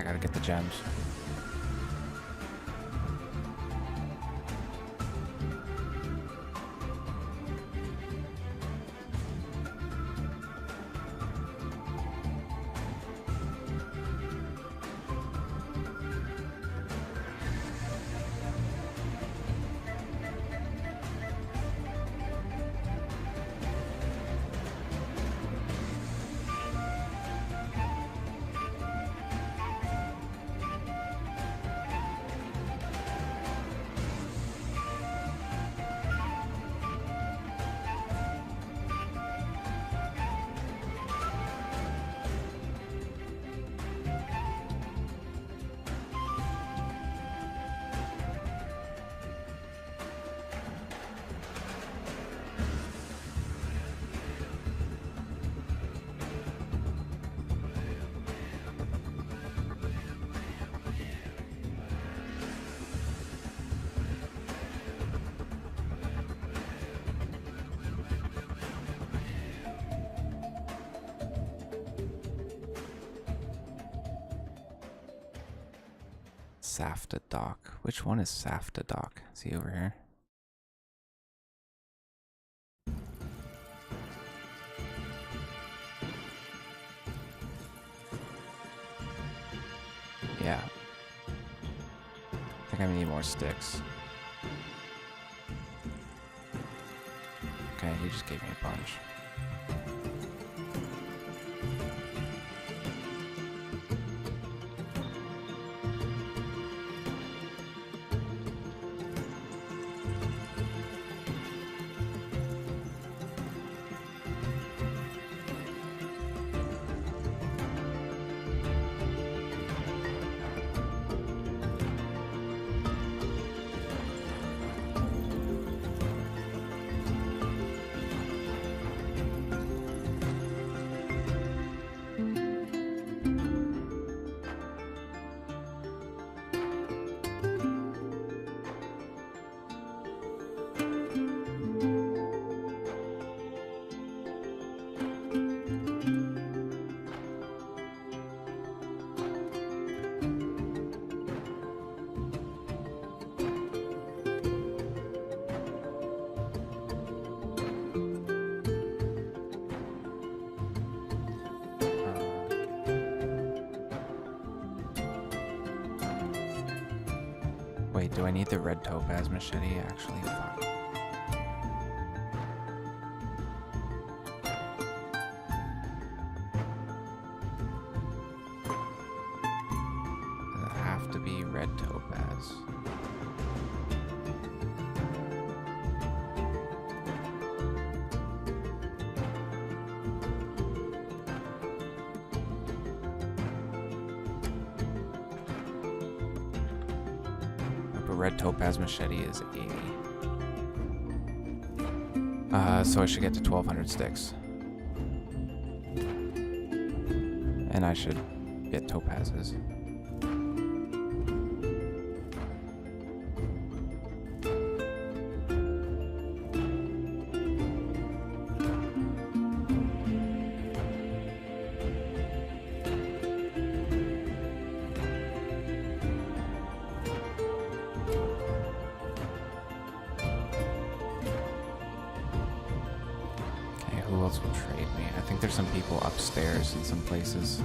I gotta get the gems. Safta Dock. Which one is Safta Dock? Is he over here? Yeah. I think I need more sticks. Okay, he just gave me a bunch. Wait, do I need the red topaz machete? Actually, fuck. Does it have to be red topaz? Red topaz machete is 80. So I should get to 1200 sticks. And I should get topazes. Who else will trade me? I think there's some people upstairs in some places.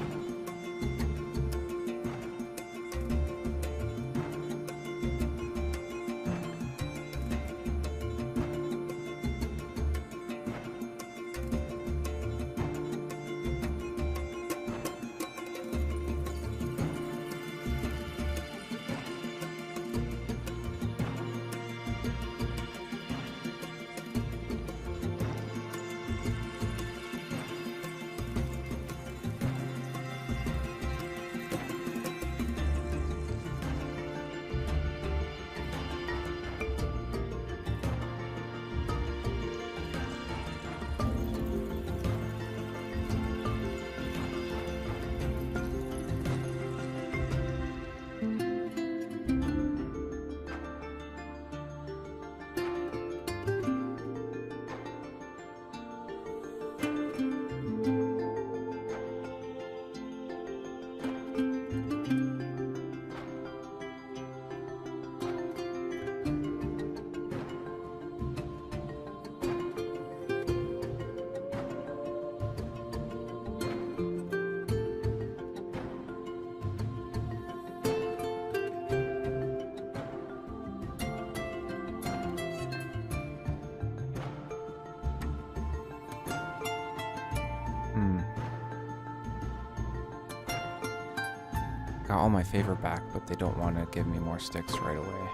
got all my favor back, but they don't want to give me more sticks right away.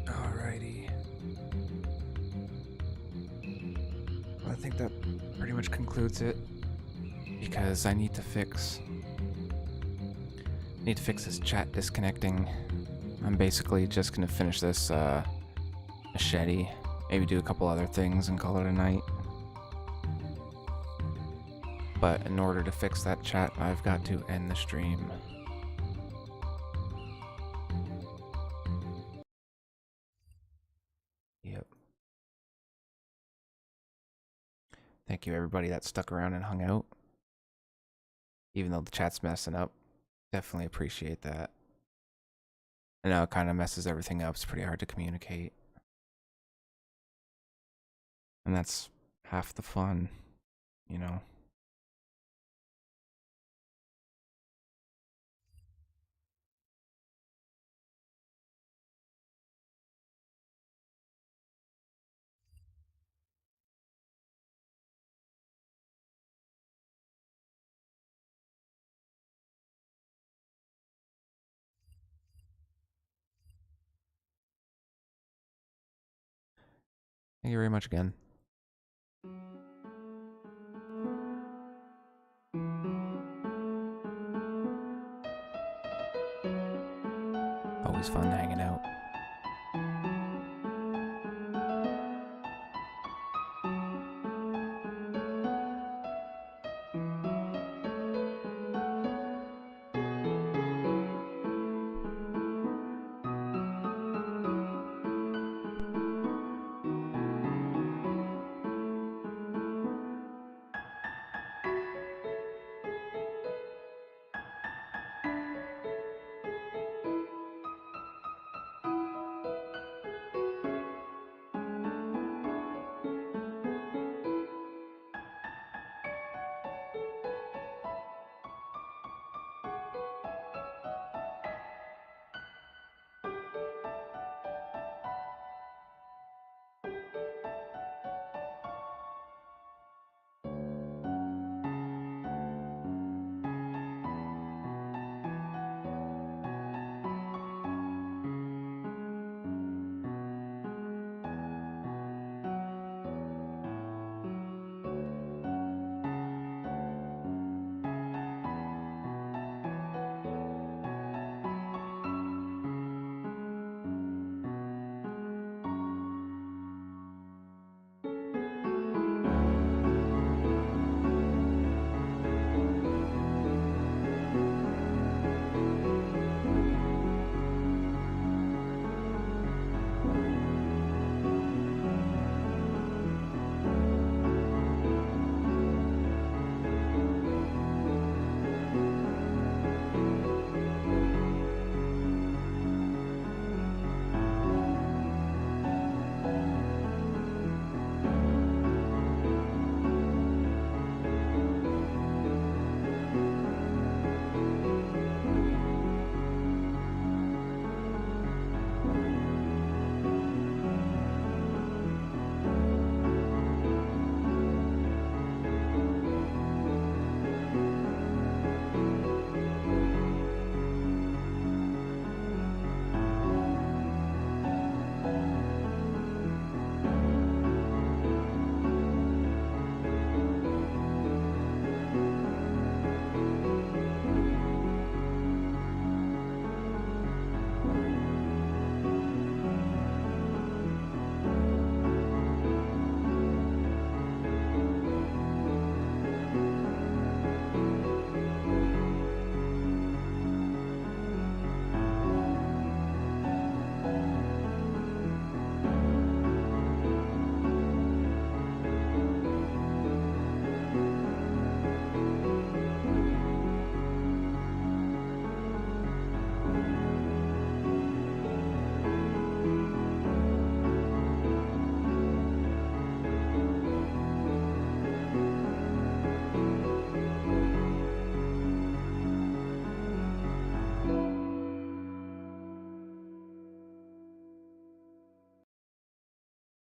Alrighty. Well, I think that pretty much concludes it, because I need to fix this chat disconnecting. I'm basically just gonna finish this machete, maybe do a couple other things and call it a night. But in order to fix that chat, I've got to end the stream. Yep. Thank you everybody that stuck around and hung out. Even though the chat's messing up. Definitely appreciate that. I know it kind of messes everything up. It's pretty hard to communicate. And that's half the fun, you know? Thank you very much again. Always fun hanging out.